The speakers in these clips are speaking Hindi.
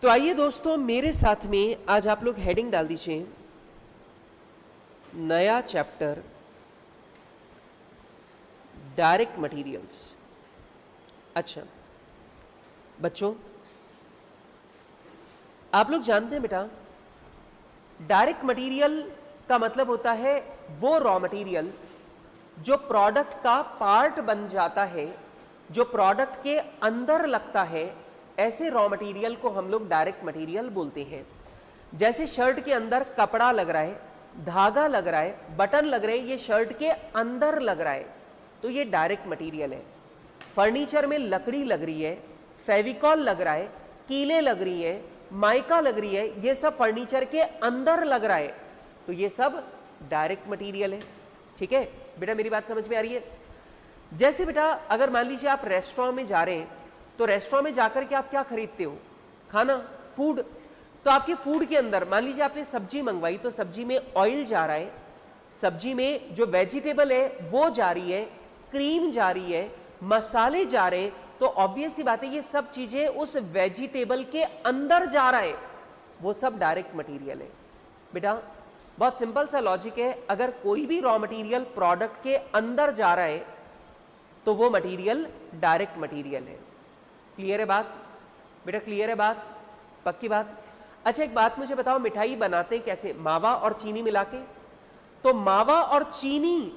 तो आइए दोस्तों, मेरे साथ में आज आप लोग हेडिंग डाल दीजिए, नया चैप्टर डायरेक्ट मटेरियल्स। अच्छा बच्चों, आप लोग जानते हैं बेटा, डायरेक्ट मटेरियल का मतलब होता है वो रॉ मटेरियल जो प्रोडक्ट का पार्ट बन जाता है, जो प्रोडक्ट के अंदर लगता है। ऐसे रॉ मटेरियल को हम लोग डायरेक्ट मटेरियल बोलते हैं। जैसे शर्ट के अंदर कपड़ा लग रहा है, धागा लग रहा है, बटन लग रहे हैं, ये शर्ट के अंदर लग रहा है, तो ये डायरेक्ट मटेरियल है। फर्नीचर में लकड़ी लग रही है, फेविकॉल लग रहा है, कीलें लग रही हैं, माइका लग रही है, ये सब फर्नीचर के अंदर लग रहा है, तो ये सब डायरेक्ट मटेरियल है। ठीक है बेटा, मेरी बात समझ में आ रही है? जैसे बेटा, अगर मान लीजिए आप रेस्टोरेंट में जा रहे हैं, तो रेस्टोरेंट में जाकर के आप क्या खरीदते हो? खाना, फूड। तो आपके फूड के अंदर मान लीजिए आपने सब्जी मंगवाई, तो सब्जी में ऑयल जा रहा है, सब्जी में जो वेजिटेबल है वो जा रही है, क्रीम जा रही है, मसाले जा रहे हैं, तो ऑब्वियस सी बात है ये सब चीजें उस वेजिटेबल के अंदर जा रहा है, वो सब डायरेक्ट मटेरियल है। बेटा बहुत सिंपल सा लॉजिक है, अगर कोई भी रॉ मटेरियल प्रोडक्ट के अंदर जा रहा है तो वो मटेरियल डायरेक्ट मटेरियल है। क्लियर है बात बेटा? क्लियर है बात? पक्की बात? अच्छा एक बात मुझे बताओ, मिठाई बनाते हैं कैसे? मावा और चीनी मिला के। तो मावा और चीनी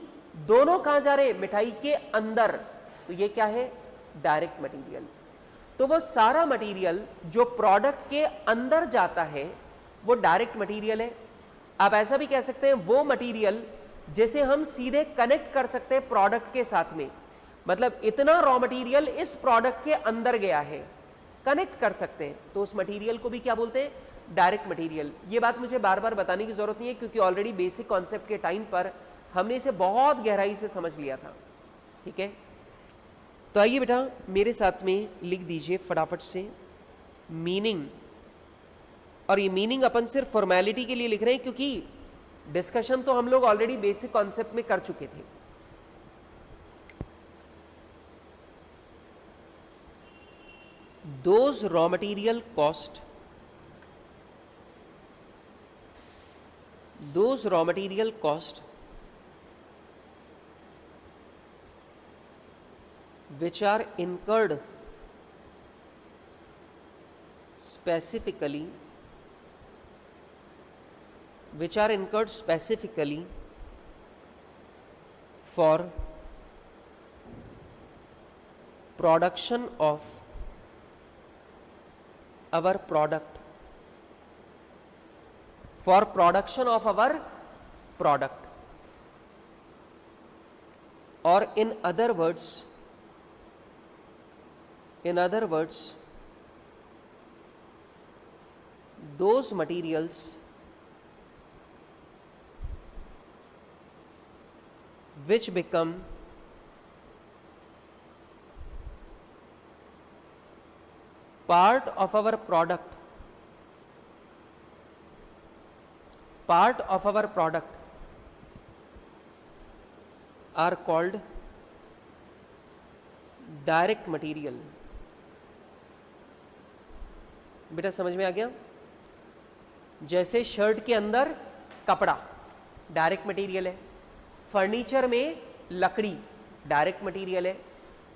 दोनों कहां जा रहे हैं? मिठाई के अंदर, तो ये क्या है? Direct material. तो वो सारा मटेरियल जो प्रोडक्ट के अंदर जाता है वो डायरेक्ट मटेरियल है। आप ऐसा भी कह सकते हैं वो मटेरियल जिसे हम सीधे कनेक्ट कर सकते हैं प्रोडक्ट के साथ में, मतलब इतना रॉ मटेरियल इस प्रोडक्ट के अंदर गया है, कनेक्ट कर सकते हैं, तो उस मटेरियल को भी क्या बोलते हैं? Direct material. ये बात मुझे बार बार बताने की जरूरत नहीं है, क्योंकि ऑलरेडी बेसिक कॉन्सेप्ट के टाइम पर हमने इसे बहुत गहराई से समझ लिया था। ठीक है, तो आइए बेटा मेरे साथ में लिख दीजिए फटाफट से मीनिंग। और ये मीनिंग अपन सिर्फ फॉर्मेलिटी के लिए लिख रहे हैं, क्योंकि डिस्कशन तो हम लोग ऑलरेडी बेसिक कॉन्सेप्ट में कर चुके थे। Those raw material cost, those raw material cost which are incurred specifically, which are incurred specifically for production of our product, for production of our product, or in other words, those materials which become part of our product, are called direct material. बेटा समझ में आ गया? जैसे शर्ट के अंदर कपड़ा डायरेक्ट मटेरियल है, फर्नीचर में लकड़ी डायरेक्ट मटेरियल है,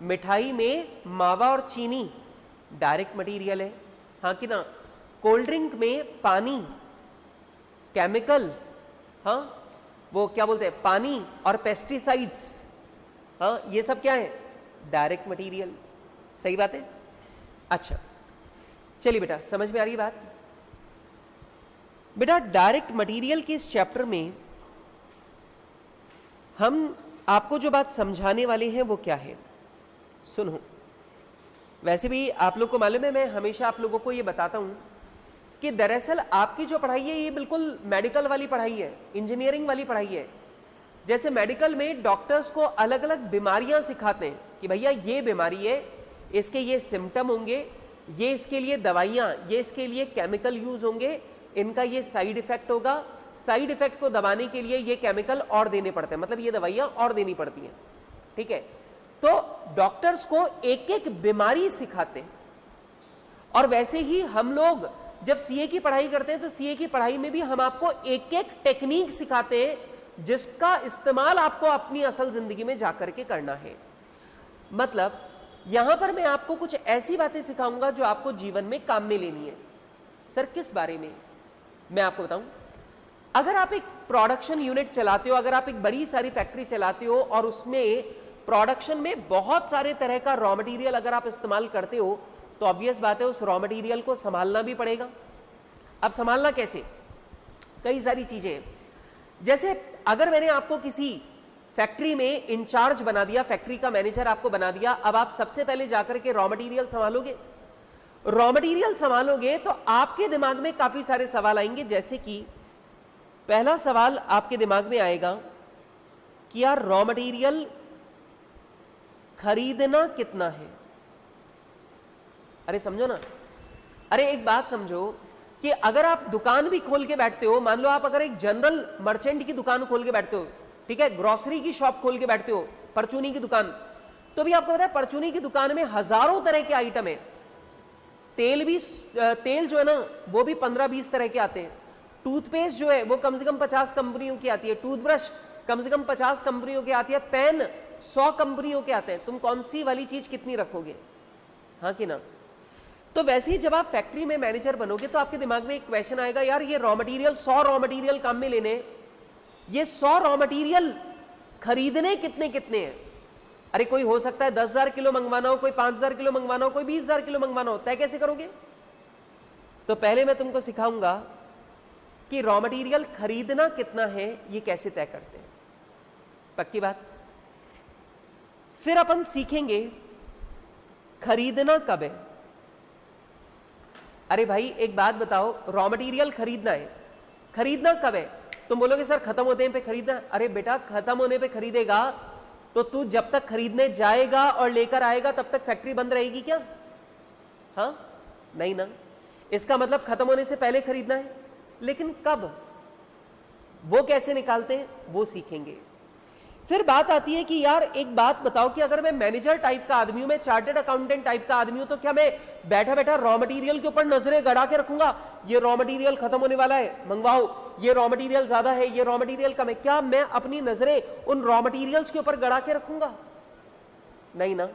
मिठाई में मावा और चीनी डायरेक्ट मटेरियल है, हाँ कि ना? कोल्ड ड्रिंक में पानी, केमिकल, हाँ वो क्या बोलते हैं, पानी और पेस्टिसाइड्स, हाँ ये सब क्या है? Direct material. सही बात है? अच्छा चलिए बेटा, समझ में आ रही बात? बेटा डायरेक्ट मटेरियल के इस चैप्टर में हम आपको जो बात समझाने वाले हैं वो क्या है, सुनो। वैसे भी आप लोग को मालूम है, मैं हमेशा आप लोगों को ये बताता हूं कि दरअसल आपकी जो पढ़ाई है ये बिल्कुल मेडिकल वाली पढ़ाई है, इंजीनियरिंग वाली पढ़ाई है। जैसे मेडिकल में डॉक्टर्स को अलग अलग बीमारियां सिखाते हैं कि भैया ये बीमारी है, इसके ये सिम्टम होंगे, ये इसके लिए दवाइयां, ये इसके लिए केमिकल यूज होंगे, इनका ये साइड इफेक्ट होगा, साइड इफेक्ट को दबाने के लिए ये केमिकल और देने पड़ते हैं, मतलब ये दवाइयां और देनी पड़ती हैं। ठीक है, तो डॉक्टर्स को एक एक बीमारी सिखाते हैं और वैसे ही हम लोग जब सीए की पढ़ाई करते हैं तो सीए की पढ़ाई में भी हम आपको एक एक टेक्निक सिखाते हैं जिसका इस्तेमाल आपको अपनी असल जिंदगी में जाकर के करना है। मतलब यहां पर मैं आपको कुछ ऐसी बातें सिखाऊंगा जो आपको जीवन में काम में लेनी है। सर किस बारे में? मैं आपको बताऊं, अगर आप एक प्रोडक्शन यूनिट चलाते हो, अगर आप एक बड़ी सारी फैक्ट्री चलाते हो और उसमें प्रोडक्शन में बहुत सारे तरह का रॉ मटेरियल अगर आप इस्तेमाल करते हो तो ऑब्वियस बात है उस रॉ मटेरियल को संभालना भी पड़ेगा। अब संभालना कैसे? कई सारी चीजें हैं। जैसे अगर मैंने आपको किसी फैक्ट्री में इंचार्ज बना दिया, फैक्ट्री का मैनेजर आपको बना दिया, अब आप सबसे पहले जाकर के रॉ मटेरियल संभालोगे। रॉ मटेरियल संभालोगे तो आपके दिमाग में काफी सारे सवाल आएंगे, जैसे कि पहला सवाल आपके दिमाग में आएगा कि यार रॉ मटेरियल खरीदना कितना है। अरे समझो ना, अरे एक बात समझो कि अगर आप दुकान भी खोल के बैठते हो, मान लो आप अगर एक जनरल मर्चेंट की दुकान खोल के बैठते हो, ठीक है, ग्रोसरी की शॉप खोल के बैठते हो, परचूनी की दुकान, तो भी आपको पता है परचूनी की दुकान में हजारों तरह के आइटम है। तेल जो है ना वो भी 15-20 तरह के आते हैं। टूथपेस्ट जो है वो कम से कम 50 कंपनियों की आती है, टूथब्रश कम से कम 50 कंपनियों की आती है, पेन 100 कंपनियों के आते हैं। तुम कौन सी वाली चीज कितनी रखोगे? हाँ कि ना? तो वैसे ही जब आप फैक्ट्री में मैनेजर बनोगे तो आपके दिमाग में एक क्वेश्चन आएगा, यार ये रॉ मटेरियल 100 रॉ मटेरियल काम में लेने, ये 100 रॉ मटेरियल खरीदने कितने कितने हैं? अरे कोई हो सकता है 10,000 किलो मंगवाना हो, कोई 5,000 किलो मंगवाना हो, कोई 20,000 किलो मंगवाना हो, तय कैसे करोगे? तो पहले मैं तुमको सिखाऊंगा कि रॉ मटेरियल खरीदना कितना है ये कैसे तय करते हैं। पक्की बात? फिर अपन सीखेंगे खरीदना कब है। अरे भाई एक बात बताओ, रॉ मटेरियल खरीदना है, खरीदना कब है? तुम बोलोगे सर खत्म होने पे खरीदना। अरे बेटा खत्म होने पे खरीदेगा तो तू जब तक खरीदने जाएगा और लेकर आएगा तब तक फैक्ट्री बंद रहेगी क्या? हाँ नहीं ना। इसका मतलब खत्म होने से पहले खरीदना है, लेकिन कब, वो कैसे निकालते हैं वो सीखेंगे। फिर बात आती है कि यार एक बात बताओ कि अगर मैं मैनेजर टाइप का आदमी हूं, मैं चार्टर्ड अकाउंटेंट टाइप का आदमी हूं, तो क्या मैं बैठा बैठा रॉ मटेरियल के ऊपर नजरें गड़ा के रखूंगा, ये रॉ मटेरियल खत्म होने वाला है मंगवाओ, ये रॉ मटेरियल ज्यादा है, ये रॉ मटेरियल कम है? क्या मैं अपनी नजरें उन रॉ मटेरियल्स के ऊपर गड़ा के रखूंगा? नहीं ना,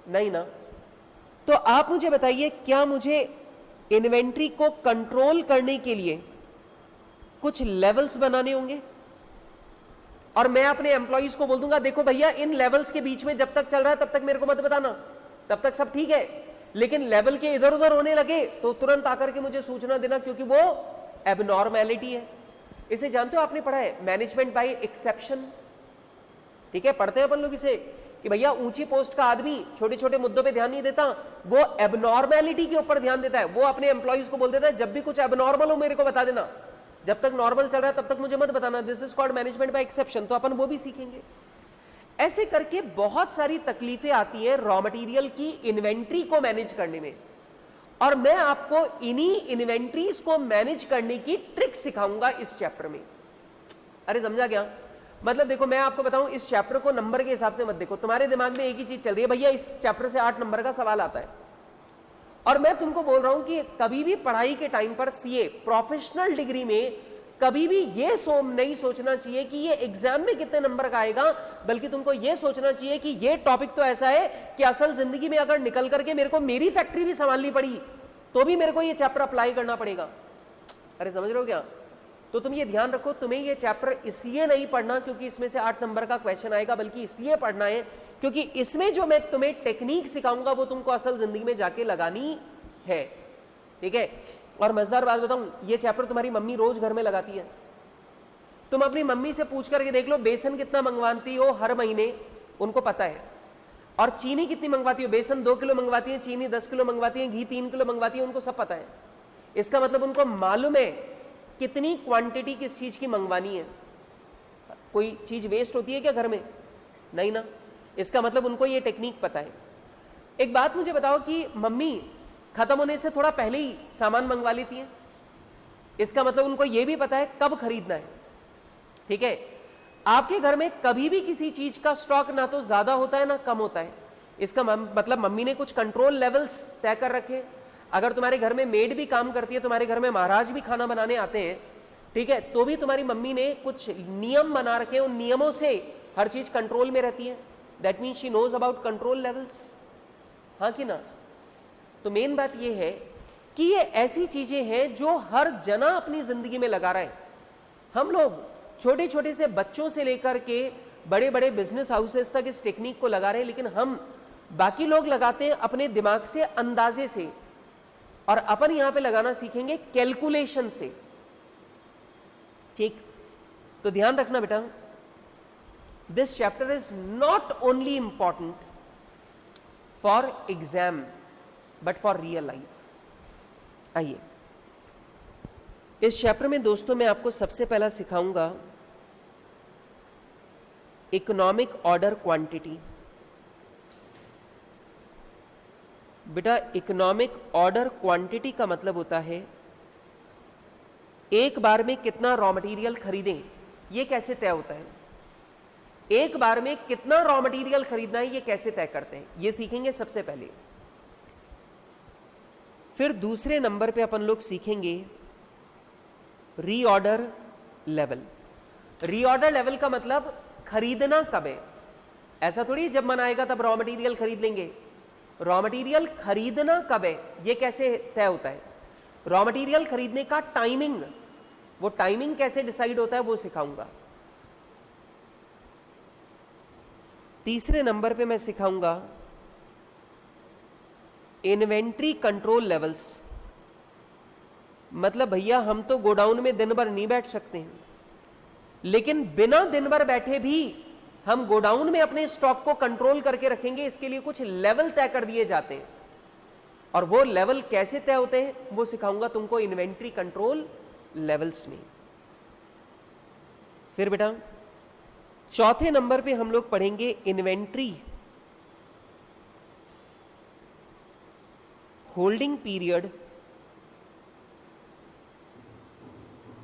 नहीं ना। तो आप मुझे बताइए, क्या मुझे इन्वेंट्री को कंट्रोल करने के लिए कुछ लेवल्स बनाने होंगे? और मैं अपने एम्प्लॉइज को बोल दूंगा देखो भैया इन लेवल्स के बीच में जब तक चल रहा है तब तक मेरे को मत बताना, तब तक सब ठीक है, लेकिन लेवल के इधर उधर होने लगे तो तुरंत आकर के मुझे सूचना देना, क्योंकि वो एबनॉर्मैलिटी है। इसे जानते हो, आपने पढ़ा है मैनेजमेंट बाय एक्सेप्शन। ठीक है, पढ़ते हैं अपन लोग इसे कि भैया ऊंची पोस्ट का आदमी छोटे छोटे मुद्दों पे ध्यान नहीं देता, वो एबनॉर्मैलिटी के ऊपर ध्यान देता है। वो अपने एम्प्लॉइज को बोल देता है जब भी कुछ एबनॉर्मल हो मेरे को बता देना, जब तक नॉर्मल चल रहा है तब तक मुझे मत बताना। This is called management by exception. तो अपन वो भी सीखेंगे। ऐसे करके बहुत सारी तकलीफें आती है रॉ मटेरियल की इन्वेंट्री को मैनेज करने में, और मैं आपको इन्हीं इन्वेंट्रीज को मैनेज करने की ट्रिक सिखाऊंगा इस चैप्टर में। अरे समझा क्या? मतलब देखो मैं आपको बताऊं, इस चैप्टर को नंबर के हिसाब से मत देखो। तुम्हारे दिमाग में एक ही चीज चल रही है, भैया इस चैप्टर से 8 नंबर का सवाल आता है, और मैं तुमको बोल रहा हूं कि कभी भी पढ़ाई के टाइम पर सीए प्रोफेशनल डिग्री में कभी भी ये नहीं सोचना चाहिए कि ये एग्जाम में कितने नंबर का आएगा, बल्कि तुमको ये सोचना चाहिए कि ये टॉपिक तो ऐसा है कि असल जिंदगी में अगर निकल करके मेरे को मेरी फैक्ट्री भी संभालनी पड़ी तो भी मेरे को ये चैप्टर अप्लाई करना पड़ेगा। अरे समझ रहे हो क्या? तो तुम ये ध्यान रखो, तुम्हें ये चैप्टर इसलिए नहीं पढ़ना क्योंकि इसमें से 8 नंबर का क्वेश्चन आएगा, बल्कि इसलिए पढ़ना है क्योंकि इसमें जो मैं तुम्हें टेक्निक सिखाऊंगा वो तुमको असल जिंदगी में जाके लगानी है। ठीक है? और मजेदार बात बताऊं, ये चैप्टर तुम्हारी मम्मी रोज घर में लगाती है। तुम अपनी मम्मी से पूछ करके देख लो बेसन कितना मंगवाती हो हर महीने, उनको पता है। और चीनी कितनी मंगवाती हो? बेसन 2 किलो मंगवाती है, चीनी 10 किलो मंगवाती है, घी 3 किलो मंगवाती है, उनको सब पता है। इसका मतलब उनको मालूम है कितनी क्वांटिटी किस चीज की मंगवानी है। कोई चीज वेस्ट होती है क्या घर में? नहीं ना। इसका मतलब उनको ये टेक्निक पता है। एक बात मुझे बताओ कि मम्मी खत्म होने से थोड़ा पहले ही सामान मंगवा लेती है, इसका मतलब उनको यह भी पता है कब खरीदना है। ठीक है? आपके घर में कभी भी किसी चीज का स्टॉक ना तो ज्यादा होता है ना कम होता है। इसका मतलब मम्मी ने कुछ कंट्रोल लेवल्स तय कर रखे। अगर तुम्हारे घर में मेड भी काम करती है, तुम्हारे घर में महाराज भी खाना बनाने आते हैं, ठीक है, तो भी तुम्हारी मम्मी ने कुछ नियम बना रखे हैं, उन नियमों से हर चीज कंट्रोल में रहती है। That means she knows about control levels, हाँ कि ना। तो मेन बात यह है कि ये ऐसी चीजें हैं जो हर जना अपनी जिंदगी में लगा रहा है। हम लोग छोटे छोटे से बच्चों से लेकर के बड़े बड़े बिजनेस हाउसेस तक इस टेक्निक को लगा रहे हैं, लेकिन हम बाकी लोग लगाते हैं अपने दिमाग से, अंदाजे से, और अपन यहां पे लगाना सीखेंगे कैलकुलेशन से। ठीक, तो ध्यान रखना बेटा, this chapter is not only important for exam but for real life. आइए, इस चैप्टर में दोस्तों मैं आपको सबसे पहला सिखाऊंगा इकोनॉमिक ऑर्डर क्वांटिटी। बेटा, इकोनॉमिक ऑर्डर क्वांटिटी का मतलब होता है एक बार में कितना रॉ मटेरियल खरीदें, ये कैसे तय होता है। एक बार में कितना रॉ मटेरियल खरीदना है, ये कैसे तय करते हैं, ये सीखेंगे सबसे पहले। फिर दूसरे नंबर पे अपन लोग सीखेंगे रीऑर्डर लेवल। रीऑर्डर लेवल का मतलब खरीदना कब है। ऐसा थोड़ी जब मन आएगा तब रॉ मटेरियल खरीद लेंगे। रॉ मटेरियल खरीदना कब है, ये कैसे तय होता है। रॉ मटेरियल खरीदने का टाइमिंग, वो टाइमिंग कैसे डिसाइड होता है, वो सिखाऊंगा। तीसरे नंबर पे मैं सिखाऊंगा इन्वेंट्री कंट्रोल लेवल्स। मतलब भैया हम तो गोडाउन में दिन भर नहीं बैठ सकते हैं, लेकिन बिना दिन भर बैठे भी हम गोडाउन में अपने स्टॉक को कंट्रोल करके रखेंगे। इसके लिए कुछ लेवल तय कर दिए जाते हैं, और वो लेवल कैसे तय होते हैं वो सिखाऊंगा तुमको इन्वेंट्री कंट्रोल लेवल्स में। फिर बेटा चौथे नंबर पे हम लोग पढ़ेंगे inventory holding period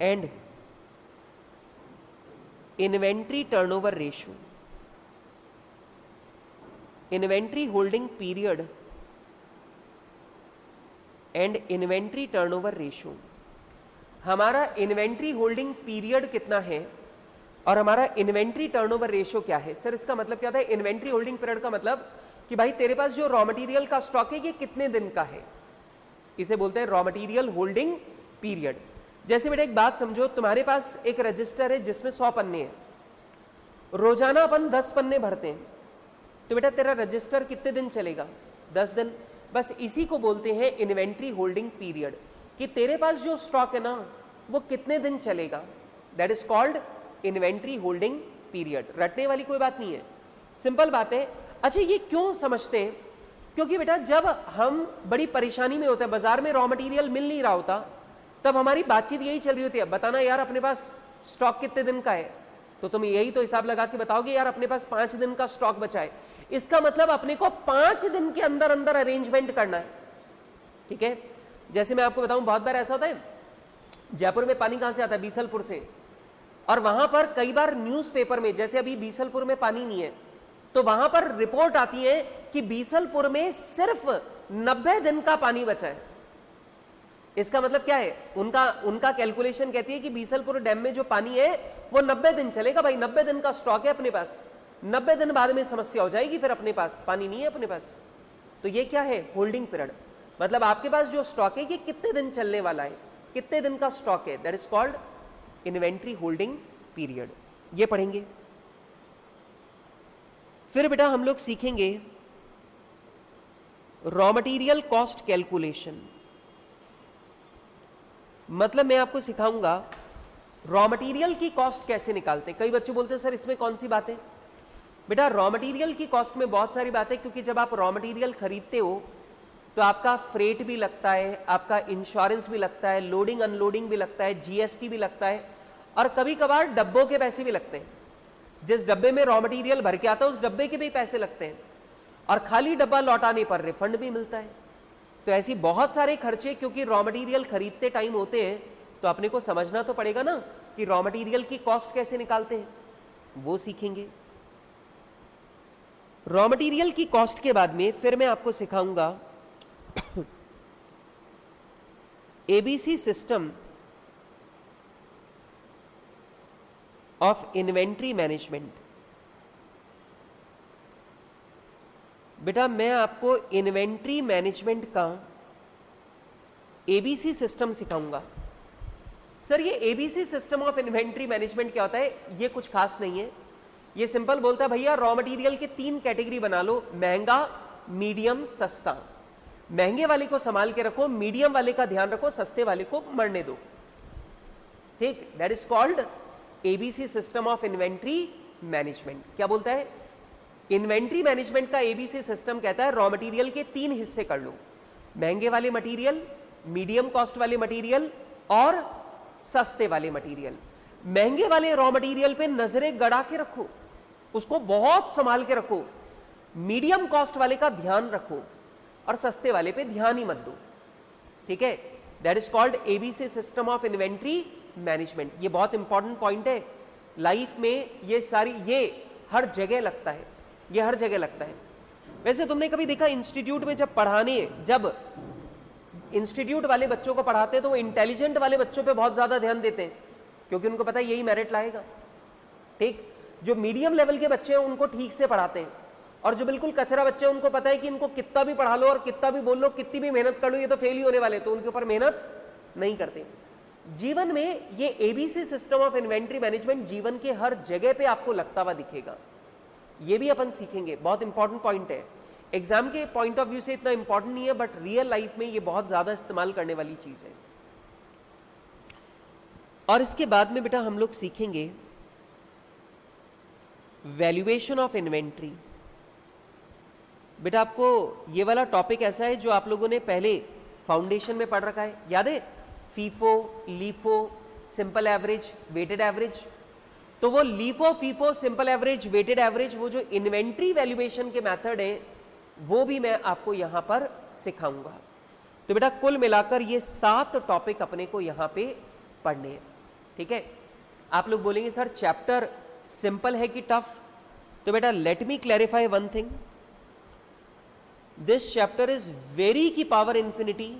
and inventory turnover ratio. Inventory holding period and inventory turnover ratio. हमारा इन्वेंट्री होल्डिंग पीरियड कितना है और हमारा इन्वेंट्री टर्नओवर रेशियो क्या है। सर इसका मतलब क्या था। इन्वेंट्री होल्डिंग पीरियड का मतलब कि भाई तेरे पास जो रॉ मटेरियल का स्टॉक है ये कितने दिन का है, इसे बोलते हैं रॉ मटेरियल होल्डिंग पीरियड। जैसे बेटा एक बात समझो, तुम्हारे पास एक रजिस्टर है जिसमें 100 पन्ने हैं, रोजाना अपन 10 पन्ने भरते हैं, तो बेटा तेरा रजिस्टर कितने दिन चलेगा, 10 दिन। बस इसी को बोलते हैं इन्वेंट्री होल्डिंग पीरियड, कि तेरे पास जो स्टॉक है ना वो कितने दिन चलेगा, that is called inventory holding period. रटने वाली कोई बात नहीं है, सिंपल बात है। अच्छा ये क्यों समझते हैं, क्योंकि बेटा जब हम बड़ी परेशानी में होते हैं, बाजार में रॉ मटेरियल मिल नहीं रहा होता, तब हमारी बातचीत यही चल रही होती है, बताना यार अपने पास स्टॉक कितने दिन का है, तो तुम यही तो हिसाब लगा के बताओगे यार अपने पास 5 दिन का स्टॉक बचा है। इसका मतलब अपने को 5 दिन के अंदर अंदर अरेंजमेंट करना है, ठीक है। जैसे मैं आपको बताऊं, बहुत बार ऐसा होता है, जयपुर में पानी कहां से आता है, बीसलपुर से, और वहां पर कई बार न्यूज़पेपर में, जैसे अभी बीसलपुर में पानी नहीं है, तो वहां पर रिपोर्ट आती है कि बीसलपुर में सिर्फ 90 दिन का पानी बचा है। इसका मतलब क्या है, उनका कैलकुलेशन कहती है कि बीसलपुर डैम में जो पानी है वो 90 दिन चलेगा। भाई 90 दिन का स्टॉक है अपने पास, 90 दिन बाद में समस्या हो जाएगी, फिर अपने पास पानी नहीं है अपने पास। तो ये क्या है, होल्डिंग पीरियड। मतलब आपके पास जो स्टॉक है ये कितने दिन चलने वाला है, कितने दिन का स्टॉक है, that is called inventory holding period. ये पढ़ेंगे। फिर बेटा हम लोग सीखेंगे रॉ मटेरियल कॉस्ट कैलकुलेशन। मतलब मैं आपको सिखाऊंगा रॉ मटेरियल की कॉस्ट कैसे निकालते हैं। कई बच्चे बोलते हैं सर इसमें कौन सी बात है। बेटा रॉ मटेरियल की कॉस्ट में बहुत सारी बातें, क्योंकि जब आप रॉ मटेरियल खरीदते हो तो आपका फ्रेट भी लगता है, आपका इंश्योरेंस भी लगता है, लोडिंग अनलोडिंग भी लगता है, जीएसटी भी लगता है, और कभी कभार डब्बों के पैसे भी लगते हैं। जिस डब्बे में रॉ मटेरियल भर के आता है उस डब्बे के भी पैसे लगते हैं, और खाली डब्बा लौटाने पर रिफंड भी मिलता है। तो ऐसी बहुत सारे खर्चे क्योंकि रॉ मटेरियल खरीदते टाइम होते हैं, तो अपने को समझना तो पड़ेगा ना कि रॉ मटेरियल की कॉस्ट कैसे निकालते हैं, वो सीखेंगे। रॉ मटेरियल की कॉस्ट के बाद में फिर मैं आपको सिखाऊंगा ABC system of inventory management. बेटा मैं आपको इन्वेंट्री मैनेजमेंट का एबीसी सिस्टम सिखाऊंगा। सर ये ABC system of inventory management क्या होता है? ये कुछ खास नहीं है, ये सिंपल बोलता है भैया रॉ मटेरियल के 3 कैटेगरी बना लो, महंगा, मीडियम, सस्ता। महंगे वाले को संभाल के रखो, मीडियम वाले का ध्यान रखो, सस्ते वाले को मरने दो। ठीक, that is called ABC system of inventory management. क्या बोलता है? इन्वेंट्री मैनेजमेंट का एबीसी सिस्टम कहता है रॉ मटेरियल के 3 हिस्से कर लो, महंगे वाले मटेरियल, मीडियम कॉस्ट वाले मटेरियल और सस्ते वाले मटेरियल। महंगे वाले रॉ मटेरियल पे नजरें गड़ा के रखो, उसको बहुत संभाल के रखो, मीडियम कॉस्ट वाले का ध्यान रखो और सस्ते वाले पे ध्यान ही मत दो। ठीक है, that is called ABC system of inventory management. ये बहुत इंपॉर्टेंट पॉइंट है लाइफ में, ये सारी ये हर जगह लगता है, ये हर जगह लगता है। वैसे तुमने कभी देखा इंस्टीट्यूट में जब इंस्टीट्यूट वाले बच्चों को पढ़ाते हैं तो वो इंटेलिजेंट वाले बच्चों पे बहुत ज्यादा ध्यान देते हैं क्योंकि उनको पता है यही मेरिट लाएगा। ठीक, जो मीडियम लेवल के बच्चे हैं उनको ठीक से पढ़ाते हैं और जो बिल्कुल कचरा बच्चे हैं उनको पता है कि इनको कितना भी पढ़ा लो और कितना भी बोल लो, कितनी भी मेहनत कर लो, ये तो फेल ही होने वाले, तो उनके ऊपर मेहनत नहीं करते। जीवन में ये ABC system of inventory management जीवन के हर जगह पे आपको लगता हुआ दिखेगा, ये भी अपन सीखेंगे। बहुत इंपॉर्टेंट पॉइंट है, एग्जाम के पॉइंट ऑफ व्यू से इतना इंपॉर्टेंट नहीं है बट रियल लाइफ में ये बहुत ज्यादा इस्तेमाल करने वाली चीज है। और इसके बाद में बेटा हम लोग सीखेंगे वैल्यूएशन ऑफ इन्वेंट्री। बेटा आपको ये वाला टॉपिक ऐसा है जो आप लोगों ने पहले फाउंडेशन में पढ़ रखा है, याद है? FIFO, LIFO, simple average, weighted average. तो वो LIFO, FIFO, simple average, weighted average, वो जो इन्वेंट्री वैल्यूएशन के मेथड है वो भी मैं आपको यहां पर सिखाऊंगा। तो बेटा कुल मिलाकर ये 7 टॉपिक अपने को यहां पे पढ़ने हैं। ठीक है, आप लोग बोलेंगे सर चैप्टर सिंपल है कि टफ? तो बेटा let me clarify one thing, this chapter is very की पावर इंफिनिटी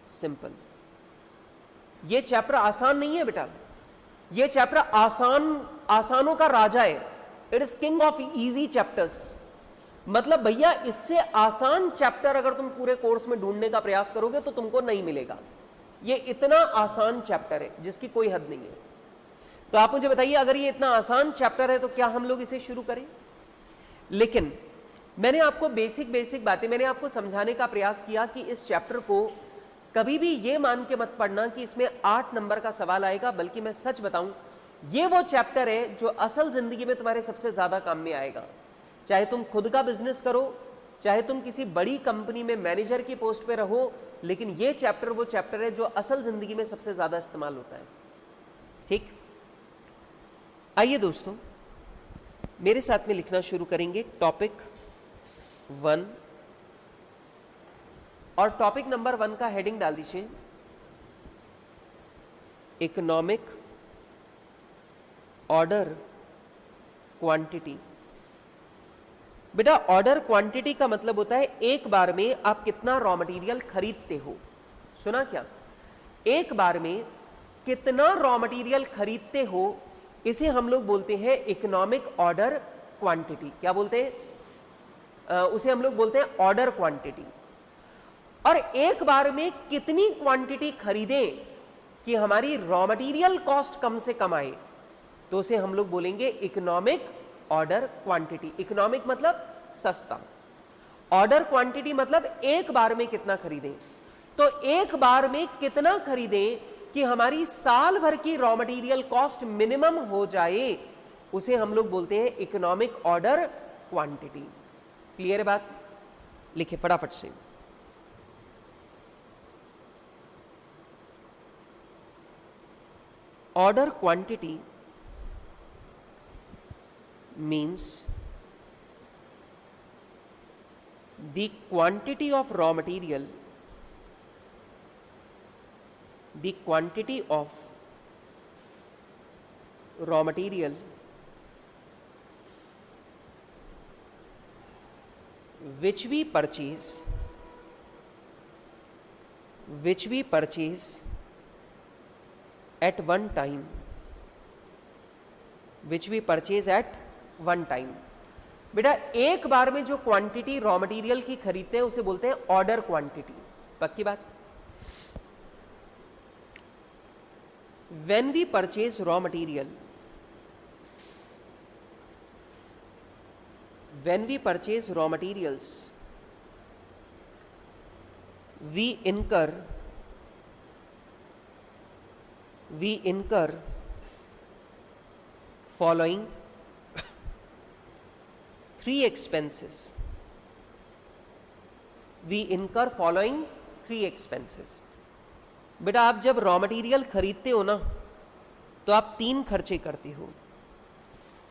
सिंपल। ये चैप्टर आसान नहीं है बेटा, ये चैप्टर आसानों का राजा है। It is king of easy chapters. मतलब भैया इससे आसान चैप्टर अगर तुम पूरे कोर्स में ढूंढने का प्रयास करोगे तो तुमको नहीं मिलेगा। ये इतना आसान चैप्टर है जिसकी कोई हद नहीं है। तो आप मुझे बताइए अगर ये इतना आसान चैप्टर है तो क्या हम लोग इसे शुरू करें? लेकिन मैंने आपको बेसिक बातें मैंने आपको समझाने का प्रयास किया कि इस चैप्टर को कभी भी ये मान के मत पढ़ना कि इसमें 8 नंबर का सवाल आएगा, बल्कि मैं सच बताऊं ये वो चैप्टर है जो असल जिंदगी में तुम्हारे सबसे ज्यादा काम में आएगा। चाहे तुम खुद का बिजनेस करो, चाहे तुम किसी बड़ी कंपनी में मैनेजर की पोस्ट पे रहो, लेकिन ये चैप्टर वो चैप्टर है जो असल जिंदगी में सबसे ज्यादा इस्तेमाल होता है। ठीक, आइए दोस्तों मेरे साथ में लिखना शुरू करेंगे टॉपिक 1 और टॉपिक नंबर 1 का हेडिंग डाल दीजिए इकोनॉमिक ऑर्डर क्वांटिटी। बेटा ऑर्डर क्वांटिटी का मतलब होता है एक बार में आप कितना रॉ मटेरियल खरीदते हो। सुना क्या? एक बार में कितना रॉ मटेरियल खरीदते हो, इसे हम लोग बोलते हैं इकोनॉमिक ऑर्डर क्वांटिटी। क्या बोलते हैं? उसे हम लोग बोलते हैं ऑर्डर क्वांटिटी। और एक बार में कितनी क्वांटिटी खरीदें कि हमारी रॉ मटेरियल कॉस्ट कम से कम आए, तो उसे हम लोग बोलेंगे इकोनॉमिक ऑर्डर क्वांटिटी। इकोनॉमिक मतलब सस्ता, ऑर्डर क्वांटिटी मतलब एक बार में कितना खरीदें। तो एक बार में कितना खरीदें कि हमारी साल भर की रॉ मटेरियल कॉस्ट मिनिमम हो जाए, उसे हम लोग बोलते हैं इकोनॉमिक ऑर्डर क्वांटिटी। क्लियर है बात? लिखे फटाफट से। Order quantity means the quantity of raw material, the quantity of raw material which we purchase which we purchase at one time, which we purchase at one time. बेटा एक बार में जो क्वांटिटी रॉ मटेरियल की खरीदते हैं उसे बोलते हैं ऑर्डर क्वांटिटी. पक्की बात. When we purchase raw material, when we purchase raw materials, we incur following three expenses. We incur following three expenses. बेटा आप जब रॉ मटेरियल खरीदते हो ना तो आप तीन खर्चे करते हो.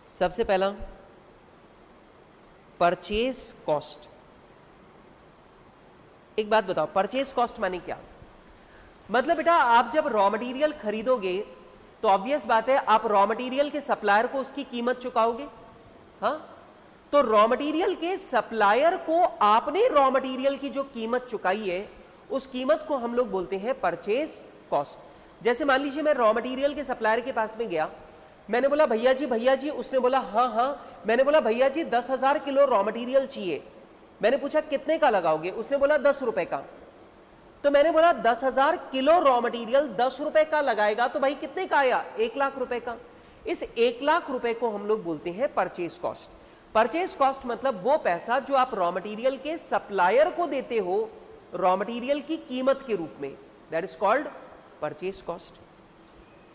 सबसे पहला परचेज कॉस्ट. एक बात बताओ, परचेज कॉस्ट माने क्या? मतलब बेटा आप जब रॉ मटेरियल खरीदोगे तो ऑब्वियस बात है आप रॉ मटेरियल के सप्लायर को उसकी कीमत चुकाओगे. हाँ, तो रॉ मटेरियल के सप्लायर को आपने रॉ मटेरियल की जो कीमत चुकाई है उस कीमत को हम लोग बोलते हैं परचेज कॉस्ट. जैसे मान लीजिए मैं रॉ मटेरियल के सप्लायर के पास में गया, मैंने बोला भैया जी, उसने बोला हाँ हाँ. मैंने बोला भैया जी 10,000 किलो रॉ मटेरियल चाहिए. मैंने पूछा कितने का लगाओगे? उसने बोला 10 रुपए का. तो मैंने बोला 10,000 किलो रॉ मटेरियल 10 रुपए का लगाएगा तो भाई कितने का आया? 1 लाख रुपए का. इस 1 लाख रुपए को हम लोग बोलते हैं परचेज कॉस्ट. परचेज कॉस्ट मतलब वो पैसा जो आप रॉ मटेरियल के सप्लायर को देते हो रॉ मटेरियल की कीमत के रूप में. That is called purchase cost.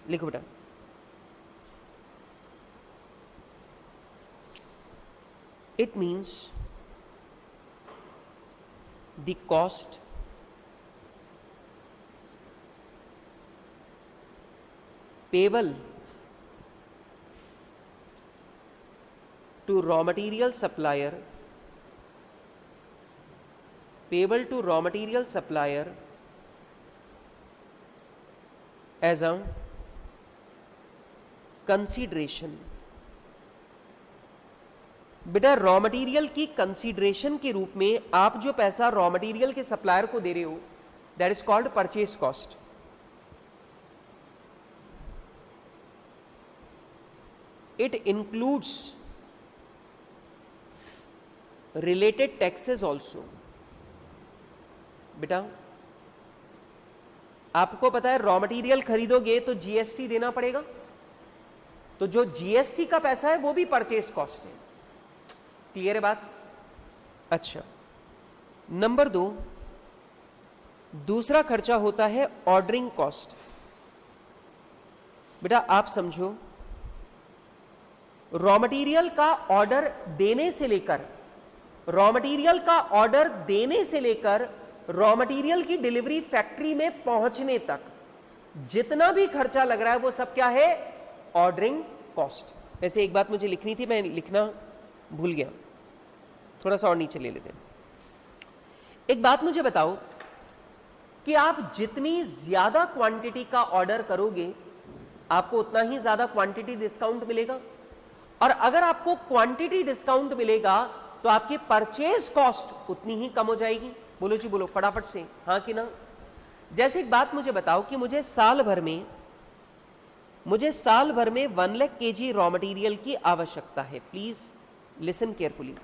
लिखो बेटा. It means the cost payable to raw material supplier, payable to raw material supplier as a consideration. बेटा रॉ मटेरियल की कंसीडरेशन के रूप में आप जो पैसा रॉ मटेरियल के सप्लायर को दे रहे हो that is called purchase cost. It includes related taxes also. बेटा आपको पता है रॉ मटेरियल खरीदोगे तो जीएसटी देना पड़ेगा, तो जो जीएसटी का पैसा है वो भी परचेज कॉस्ट है. क्लियर है बात? अच्छा, नंबर 2 दूसरा खर्चा होता है ऑर्डरिंग कॉस्ट. बेटा आप समझो रॉ मटेरियल का ऑर्डर देने से लेकर रॉ मटेरियल का ऑर्डर देने से लेकर रॉ मटेरियल की डिलीवरी फैक्ट्री में पहुंचने तक जितना भी खर्चा लग रहा है वो सब क्या है? Ordering cost. वैसे एक बात मुझे लिखनी थी, मैं लिखना भूल गया, थोड़ा सा और नीचे ले लेते हैं. एक बात मुझे बताओ कि आप जितनी ज्यादा क्वांटिटी का ऑर्डर करोगे आपको उतना ही ज्यादा क्वांटिटी डिस्काउंट मिलेगा, और अगर आपको क्वांटिटी डिस्काउंट मिलेगा तो आपकी परचेज कॉस्ट उतनी ही कम हो जाएगी. बोलो जी बोलो फटाफट से, हाँ कि ना? जैसे एक बात मुझे बताओ कि मुझे साल भर में 1 लाख केजी रॉ मटेरियल की आवश्यकता है. Please listen carefully.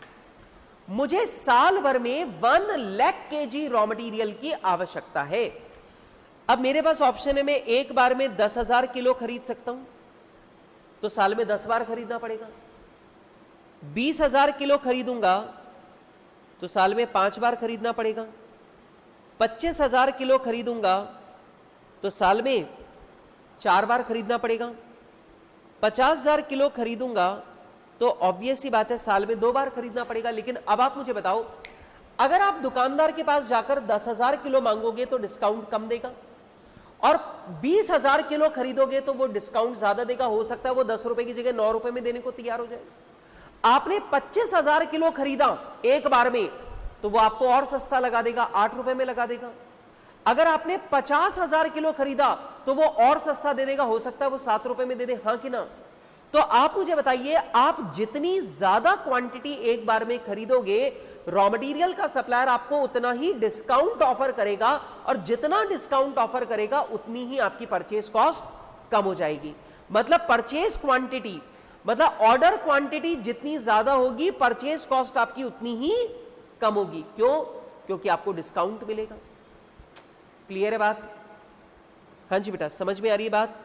मुझे साल भर में 1 लाख केजी रॉ मटेरियल की आवश्यकता है. अब मेरे पास ऑप्शन है मैं एक बार में 10,000 किलो खरीद सकता हूं, तो साल में 10 बार खरीदना पड़ेगा. 20,000 किलो खरीदूंगा तो साल में 5 बार खरीदना पड़ेगा. 25,000 किलो खरीदूंगा तो साल में 4 बार खरीदना पड़ेगा. 50,000 किलो खरीदूंगा तो ऑब्वियस ही बात है साल में 2 बार खरीदना पड़ेगा. लेकिन अब आप मुझे बताओ अगर आप दुकानदार के पास जाकर 10,000 किलो मांगोगे तो डिस्काउंट कम देगा, और 20,000 किलो खरीदोगे तो वो डिस्काउंट ज्यादा देगा. हो सकता है वो 10 रुपए की जगह 9 रुपए में देने को तैयार हो जाए. आपने 25,000 किलो खरीदा एक बार में तो वो आपको और सस्ता लगा देगा, 8 रुपए में लगा देगा. अगर आपने 50,000 किलो खरीदा तो वो और सस्ता दे देगा, हो सकता है वो 7 रुपए में दे दे. हाँ कि ना? तो आप मुझे बताइए आप जितनी ज्यादा क्वांटिटी एक बार में खरीदोगे रॉ मटेरियल का सप्लायर आपको उतना ही डिस्काउंट ऑफर करेगा, और जितना डिस्काउंट ऑफर करेगा उतनी ही आपकी परचेस कॉस्ट कम हो जाएगी। मतलब परचेस क्वांटिटी, मतलब ऑर्डर क्वांटिटी जितनी ज्यादा होगी, परचेस कॉस्ट आपकी उतनी ही कम होगी। क्यों? क्योंकि आपको डिस्काउंट मिलेगा। क्लियर है बात? हाँ जी बेटा, समझ में आ रही है बात?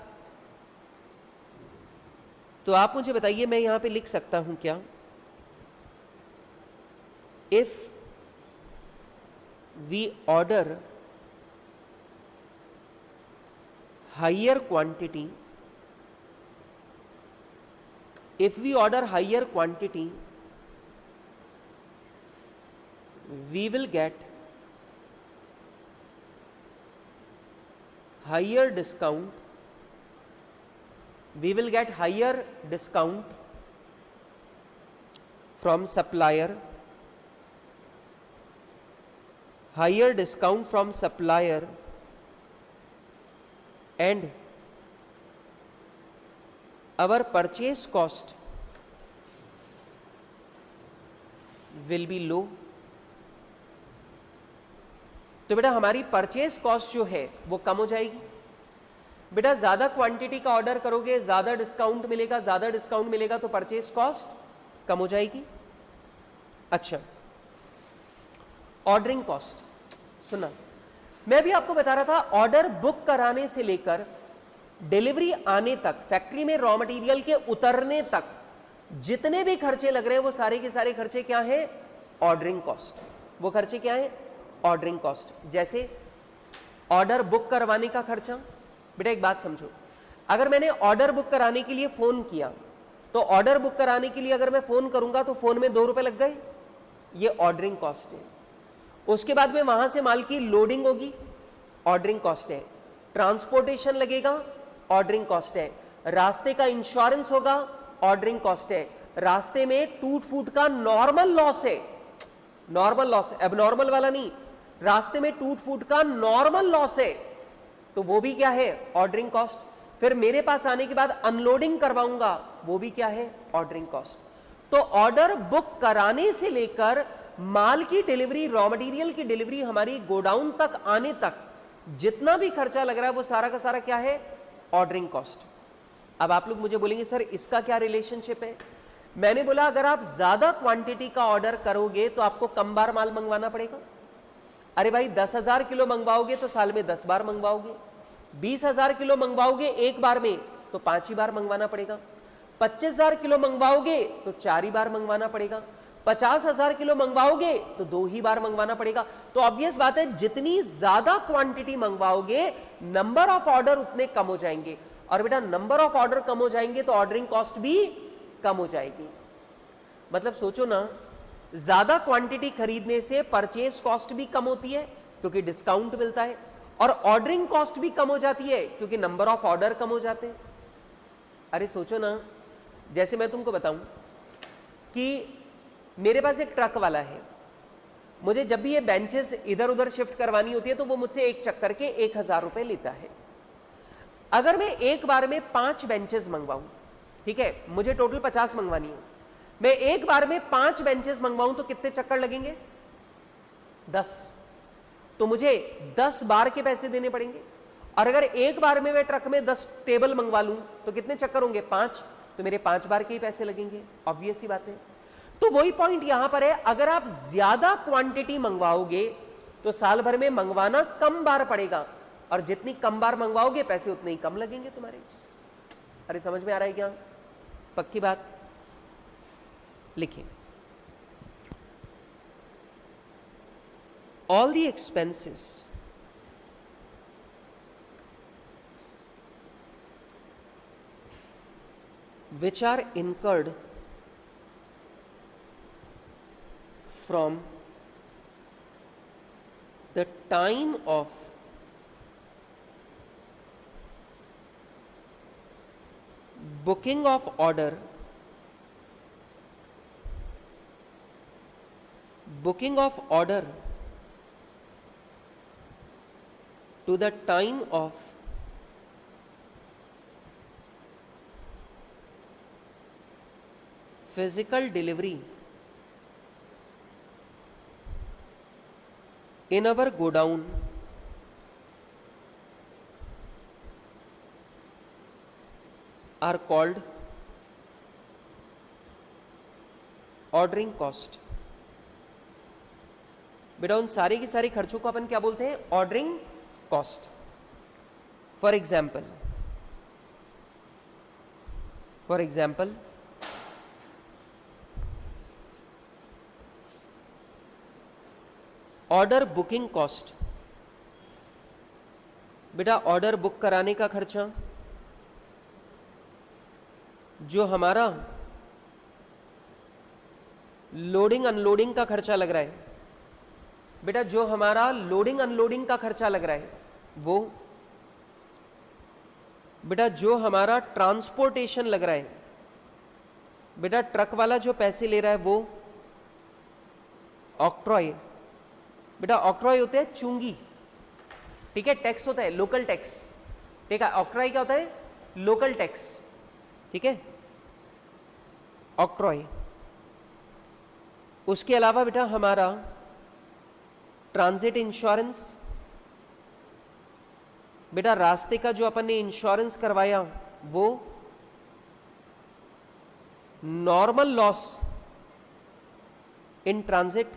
तो आप मुझे बताइए, मैं यहां पे लिख सकता हूं क्या? If we order higher quantity, if we order higher quantity, we will get higher discount, we will get higher discount from supplier, higher discount from supplier, and our purchase cost will be low। तो बेटा हमारी परचेस कॉस्ट जो है वो कम हो जाएगी। बेटा ज्यादा क्वांटिटी का ऑर्डर करोगे, ज्यादा डिस्काउंट मिलेगा, ज्यादा डिस्काउंट मिलेगा तो परचेस कॉस्ट कम हो जाएगी। अच्छा, ऑर्डरिंग कॉस्ट सुना, मैं भी आपको बता रहा था, ऑर्डर बुक कराने से लेकर डिलीवरी आने तक, फैक्ट्री में रॉ मटेरियल के उतरने तक जितने भी खर्चे लग रहे हैं वो सारे के सारे खर्चे क्या हैं? Ordering cost. वो खर्चे क्या हैं? Ordering cost. जैसे ऑर्डर बुक करवाने का खर्चा। बेटा एक बात समझो, अगर मैंने ऑर्डर बुक कराने के लिए फोन किया, तो ऑर्डर बुक कराने के लिए अगर मैं फोन करूंगा तो फोन में 2 रुपए लग गए, ये ऑर्डरिंग कॉस्ट है। उसके बाद में वहां से माल की लोडिंग होगी, ऑर्डरिंग कॉस्ट है। ट्रांसपोर्टेशन लगेगा, ऑर्डरिंग कॉस्ट है। रास्ते का इंश्योरेंस होगा, ऑर्डरिंग कॉस्ट है। रास्ते में टूट फूट का नॉर्मल लॉस है, नॉर्मल लॉस, एबनॉर्मल वाला नहीं, रास्ते में टूट फूट का नॉर्मल लॉस है, तो वो भी क्या है? Ordering cost. फिर मेरे पास आने के बाद अनलोडिंग करवाऊंगा, वो भी क्या है? Ordering cost. तो ऑर्डर बुक कराने से लेकर माल की डिलीवरी, रॉ मटेरियल की डिलीवरी हमारी गोडाउन तक आने तक जितना भी खर्चा लग रहा है वो सारा का सारा क्या है? Ordering cost. अब आप लोग मुझे बोलेंगे सर इसका क्या रिलेशनशिप है? मैंने बोला अगर आप ज्यादा क्वांटिटी का ऑर्डर करोगे तो आपको कम बार माल मंगवाना पड़ेगा। अरे भाई 10,000 किलो मंगवाओगे तो साल में 10 बार मंगवाओगे, 20,000 किलो मंगवाओगे एक बार में तो 5 ही बार मंगवाना पड़ेगा, 25,000 किलो मंगवाओगे तो 4 ही बार मंगवाना पड़ेगा, 50,000 किलो मंगवाओगे तो 2 ही बार मंगवाना पड़ेगा। तो ऑब्वियस बात है, जितनी ज्यादा क्वांटिटी मंगवाओगे नंबर ऑफ ऑर्डर उतने कम हो जाएंगे, और बेटा नंबर ऑफ ऑर्डर कम हो जाएंगे तो ऑर्डरिंग कॉस्ट भी कम हो जाएगी। मतलब सोचो ना, ज्यादा क्वांटिटी खरीदने से परचेस कॉस्ट भी कम होती है क्योंकि डिस्काउंट मिलता है, और ऑर्डरिंग कॉस्ट भी कम हो जाती है क्योंकि नंबर ऑफ ऑर्डर कम हो जाते हैं। अरे सोचो ना, जैसे मैं तुमको बताऊं कि मेरे पास एक ट्रक वाला है, मुझे जब भी ये बेंचेस इधर उधर शिफ्ट करवानी होती है तो वो मुझसे एक चक्कर के 1,000 रुपए लेता है। अगर मैं एक बार में 5 बेंचेस मंगवाऊं, ठीक है, मुझे टोटल 50 मंगवानी है, मैं एक बार में 5 बेंचेस मंगवाऊं तो कितने चक्कर लगेंगे? 10। तो मुझे 10 बार के पैसे देने पड़ेंगे। और अगर एक बार में मैं ट्रक में 10 टेबल मंगवा लूं तो कितने चक्कर होंगे? 5। तो मेरे 5 बार के ही पैसे लगेंगे। ऑब्वियस सी बात है। तो वही पॉइंट यहां पर है, अगर आप ज्यादा क्वांटिटी मंगवाओगे तो साल भर में मंगवाना कम बार पड़ेगा, और जितनी कम बार मंगवाओगे पैसे उतने ही कम लगेंगे तुम्हारे। अरे समझ में आ रहा है क्या? पक्की बात? लिखिए, all the expenses which are incurred from the time of booking of order, to the time of physical delivery in our godown are called ordering cost. बेटा उन सारे की सारी खर्चों को अपन क्या बोलते हैं? Ordering cost. For example order booking cost. बेटा ऑर्डर बुक कराने का खर्चा, जो हमारा लोडिंग अनलोडिंग का खर्चा लग रहा है, बेटा जो हमारा लोडिंग अनलोडिंग का खर्चा लग रहा है वो, बेटा जो हमारा ट्रांसपोर्टेशन लग रहा है, बेटा ट्रक वाला जो पैसे ले रहा है वो ऑक्ट्रॉय. बेटा ऑक्ट्रॉय होते हैं चुंगी, ठीक है, टैक्स होता है लोकल टैक्स, ठीक है. ऑक्ट्रॉय क्या होता है? लोकल टैक्स, ठीक है, ऑक्ट्रॉय. उसके अलावा बेटा हमारा ट्रांजिट इंश्योरेंस, बेटा रास्ते का जो अपन ने इंश्योरेंस करवाया वो नॉर्मल लॉस इन ट्रांजिट.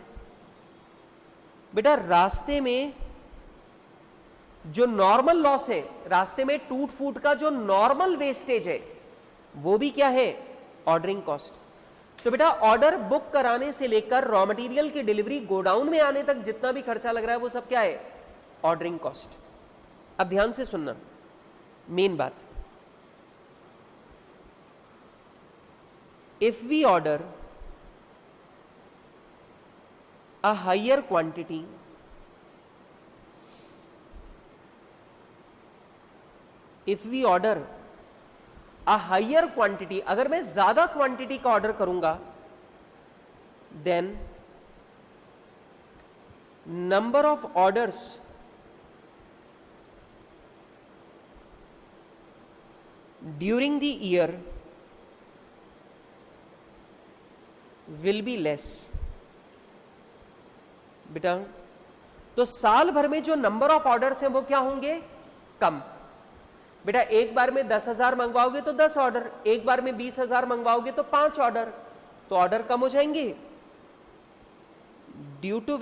बेटा रास्ते में जो नॉर्मल लॉस है, रास्ते में टूट फूट का जो नॉर्मल वेस्टेज है वो भी क्या है? Ordering cost. तो बेटा ऑर्डर बुक कराने से लेकर रॉ मटेरियल की डिलीवरी गोडाउन में आने तक जितना भी खर्चा लग रहा है वो सब क्या है? Ordering cost. अब ध्यान से सुनना मेन बात. If we order a higher quantity, if we order a higher quantity, अगर मैं ज्यादा क्वांटिटी का ऑर्डर करूंगा, then number of orders during the year will be less. बेटा तो साल भर में जो नंबर ऑफ ऑर्डर्स हैं वो क्या होंगे? कम. बेटा एक बार में 10,000 मंगवाओगे तो 10 ऑर्डर, एक बार में 20,000 मंगवाओगे तो 5 ऑर्डर, तो ऑर्डर कम हो जाएंगे. Due to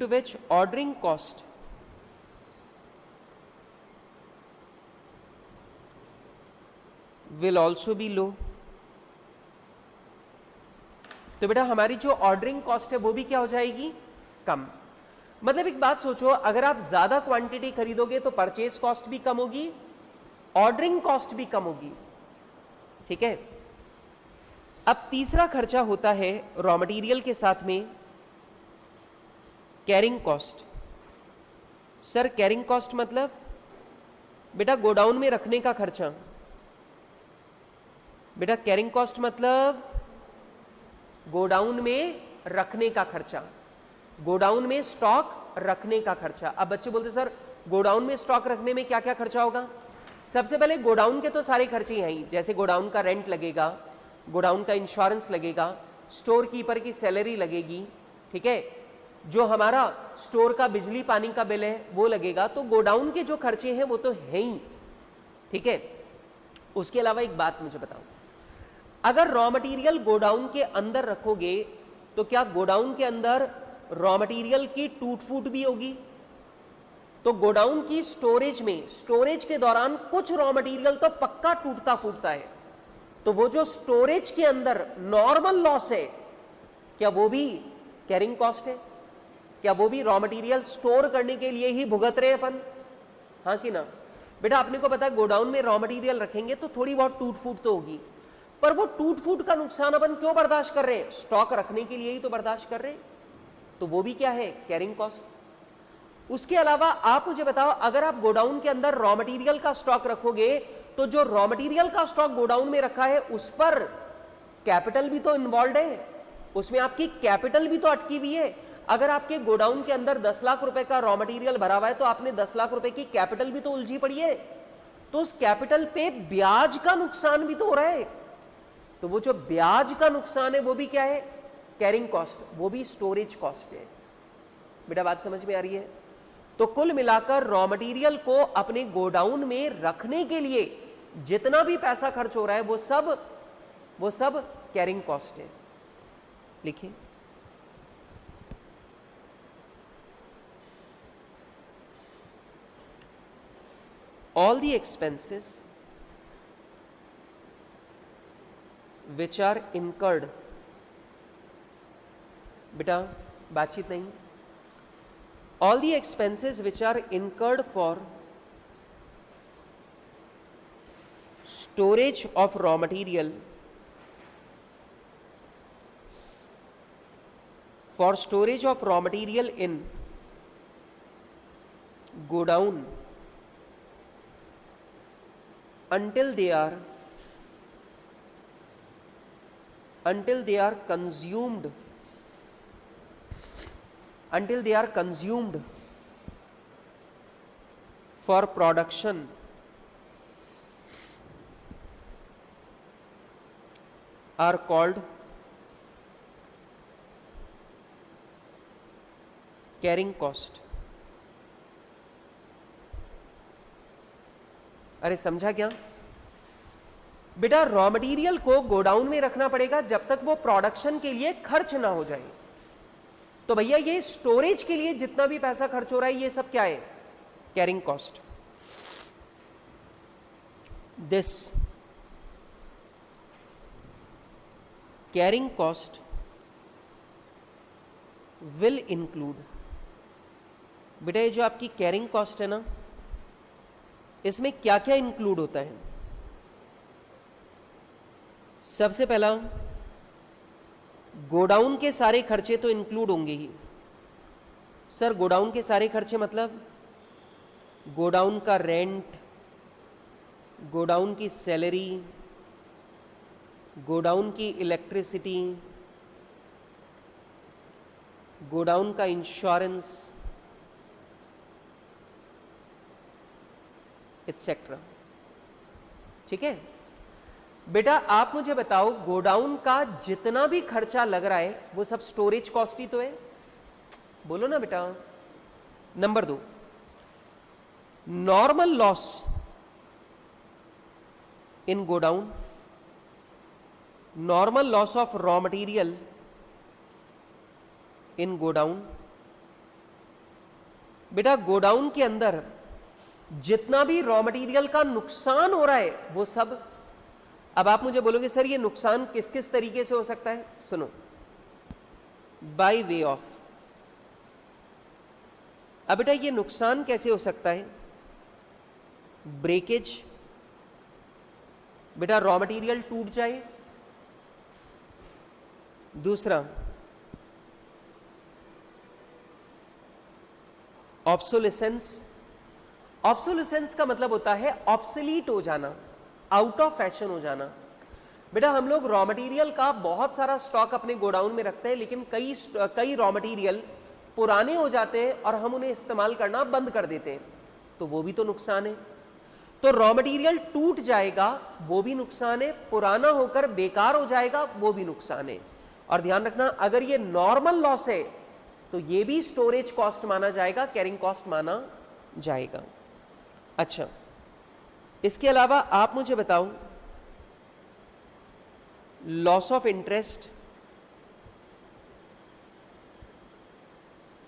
which ordering cost will also be low. तो बेटा हमारी जो ऑर्डरिंग कॉस्ट है वो भी क्या हो जाएगी? कम. मतलब एक बात सोचो, अगर आप ज्यादा क्वांटिटी खरीदोगे तो परचेज कॉस्ट भी कम होगी, ऑर्डरिंग कॉस्ट भी कम होगी, ठीक है. अब तीसरा खर्चा होता है रॉ मटेरियल के साथ में carrying cost. Sir carrying cost मतलब? बेटा गोडाउन में रखने का खर्चा. बेटा कैरिंग कॉस्ट मतलब गोडाउन में रखने का खर्चा, गोडाउन में स्टॉक रखने का खर्चा. अब बच्चे बोलते सर गोडाउन में स्टॉक रखने में क्या क्या खर्चा होगा? सबसे पहले गोडाउन के तो सारे खर्चे हैं ही, जैसे गोडाउन का रेंट लगेगा, गोडाउन का इंश्योरेंस लगेगा, स्टोर कीपर की सैलरी लगेगी, ठीक है, जो हमारा स्टोर का बिजली पानी का बिल है वो लगेगा. तो गोडाउन के जो खर्चे हैं वो तो है ही, ठीक है. उसके अलावा एक बात मुझे बताओ, अगर रॉ मटेरियल गोडाउन के अंदर रखोगे तो क्या गोडाउन के अंदर रॉ मटेरियल की टूट फूट भी होगी? तो गोडाउन की स्टोरेज में, स्टोरेज के दौरान कुछ रॉ मटेरियल तो पक्का टूटता फूटता है, तो वो जो स्टोरेज के अंदर नॉर्मल लॉस है क्या वो भी कैरिंग कॉस्ट है? क्या वो भी रॉ मटेरियल स्टोर करने के लिए ही भुगत रहे अपन? हाँ कि ना? बेटा अपने को पता है गोडाउन में रॉ मटेरियल रखेंगे तो थोड़ी बहुत टूट फूट तो होगी, पर वो टूट फूट का नुकसान अपन क्यों बर्दाश्त कर रहे हैं? स्टॉक रखने के लिए ही तो बर्दाश्त कर रहे हैं, तो वो भी क्या है? Carrying cost. उसके अलावा आप मुझे बताओ, अगर आप गोडाउन के अंदर रॉ मटेरियल का स्टॉक रखोगे तो जो रॉ मटेरियल का स्टॉक गोडाउन में रखा है उस पर कैपिटल भी तो इन्वॉल्व है, उसमें आपकी कैपिटल भी तो अटकी हुई है. अगर आपके गोडाउन के अंदर 10 लाख रुपए का रॉ मटेरियल भरा हुआ है तो आपने 10 लाख रुपए की कैपिटल भी तो उलझी पड़ी है, तो उस कैपिटल पे ब्याज का नुकसान भी तो हो रहा है. तो वो जो ब्याज का नुकसान है वो भी क्या है? कैरिंग कॉस्ट, वो भी स्टोरेज कॉस्ट है। बेटा बात समझ में आ रही है? तो कुल मिलाकर रॉ मटेरियल को अपने गोडाउन में रखने के लिए जितना भी पैसा खर्च हो रहा है वो सब कैरिंग कॉस्ट है। लिखिए, all the expenses which are incurred, बेटा बातचीत नहीं, all the expenses which are incurred for storage of raw material, for storage of raw material in godown until they are consumed for production are called carrying cost। अरे समझा क्या बेटा? रॉ मटेरियल को गोडाउन में रखना पड़ेगा जब तक वो प्रोडक्शन के लिए खर्च ना हो जाए। तो भैया ये स्टोरेज के लिए जितना भी पैसा खर्च हो रहा है ये सब क्या है? Carrying cost. This carrying cost will include, बेटा ये जो आपकी कैरिंग कॉस्ट है ना, इसमें क्या क्या इंक्लूड होता है? सबसे पहला गोडाउन के सारे खर्चे तो इंक्लूड होंगे ही। सर गोडाउन के सारे खर्चे मतलब गोडाउन का रेंट, गोडाउन की सैलरी, गोडाउन की इलेक्ट्रिसिटी, गोडाउन का इंश्योरेंस एटसेट्रा। ठीक है बेटा, आप मुझे बताओ गोडाउन का जितना भी खर्चा लग रहा है वो सब स्टोरेज कॉस्ट ही तो है? बोलो ना बेटा। Number 2, normal loss in godown, normal loss of raw material in godown. बेटा गोडाउन के अंदर जितना भी रॉ मटेरियल का नुकसान हो रहा है वो सब। अब आप मुझे बोलोगे सर ये नुकसान किस किस तरीके से हो सकता है? सुनो, बाय वे ऑफ। अब बेटा ये नुकसान कैसे हो सकता है? ब्रेकेज, बेटा रॉ मटेरियल टूट जाए। दूसरा ऑब्सोलेसेंस। ऑब्सोलेसेंस का मतलब होता है ऑब्सोलीट हो जाना, आउट ऑफ फैशन हो जाना। बेटा हम लोग रॉ मटेरियल का बहुत सारा स्टॉक अपने गोडाउन में रखते हैं, लेकिन कई रॉ मटेरियल पुराने हो जाते हैं और हम उन्हें इस्तेमाल करना बंद कर देते हैं, तो वो भी तो नुकसान है। तो रॉ मटेरियल टूट जाएगा वो भी नुकसान है, पुराना होकर बेकार हो जाएगा वो भी नुकसान है। और ध्यान रखना अगर ये नॉर्मल लॉस है तो ये भी स्टोरेज कॉस्ट माना जाएगा, कैरिंग कॉस्ट माना जाएगा। अच्छा इसके अलावा आप मुझे बताओ loss of interest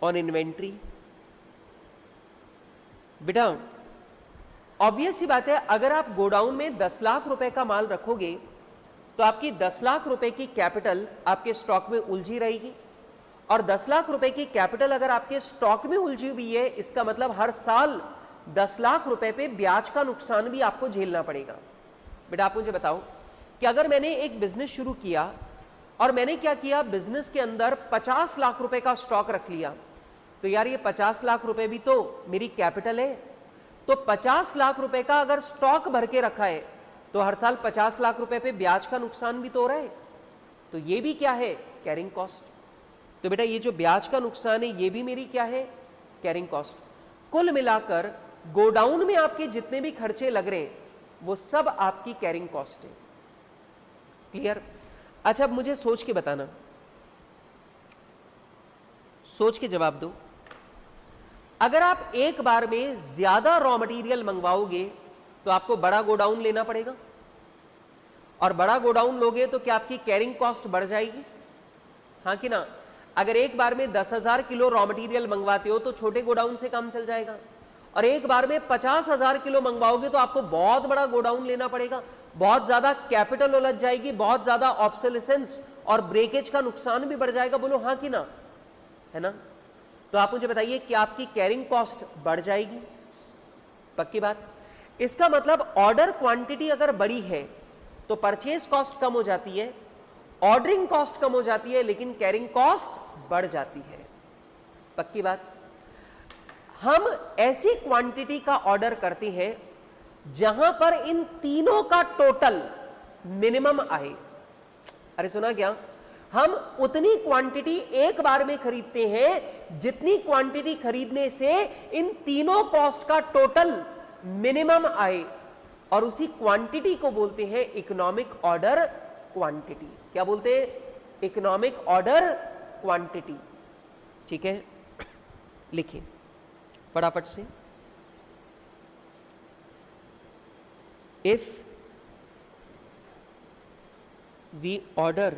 on inventory. बेटा ऑब्वियस सी बात है, अगर आप गोडाउन में 10 लाख रुपए का माल रखोगे तो आपकी 10 लाख रुपए की कैपिटल आपके स्टॉक में उलझी रहेगी, और 10 लाख रुपए की कैपिटल अगर आपके स्टॉक में उलझी हुई है इसका मतलब हर साल 10 लाख रुपए पे ब्याज का नुकसान भी आपको झेलना पड़ेगा। बेटा आप मुझे बताओ कि अगर मैंने एक बिजनेस शुरू किया और मैंने क्या किया, बिजनेस के अंदर 50 लाख रुपए का स्टॉक रख लिया, तो यार ये 50 लाख रुपए भी तो मेरी कैपिटल है। तो 50 लाख रुपए का अगर स्टॉक भर के रखा है तो हर साल 50 लाख रुपए पे ब्याज का नुकसान भी तो हो रहा है, तो ये भी क्या है? Carrying cost. तो बेटा ये जो ब्याज का नुकसान है ये भी मेरी क्या है? Carrying cost. कुल मिलाकर गोडाउन में आपके जितने भी खर्चे लग रहे हैं वो सब आपकी कैरिंग कॉस्ट है। क्लियर? अच्छा अब मुझे सोच के बताना, सोच के जवाब दो। अगर आप एक बार में ज्यादा रॉ मटेरियल मंगवाओगे तो आपको बड़ा गोडाउन लेना पड़ेगा, और बड़ा गोडाउन लोगे तो क्या आपकी कैरिंग कॉस्ट बढ़ जाएगी? हाँ कि ना? अगर एक बार में 10,000 किलो रॉ मटेरियल मंगवाते हो तो छोटे गोडाउन से काम चल जाएगा, और एक बार में 50,000 किलो मंगवाओगे तो आपको बहुत बड़ा गोडाउन लेना पड़ेगा, बहुत ज्यादा कैपिटल उलझ जाएगी, बहुत ज्यादा ऑब्सोलेसेंस और ब्रेकेज का नुकसान भी बढ़ जाएगा। बोलो हाँ कि ना? है ना? तो आप मुझे बताइए कि आपकी कैरिंग कॉस्ट बढ़ जाएगी? पक्की बात। इसका मतलब ऑर्डर क्वांटिटी अगर बड़ी है तो परचेज कॉस्ट कम हो जाती है, ऑर्डरिंग कॉस्ट कम हो जाती है, लेकिन कैरिंग कॉस्ट बढ़ जाती है। पक्की बात। हम ऐसी क्वांटिटी का ऑर्डर करते हैं जहां पर इन तीनों का टोटल मिनिमम आए। अरे सुना क्या? हम उतनी क्वांटिटी एक बार में खरीदते हैं जितनी क्वांटिटी खरीदने से इन तीनों कॉस्ट का टोटल मिनिमम आए, और उसी क्वांटिटी को बोलते हैं इकोनॉमिक ऑर्डर क्वांटिटी। क्या बोलते हैं? Economic order quantity. ठीक है, लिखिए फटाफट से। If we order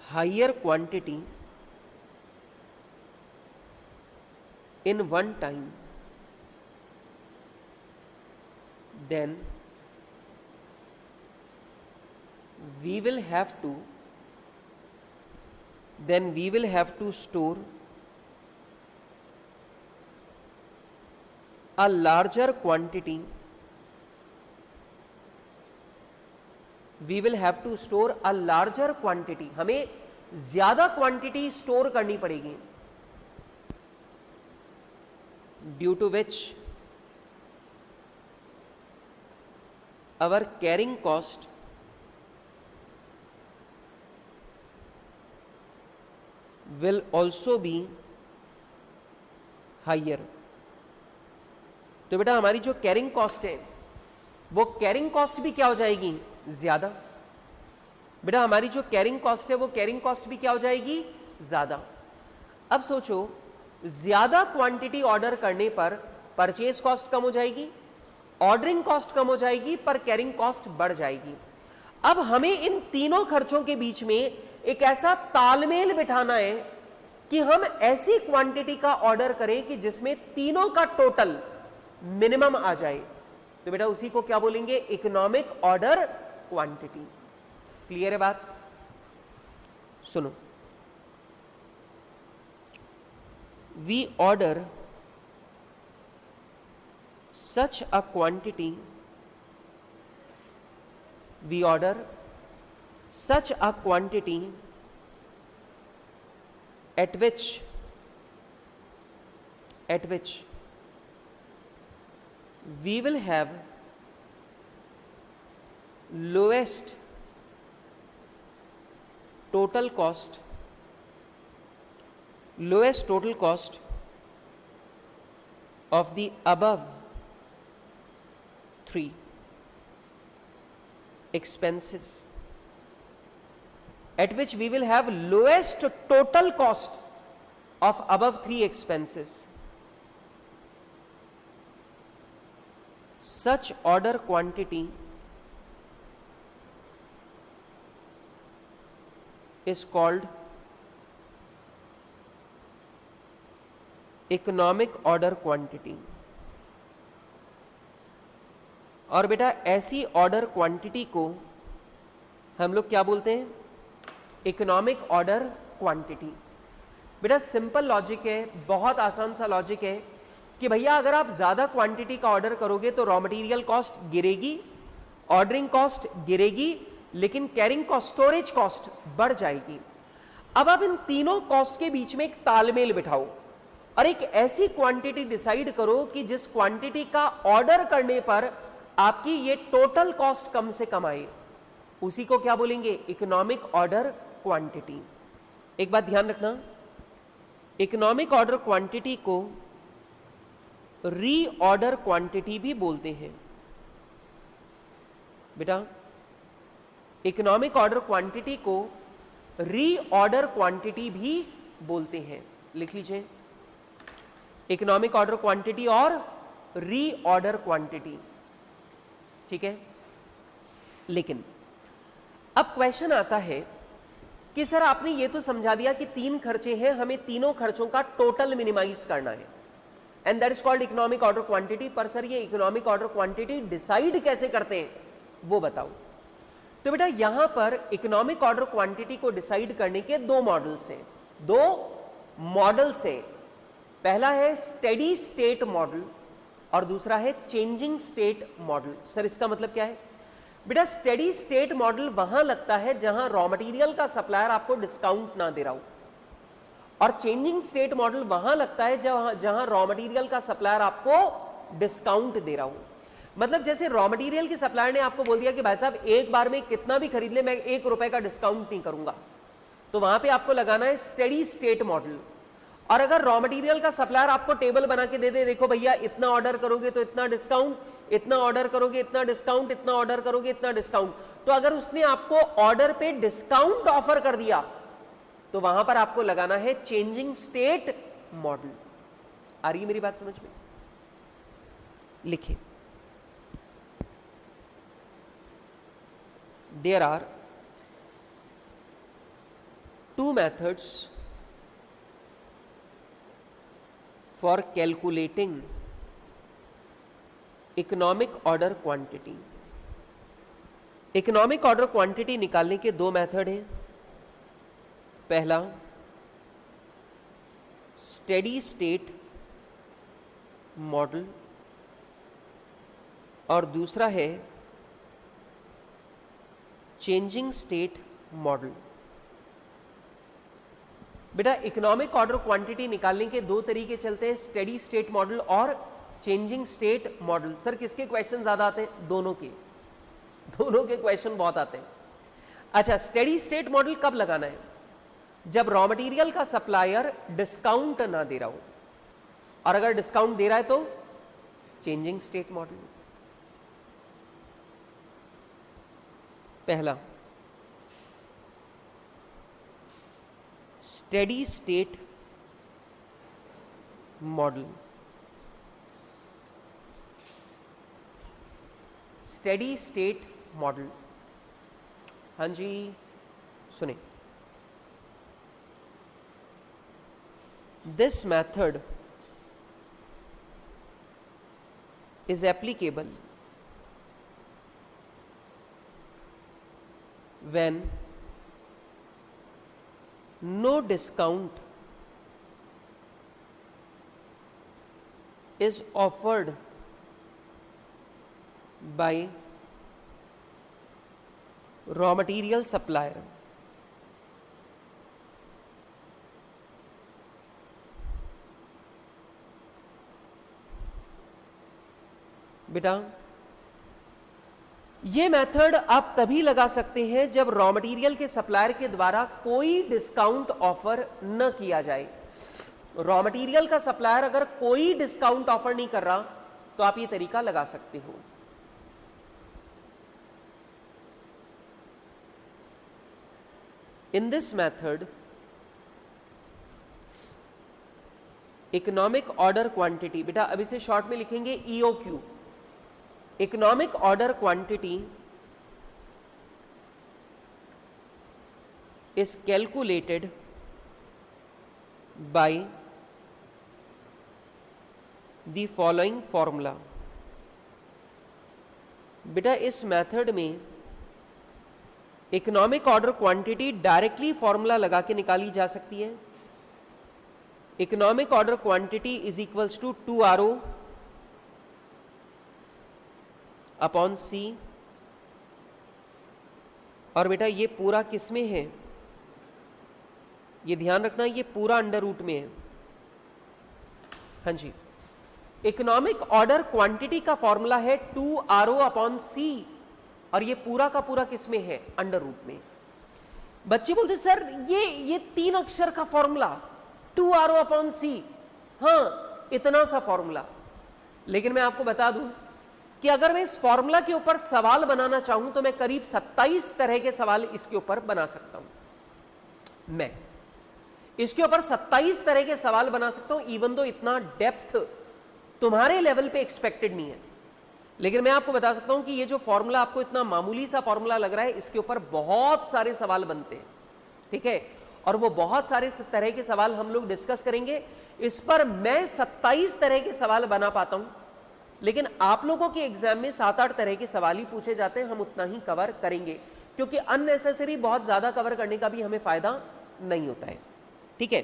higher quantity in one time, then we will have to store a larger quantity. We will have to store a larger quantity. हमें ज्यादा क्वांटिटी स्टोर करनी पड़ेगी, due to which our carrying cost will also be higher. तो बेटा हमारी जो कैरिंग कॉस्ट है वो कैरिंग कॉस्ट भी क्या हो जाएगी? ज्यादा। बेटा हमारी जो कैरिंग कॉस्ट है वो कैरिंग कॉस्ट भी क्या हो जाएगी? ज्यादा। अब सोचो, ज्यादा क्वांटिटी ऑर्डर करने पर परचेज कॉस्ट कम हो जाएगी, ऑर्डरिंग कॉस्ट कम हो जाएगी, पर कैरिंग कॉस्ट बढ़ जाएगी। अब हमें इन तीनों खर्चों के बीच में एक ऐसा तालमेल बिठाना है कि हम ऐसी क्वांटिटी का ऑर्डर करें कि जिसमें तीनों का टोटल मिनिमम आ जाए। तो बेटा उसी को क्या बोलेंगे? Economic order quantity. क्लियर है बात? सुनो, we order such a quantity, we order such a quantity at which we will have lowest total cost of the above three expenses, at which we will have lowest total cost of above three expenses. Such order quantity is called economic order quantity. और बेटा ऐसी ऑर्डर क्वांटिटी को हम लोग क्या बोलते हैं? Economic order quantity. बेटा सिंपल लॉजिक है, बहुत आसान सा लॉजिक है कि भैया अगर आप ज्यादा क्वांटिटी का ऑर्डर करोगे तो रॉ मटेरियल कॉस्ट गिरेगी, ऑर्डरिंग कॉस्ट गिरेगी, लेकिन कैरिंग कॉस्ट, स्टोरेज कॉस्ट बढ़ जाएगी। अब आप इन तीनों कॉस्ट के बीच में एक तालमेल बिठाओ और एक ऐसी क्वांटिटी डिसाइड करो कि जिस क्वांटिटी का ऑर्डर करने पर आपकी ये टोटल कॉस्ट कम से कम आए। उसी को क्या बोलेंगे? Economic order quantity. एक बात ध्यान रखना, इकोनॉमिक ऑर्डर क्वांटिटी को रीऑर्डर क्वांटिटी भी बोलते हैं। बेटा इकोनॉमिक ऑर्डर क्वांटिटी को रीऑर्डर क्वांटिटी भी बोलते हैं। लिख लीजिए, इकोनॉमिक ऑर्डर क्वांटिटी और रीऑर्डर क्वांटिटी, ठीक है। लेकिन अब क्वेश्चन आता है कि सर आपने ये तो समझा दिया कि 3 खर्चे हैं, हमें तीनों खर्चों का टोटल मिनिमाइज करना है, and that is called economic order quantity. पर सर ये इकोनॉमिक ऑर्डर क्वांटिटी डिसाइड कैसे करते हैं वो बताओ। तो बेटा यहां पर इकोनॉमिक ऑर्डर क्वांटिटी को डिसाइड करने के 2 मॉडल्स हैं, 2 मॉडल्स हैं। पहला है स्टेडी स्टेट मॉडल और दूसरा है चेंजिंग स्टेट मॉडल। सर इसका मतलब क्या है? बेटा स्टेडी स्टेट मॉडल वहां लगता है जहां रॉ मटेरियल का सप्लायर आपको डिस्काउंट ना दे रहा हो, और चेंजिंग स्टेट मॉडल वहां लगता है जहां रॉ मटेरियल का सप्लायर आपको डिस्काउंट दे रहा हो। मतलब जैसे रॉ मटेरियल के सप्लायर ने आपको बोल दिया कि भाई साहब एक बार में कितना भी खरीद ले, मैं 1 रुपए का डिस्काउंट नहीं करूंगा, तो वहां पे आपको लगाना है स्टेडी स्टेट मॉडल। और अगर रॉ मटेरियल का सप्लायर आपको टेबल बना के दे दे, देखो भैया इतना ऑर्डर करोगे तो इतना डिस्काउंट, इतना ऑर्डर करोगे इतना डिस्काउंट, इतना ऑर्डर करोगे इतना डिस्काउंट, तो अगर उसने आपको ऑर्डर पे डिस्काउंट ऑफर कर दिया तो वहां पर आपको लगाना है चेंजिंग स्टेट मॉडल। आ रही है मेरी बात समझ में? लिखिए, there are 2 methods for calculating economic order quantity. Economic order quantity निकालने के 2 मेथड हैं। पहला स्टेडी स्टेट मॉडल और दूसरा है चेंजिंग स्टेट मॉडल। बेटा इकोनॉमिक ऑर्डर क्वांटिटी निकालने के 2 तरीके चलते हैं, स्टेडी स्टेट मॉडल और चेंजिंग स्टेट मॉडल। सर किसके क्वेश्चन ज्यादा आते हैं? दोनों के क्वेश्चन बहुत आते हैं। अच्छा, स्टेडी स्टेट मॉडल कब लगाना है? जब रॉ मटेरियल का सप्लायर डिस्काउंट ना दे रहा हो, और अगर डिस्काउंट दे रहा है तो चेंजिंग स्टेट मॉडल। पहला steady state model. Steady state model, हाँ जी सुने, this method is applicable when no discount is offered by raw material supplier. बेटा ये मेथड आप तभी लगा सकते हैं जब रॉ मटेरियल के सप्लायर के द्वारा कोई डिस्काउंट ऑफर न किया जाए। रॉ मटेरियल का सप्लायर अगर कोई डिस्काउंट ऑफर नहीं कर रहा तो आप ये तरीका लगा सकते हो। In this method economic order quantity, बेटा अब इसे शॉर्ट में लिखेंगे EOQ, economic order quantity is calculated by the following formula। बेटा इस मेथड में economic order quantity directly formula लगा के निकाली जा सकती है। Economic order quantity is equals to 2RO upon C, और बेटा ये पूरा किस में है? ये ध्यान रखना, ये पूरा अंडर रूट में है। हाँ जी, इकोनॉमिक ऑर्डर क्वांटिटी का फॉर्मूला है 2RO अपॉन C, और ये पूरा का पूरा किस में है? अंडर रूट में। बच्चे बोलते सर ये 3 अक्षर का फॉर्मूला 2RO अपॉन C, हाँ इतना सा फॉर्मूला। लेकिन मैं आपको बता दूं कि अगर मैं इस फॉर्मूला के ऊपर सवाल बनाना चाहूं तो मैं करीब 27 तरह के सवाल इसके ऊपर बना सकता हूं। मैं इसके ऊपर 27 तरह के सवाल बना सकता हूं, इवन दो इतना डेप्थ तुम्हारे लेवल पे एक्सपेक्टेड नहीं है, लेकिन मैं आपको बता सकता हूं कि ये जो फॉर्मूला आपको इतना मामूली सा फॉर्मूला लग रहा है, इसके ऊपर बहुत सारे सवाल बनते हैं, ठीक है। और वो बहुत सारे तरह के सवाल हम लोग डिस्कस करेंगे। इस पर मैं 27 तरह के सवाल बना पाता हूं, लेकिन आप लोगों के एग्जाम में 7-8 तरह के सवाल ही पूछे जाते हैं, हम उतना ही कवर करेंगे, क्योंकि अननेसेसरी बहुत ज्यादा कवर करने का भी हमें फायदा नहीं होता है, ठीक है।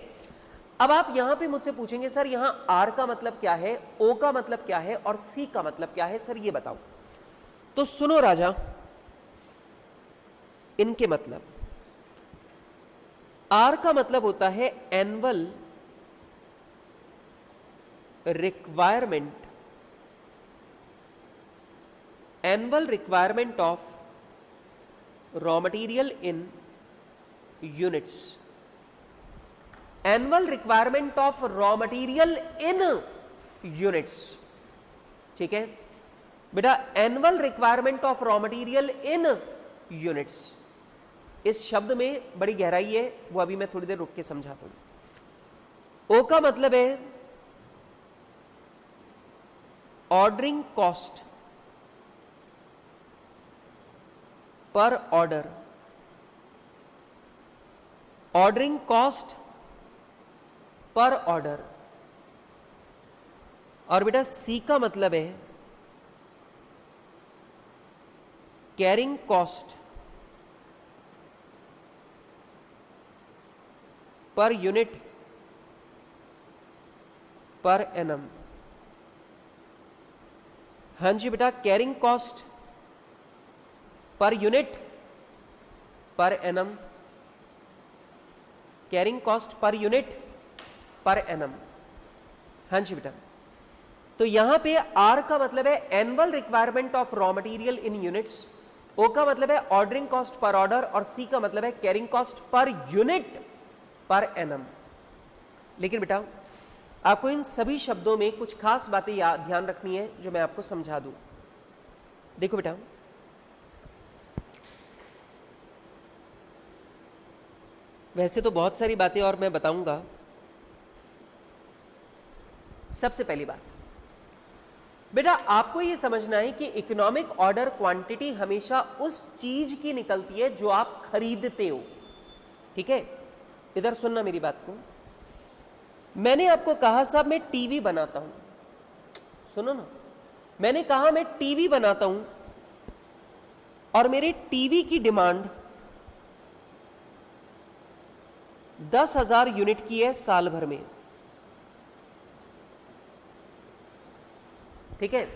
अब आप यहां पे मुझसे पूछेंगे सर यहां आर का मतलब क्या है, ओ का मतलब क्या है और सी का मतलब क्या है, सर ये बताओ। तो सुनो राजा, इनके मतलब आर का मतलब होता है annual requirement, annual requirement of raw material in units, annual requirement of raw material in units, ठीक है बेटा। Annual requirement of raw material in units, इस शब्द में बड़ी गहराई है, वो अभी मैं थोड़ी देर रुक के समझाता हूं। ओ का मतलब है ordering cost per order, ordering cost per order. और बेटा सी का मतलब है carrying cost per unit per annum. हां जी बेटा, carrying cost per unit per annum, carrying cost per unit per annum. हां जी बेटा, तो यहां पे आर का मतलब है annual requirement of raw material in units, O का मतलब है ऑर्डरिंग कॉस्ट पर ऑर्डर और सी का मतलब है carrying cost per unit per annum. लेकिन बेटा आपको इन सभी शब्दों में कुछ खास बातें ध्यान रखनी है जो मैं आपको समझा दूं। देखो बेटा, वैसे तो बहुत सारी बातें और मैं बताऊंगा। सबसे पहली बात बेटा, आपको यह समझना है कि इकोनॉमिक ऑर्डर क्वांटिटी हमेशा उस चीज की निकलती है जो आप खरीदते हो, ठीक है। इधर सुनना मेरी बात को। मैंने आपको कहा साहब मैं टीवी बनाता हूं, सुनो ना, मैंने कहा मैं टीवी बनाता हूं और मेरे टीवी की डिमांड 10,000 यूनिट की है साल भर में, ठीक है।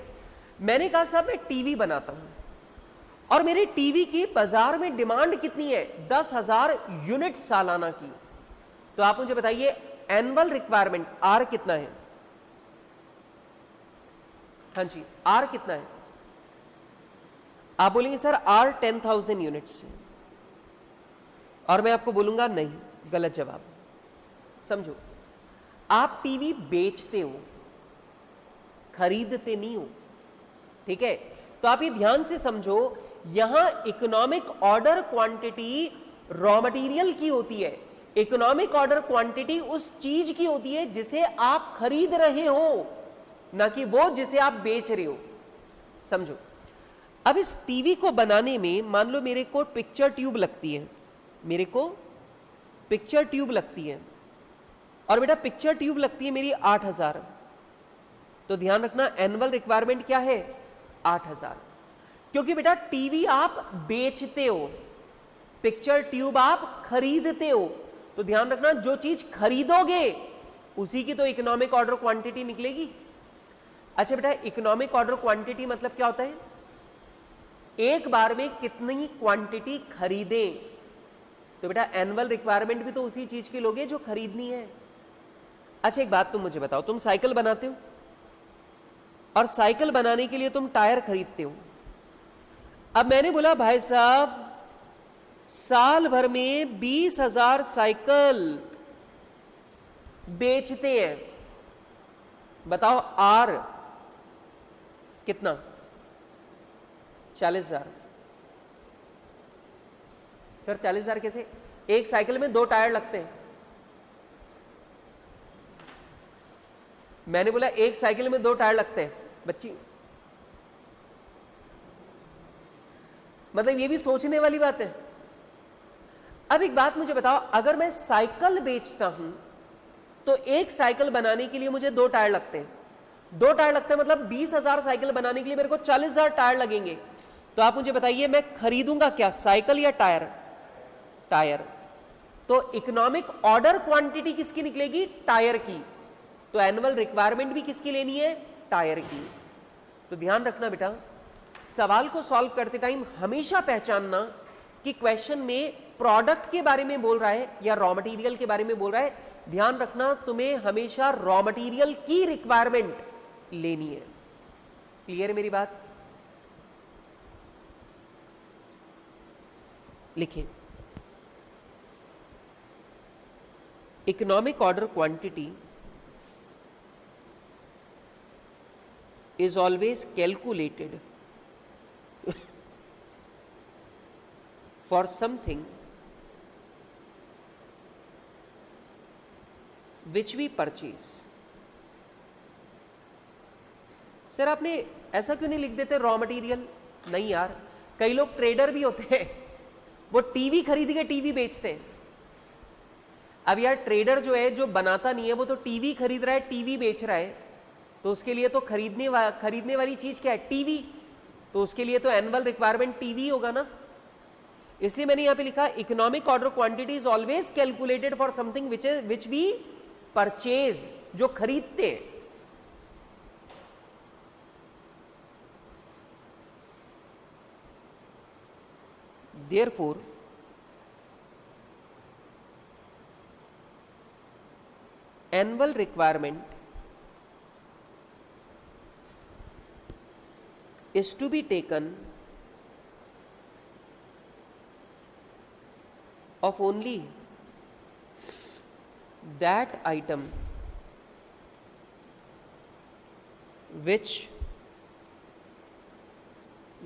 मैंने कहा साहब मैं टीवी बनाता हूं और मेरे टीवी की बाजार में डिमांड कितनी है, 10,000 यूनिट सालाना की। तो आप मुझे बताइए एनुअल रिक्वायरमेंट आर कितना है। हां जी, आर कितना है। आप बोलेंगे सर आर 10,000 यूनिट्स है, और मैं आपको बोलूंगा नहीं, गलत जवाब। समझो, आप टीवी बेचते हो, खरीदते नहीं हो, ठीक है। तो आप ये ध्यान से समझो, यहां economic order quantity raw material की होती है, इकोनॉमिक ऑर्डर क्वांटिटी उस चीज की होती है जिसे आप खरीद रहे हो, ना कि वो जिसे आप बेच रहे हो। समझो, अब इस टीवी को बनाने में मान लो मेरे को पिक्चर ट्यूब लगती है, मेरे को पिक्चर ट्यूब लगती है, और बेटा पिक्चर ट्यूब लगती है मेरी 8,000। तो ध्यान रखना एनुअल रिक्वायरमेंट क्या है, 8,000, क्योंकि बेटा टीवी आप बेचते हो, पिक्चर ट्यूब आप खरीदते हो। तो ध्यान रखना जो चीज खरीदोगे उसी की तो इकोनॉमिक ऑर्डर क्वांटिटी निकलेगी। अच्छा बेटा, इकोनॉमिक ऑर्डर क्वांटिटी मतलब क्या होता है, एक बार में कितनी क्वांटिटी खरीदें। तो बेटा एनुअल रिक्वायरमेंट भी तो उसी चीज की लोगे जो खरीदनी है। अच्छा एक बात तुम मुझे बताओ, तुम साइकिल बनाते हो और साइकिल बनाने के लिए तुम टायर खरीदते हो। अब मैंने बोला भाई साहब साल भर में 20,000 साइकिल बेचते हैं, बताओ आर कितना, 40,000। सर 40,000 कैसे, एक साइकिल में 2 टायर लगते हैं। मैंने बोला एक साइकिल में 2 टायर लगते हैं बच्ची, मतलब ये भी सोचने वाली बात है। अब एक बात मुझे बताओ, अगर मैं साइकिल बेचता हूं तो एक साइकिल बनाने के लिए मुझे 2 टायर लगते हैं, 2 टायर लगते हैं, मतलब 20,000 साइकिल बनाने के लिए मेरे को 40,000 टायर लगेंगे। तो आप मुझे बताइए मैं खरीदूंगा क्या, साइकिल या टायर? टायर। तो इकोनॉमिक ऑर्डर क्वांटिटी किसकी निकलेगी? टायर की। तो एनुअल रिक्वायरमेंट भी किसकी लेनी है? टायर की। तो ध्यान रखना बेटा, सवाल को सॉल्व करते टाइम हमेशा पहचानना कि क्वेश्चन में प्रोडक्ट के बारे में बोल रहा है या रॉ मटेरियल के बारे में बोल रहा है। ध्यान रखना, तुम्हें हमेशा रॉ मटेरियल की रिक्वायरमेंट लेनी है। क्लियर है मेरी बात? लिखें, economic order quantity is always calculated for something which we purchase। Sir आपने ऐसा क्यों नहीं लिख देते रॉ मटेरियल? नहीं यार, कई लोग ट्रेडर भी होते हैं, वो टीवी खरीद के टीवी बेचते हैं। अब यार ट्रेडर जो है, जो बनाता नहीं है, वो तो टीवी खरीद रहा है, टीवी बेच रहा है, तो उसके लिए तो खरीदने वाली चीज क्या है? टीवी। तो उसके लिए तो एनुअल रिक्वायरमेंट टीवी होगा ना। इसलिए मैंने यहां पे लिखा economic order quantity is always calculated for something which we purchase, जो खरीदते हैं। Therefore annual requirement is to be taken of only that item which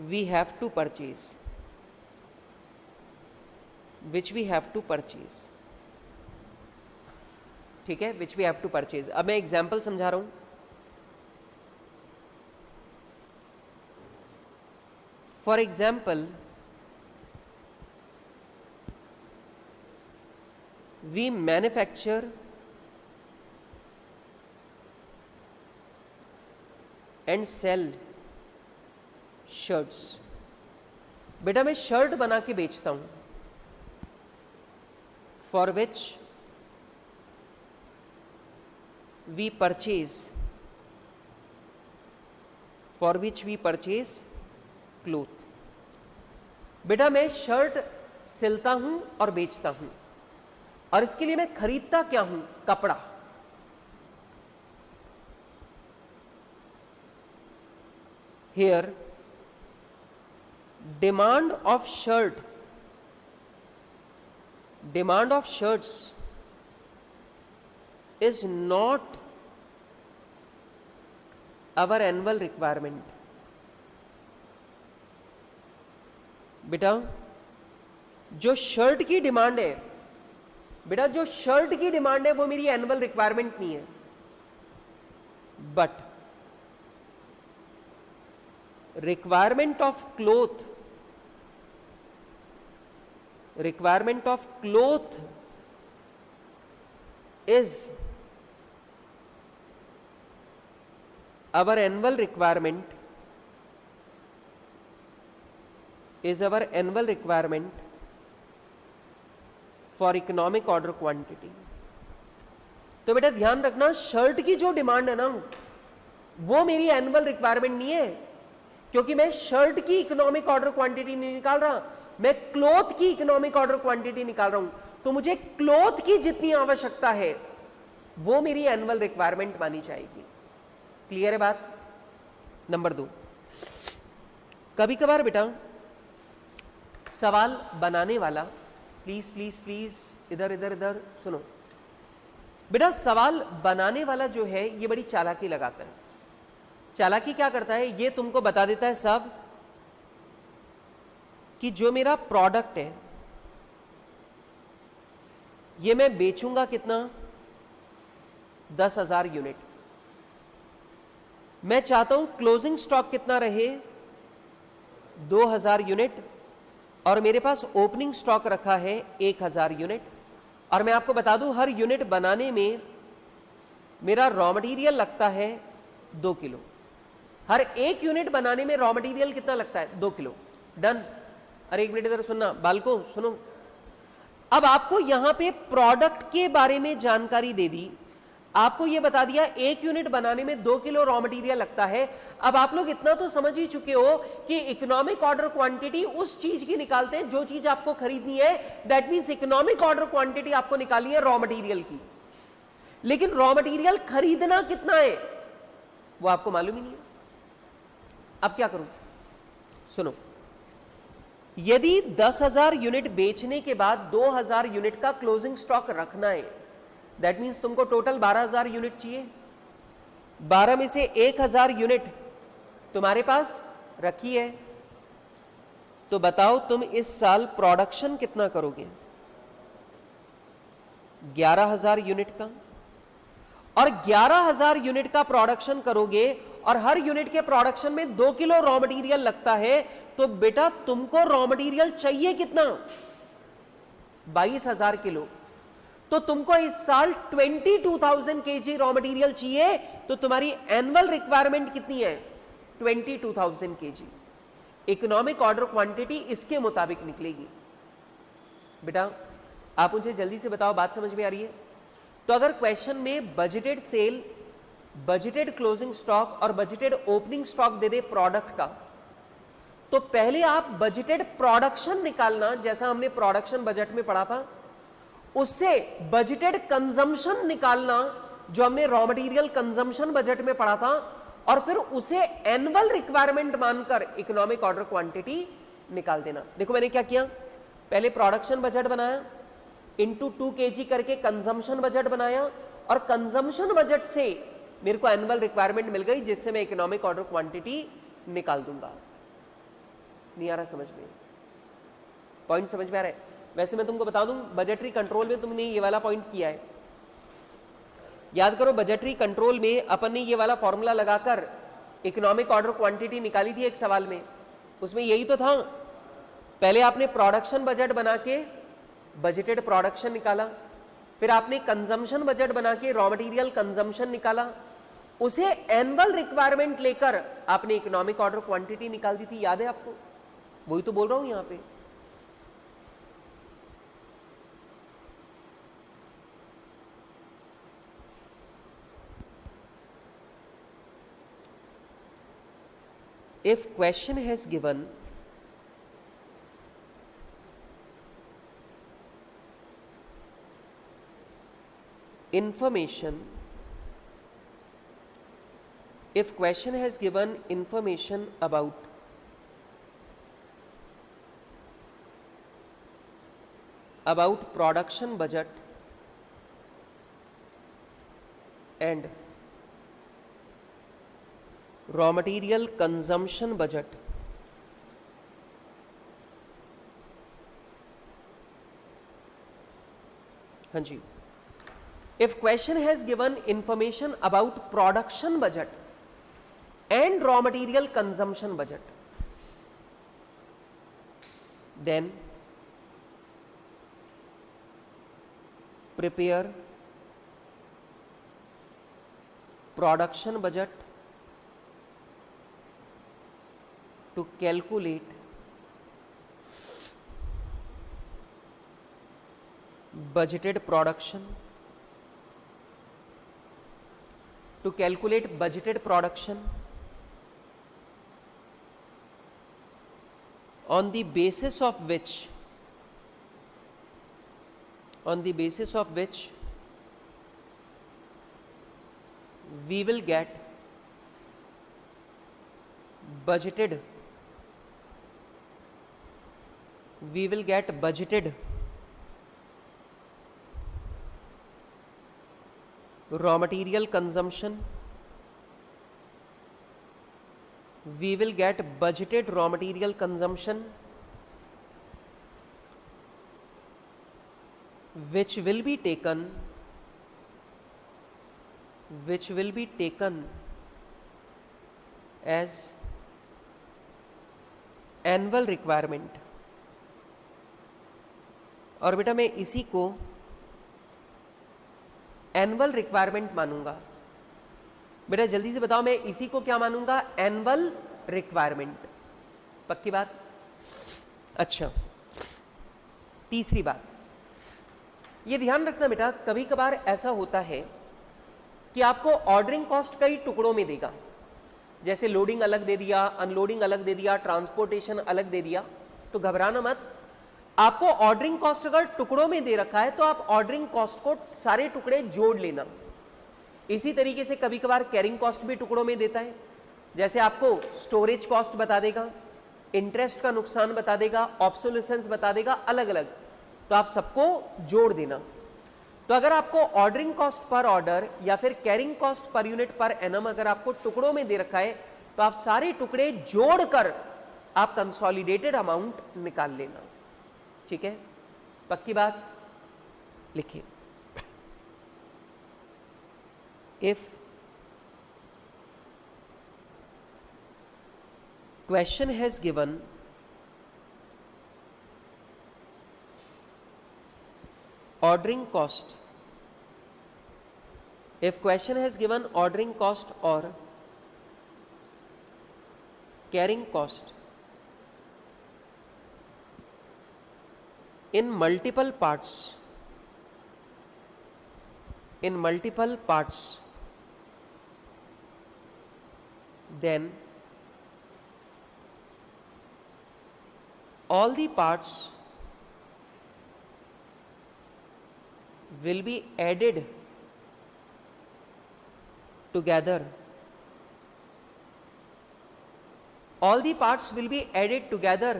we have to purchase, ठीक है, which we have to purchase। अब मैं एग्जाम्पल समझा रहा हूं। For example, we manufacture and sell shirts। बेटा मैं शर्ट बना के बेचता हूं, for which we purchase cloth. बेटा मैं शर्ट सिलता हूं और बेचता हूं, और इसके लिए मैं खरीदता क्या हूं? कपड़ा। Here demand of shirts is not our annual requirement. बेटा जो शर्ट की डिमांड है, वो मेरी एनुअल रिक्वायरमेंट नहीं है, but requirement of cloth is our annual requirement for economic order quantity. तो बेटा ध्यान रखना, शर्ट की जो डिमांड है ना, वो मेरी एनुअल रिक्वायरमेंट नहीं है, क्योंकि मैं शर्ट की इकोनॉमिक ऑर्डर क्वांटिटी नहीं निकाल रहा, मैं क्लॉथ की इकोनॉमिक ऑर्डर क्वांटिटी निकाल रहा हूं। तो मुझे क्लॉथ की जितनी आवश्यकता है वो मेरी एनुअल रिक्वायरमेंट मानी जाएगी। क्लियर है बात? नंबर 2, कभी कभार बेटा सवाल बनाने वाला, प्लीज प्लीज प्लीज इधर इधर इधर सुनो बेटा, सवाल बनाने वाला जो है ये बड़ी चालाकी लगाता है। चालाकी क्या करता है? ये तुमको बता देता है सब कि जो मेरा प्रोडक्ट है ये मैं बेचूंगा कितना, 10,000 यूनिट। मैं चाहता हूं क्लोजिंग स्टॉक कितना रहे, 2,000 यूनिट, और मेरे पास ओपनिंग स्टॉक रखा है 1,000 यूनिट। और मैं आपको बता दूं, हर यूनिट बनाने में मेरा रॉ मटेरियल लगता है 2 किलो। हर एक यूनिट बनाने में रॉ मटेरियल कितना लगता है, 2 किलो। डन। अरे एक मिनट इधर सुनना, बालको सुनो। अब आपको यहां पे प्रोडक्ट के बारे में जानकारी दे दी, आपको यह बता दिया एक यूनिट बनाने में 2 किलो रॉ मटेरियल लगता है। अब आप लोग इतना तो समझ ही चुके हो कि इकोनॉमिक ऑर्डर क्वांटिटी उस चीज की निकालते हैं जो चीज आपको खरीदनी है। That means economic order quantity आपको निकालनी है रॉ मटेरियल की, लेकिन रॉ मटेरियल खरीदना कितना है वो आपको मालूम ही नहीं है। अब क्या करूं, सुनो। यदि 10,000 यूनिट बेचने के बाद 2,000 यूनिट का क्लोजिंग स्टॉक रखना है, दैट मीन्स तुमको टोटल 12,000 यूनिट चाहिए। 12 में से 1,000 यूनिट तुम्हारे पास रखी है, तो बताओ तुम इस साल प्रोडक्शन कितना करोगे, 11,000 यूनिट का। और 11,000 यूनिट का प्रोडक्शन करोगे और हर यूनिट के प्रोडक्शन में 2 किलो रॉ मटेरियल लगता है, तो बेटा तुमको रॉ मटेरियल चाहिए कितना, 22,000 किलो। तो तुमको इस साल 22,000 केजी रॉ मटेरियल चाहिए, तो तुम्हारी एनुअल रिक्वायरमेंट कितनी है, 22,000 केजी। इकोनॉमिक ऑर्डर क्वांटिटी इसके मुताबिक निकलेगी। बेटा आप मुझे जल्दी से बताओ, बात समझ में आ रही है? तो अगर क्वेश्चन में budgeted sale, budgeted closing stock और बजटेड ओपनिंग स्टॉक दे दे प्रोडक्ट का, तो पहले आप बजटेड प्रोडक्शन निकालना, जैसा हमने प्रोडक्शन बजट में पढ़ा था, उससे बजटेड कंजम्पशन निकालना जो हमने रॉ मटेरियल कंजम्पशन बजट में पढ़ा था, और फिर उसे एनुअल रिक्वायरमेंट मानकर इकोनॉमिक ऑर्डर क्वांटिटी निकाल देना। देखो मैंने क्या किया, पहले प्रोडक्शन बजट बनाया, इंटू 2 kg करके कंजम्पशन बजट बनाया, और कंजम्पशन बजट से मेरे को एनुअल रिक्वायरमेंट मिल गई, जिससे मैं इकोनॉमिक ऑर्डर क्वांटिटी निकाल दूंगा। नहीं आ रहा समझ में? पॉइंट समझ में आ रहा है? वैसे मैं तुमको बता दूं, बजटरी कंट्रोल में तुमने ये वाला पॉइंट किया है। याद करो, बजटरी कंट्रोल में अपन ने ये वाला फॉर्मूला लगाकर इकोनॉमिक ऑर्डर क्वांटिटी निकाली थी एक सवाल में। उसमें यही तो था, पहले आपने प्रोडक्शन बजट बना के बजटेड प्रोडक्शन निकाला, फिर आपने कंजम्पशन बजट बना के रॉ मटेरियल कंजम्पशन निकाला, उसे एनुअल रिक्वायरमेंट लेकर आपने इकोनॉमिक ऑर्डर क्वांटिटी निकाल दी थी। याद है आपको? वही तो बोल रहा हूं यहां पे। If question has given information, if question has given information about production budget and raw material consumption budget, हाँ जी, if question has given information about production budget and raw material consumption budget, then prepare production budget to calculate budgeted production, to calculate budgeted production on the basis of which we will get budgeted raw material consumption, we will get budgeted raw material consumption, which will be taken as annual requirement। और बेटा मैं इसी को एनुअल रिक्वायरमेंट मानूंगा। बेटा जल्दी से बताओ, मैं इसी को क्या मानूंगा? Annual requirement. पक्की बात? अच्छा, तीसरी बात ये ध्यान रखना बेटा, कभी कभार ऐसा होता है कि आपको ऑर्डरिंग कॉस्ट कई टुकड़ों में देगा, जैसे लोडिंग अलग दे दिया, अनलोडिंग अलग दे दिया, ट्रांसपोर्टेशन अलग दे दिया। तो घबराना मत, आपको ऑर्डरिंग कॉस्ट अगर टुकड़ों में दे रखा है तो आप ऑर्डरिंग कॉस्ट को सारे टुकड़े जोड़ लेना। इसी तरीके से कभी कभार कैरिंग कॉस्ट भी टुकड़ों में देता है, जैसे आपको स्टोरेज कॉस्ट बता देगा, इंटरेस्ट का नुकसान बता देगा, ऑब्सोलेसेंस बता देगा, अलग अलग, तो आप सबको जोड़ देना। तो अगर आपको ऑर्डरिंग कॉस्ट पर ऑर्डर या फिर carrying cost per unit per annum अगर आपको टुकड़ों में दे रखा है तो आप सारे टुकड़े जोड़कर आप कंसोलिडेटेड अमाउंट निकाल लेना। ठीक है, पक्की बात? लिखिए, if question has given ordering cost, if question has given ordering cost or carrying cost in multiple parts, then all the parts will be added together. All the parts will be added together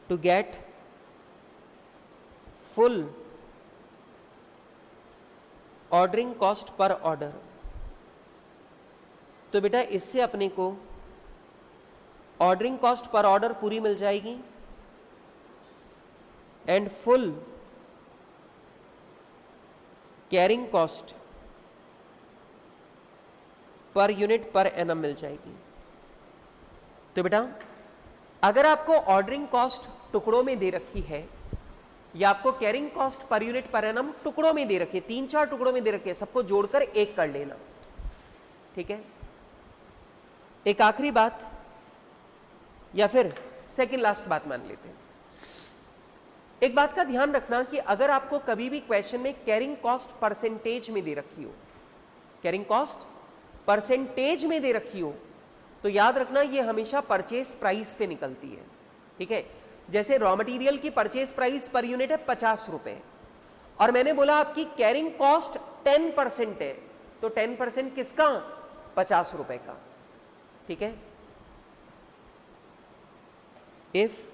to get full ordering cost per order। तो बेटा इससे अपने को ऑर्डरिंग कॉस्ट पर ऑर्डर पूरी मिल जाएगी and full carrying cost per unit per annum मिल जाएगी। तो बेटा अगर आपको ऑर्डरिंग कॉस्ट टुकड़ों में दे रखी है या आपको carrying cost per unit per annum टुकड़ों में दे रखी है, 3-4 टुकड़ों में दे रखी है, सबको जोड़कर एक कर लेना। ठीक है, एक आखिरी बात या फिर सेकंड लास्ट बात मान लेते हैं। एक बात का ध्यान रखना कि अगर आपको कभी भी क्वेश्चन में कैरिंग कॉस्ट परसेंटेज में दे रखी हो, कैरिंग कॉस्ट परसेंटेज में दे रखी हो, तो याद रखना ये हमेशा परचेस प्राइस पे निकलती है। ठीक है, जैसे रॉ मटेरियल की परचेस प्राइस पर यूनिट है 50 रुपए और मैंने बोला आपकी कैरिंग कॉस्ट 10% है, तो 10% किसका? 50 रुपए का। ठीक है, if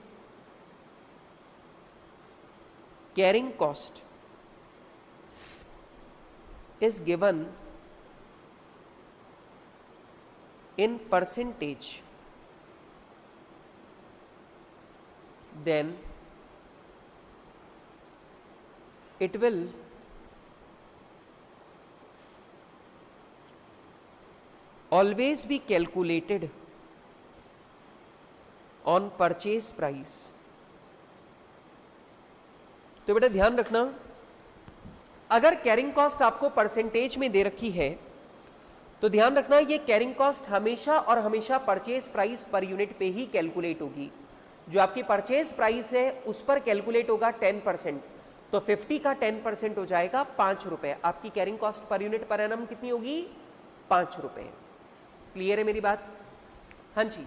carrying cost is given in percentage, then it will always be calculated on purchase price। तो बेटा ध्यान रखना, अगर कैरिंग कॉस्ट आपको परसेंटेज में दे रखी है तो ध्यान रखना ये कैरिंग कॉस्ट हमेशा और हमेशा परचेज प्राइस पर यूनिट पे ही कैलकुलेट होगी। जो आपकी परचेज प्राइस है उस पर कैलकुलेट होगा 10%, तो 50 का 10% हो जाएगा 5 रुपए। आपकी carrying cost per unit per annum कितनी होगी? 5 रुपए। क्लियर है मेरी बात? हाँ जी,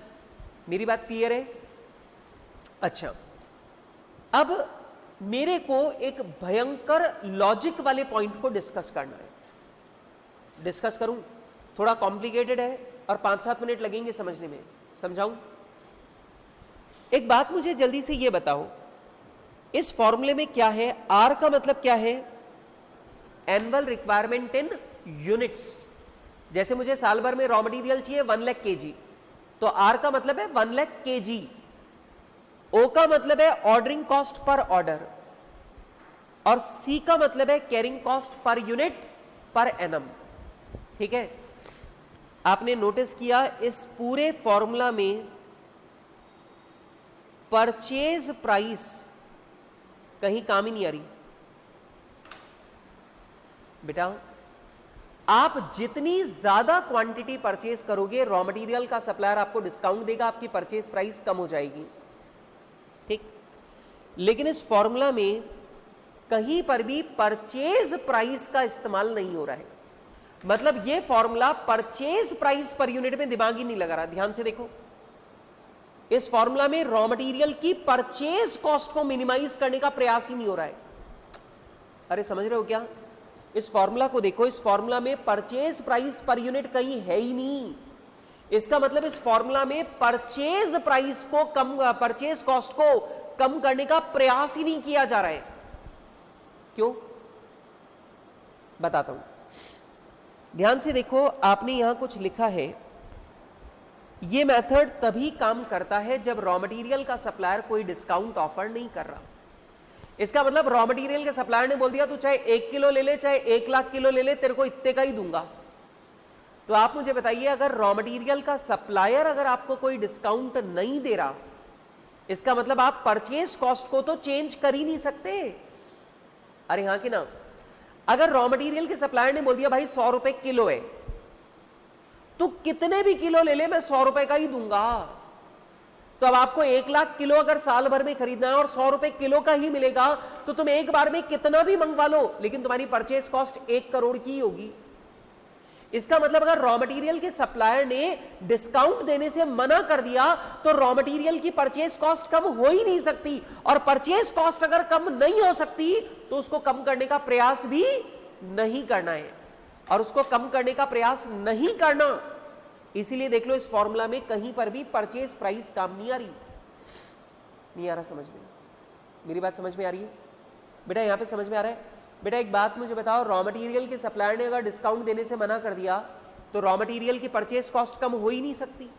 मेरी बात क्लियर है? अच्छा, अब मेरे को एक भयंकर लॉजिक वाले पॉइंट को डिस्कस करना है। डिस्कस करूं? थोड़ा कॉम्प्लिकेटेड है और 5-7 मिनट लगेंगे समझने में। समझाऊं? एक बात मुझे जल्दी से ये बताओ, इस फॉर्मूले में क्या है? आर का मतलब क्या है? Annual requirement in units. जैसे मुझे साल भर में रॉ मटेरियल चाहिए 1 लाख kg, तो आर का मतलब है 1 लाख kg। ओ का मतलब है ऑर्डरिंग कॉस्ट पर ऑर्डर, और सी का मतलब है carrying cost per unit per annum. ठीक है, आपने नोटिस किया इस पूरे फॉर्मूला में परचेज प्राइस कहीं काम ही नहीं आ रही बेटा। आप जितनी ज्यादा क्वांटिटी परचेज करोगे, रॉ मटेरियल का सप्लायर आपको डिस्काउंट देगा, आपकी परचेज प्राइस कम हो जाएगी। ठीक, लेकिन इस फॉर्मूला में कहीं पर भी परचेज प्राइस का इस्तेमाल नहीं हो रहा है। मतलब यह formula purchase price per unit में दिमाग ही नहीं लगा रहा। ध्यान से देखो, इस फॉर्मूला में रॉ मटेरियल की परचेज कॉस्ट को मिनिमाइज करने का प्रयास ही नहीं हो रहा है। अरे समझ रहे हो क्या? इस फॉर्मूला को देखो, इस फॉर्मूला में परचेज प्राइस पर यूनिट कहीं है ही नहीं। इसका मतलब इस फॉर्मूला में परचेज प्राइस को कम, परचेज कॉस्ट को कम करने का प्रयास ही नहीं किया जा रहा है। क्यों? बताता हूं, ध्यान से देखो। आपने यहां कुछ लिखा है, यह मेथड तभी काम करता है जब रॉ मटेरियल का सप्लायर कोई डिस्काउंट ऑफर नहीं कर रहा। इसका मतलब रॉ मटेरियल के सप्लायर ने बोल दिया तू चाहे 1 किलो ले ले, चाहे 1 लाख किलो ले ले, तेरे को इतने का ही दूंगा। तो आप मुझे बताइए, अगर रॉ मटेरियल का सप्लायर अगर आपको कोई डिस्काउंट नहीं दे रहा, इसका मतलब आप परचेज कॉस्ट को तो चेंज कर ही नहीं सकते। अरे हाँ कि ना? अगर रॉ मटेरियल के सप्लायर ने बोल दिया भाई 100 रुपए किलो है, तू कितने भी किलो ले ले, मैं 100 रुपए का ही दूंगा। तो अब आपको 1 लाख किलो अगर साल भर में खरीदना है और 100 रुपए किलो का ही मिलेगा, तो तुम एक बार में कितना भी मंगवा लो, लेकिन तुम्हारी परचेज कॉस्ट 1 करोड़ की होगी। इसका मतलब अगर रॉ मटेरियल के सप्लायर ने डिस्काउंट देने से मना कर दिया, तो रॉ मटेरियल की परचेज कॉस्ट कम हो ही नहीं सकती। और परचेज कॉस्ट अगर कम नहीं हो सकती, तो उसको कम करने का प्रयास भी नहीं करना है। और उसको कम करने का प्रयास नहीं करना, इसीलिए देख लो इस फॉर्मूला में कहीं पर भी परचेज प्राइस काम नहीं आ रही। नहीं आ रहा समझ में? मेरी बात समझ में आ रही है बेटा? यहां पे समझ में आ रहा है बेटा? एक बात मुझे बताओ, रॉ मटेरियल के सप्लायर ने अगर डिस्काउंट देने से मना कर दिया, तो रॉ मटेरियल की परचेज कॉस्ट कम हो ही नहीं सकती।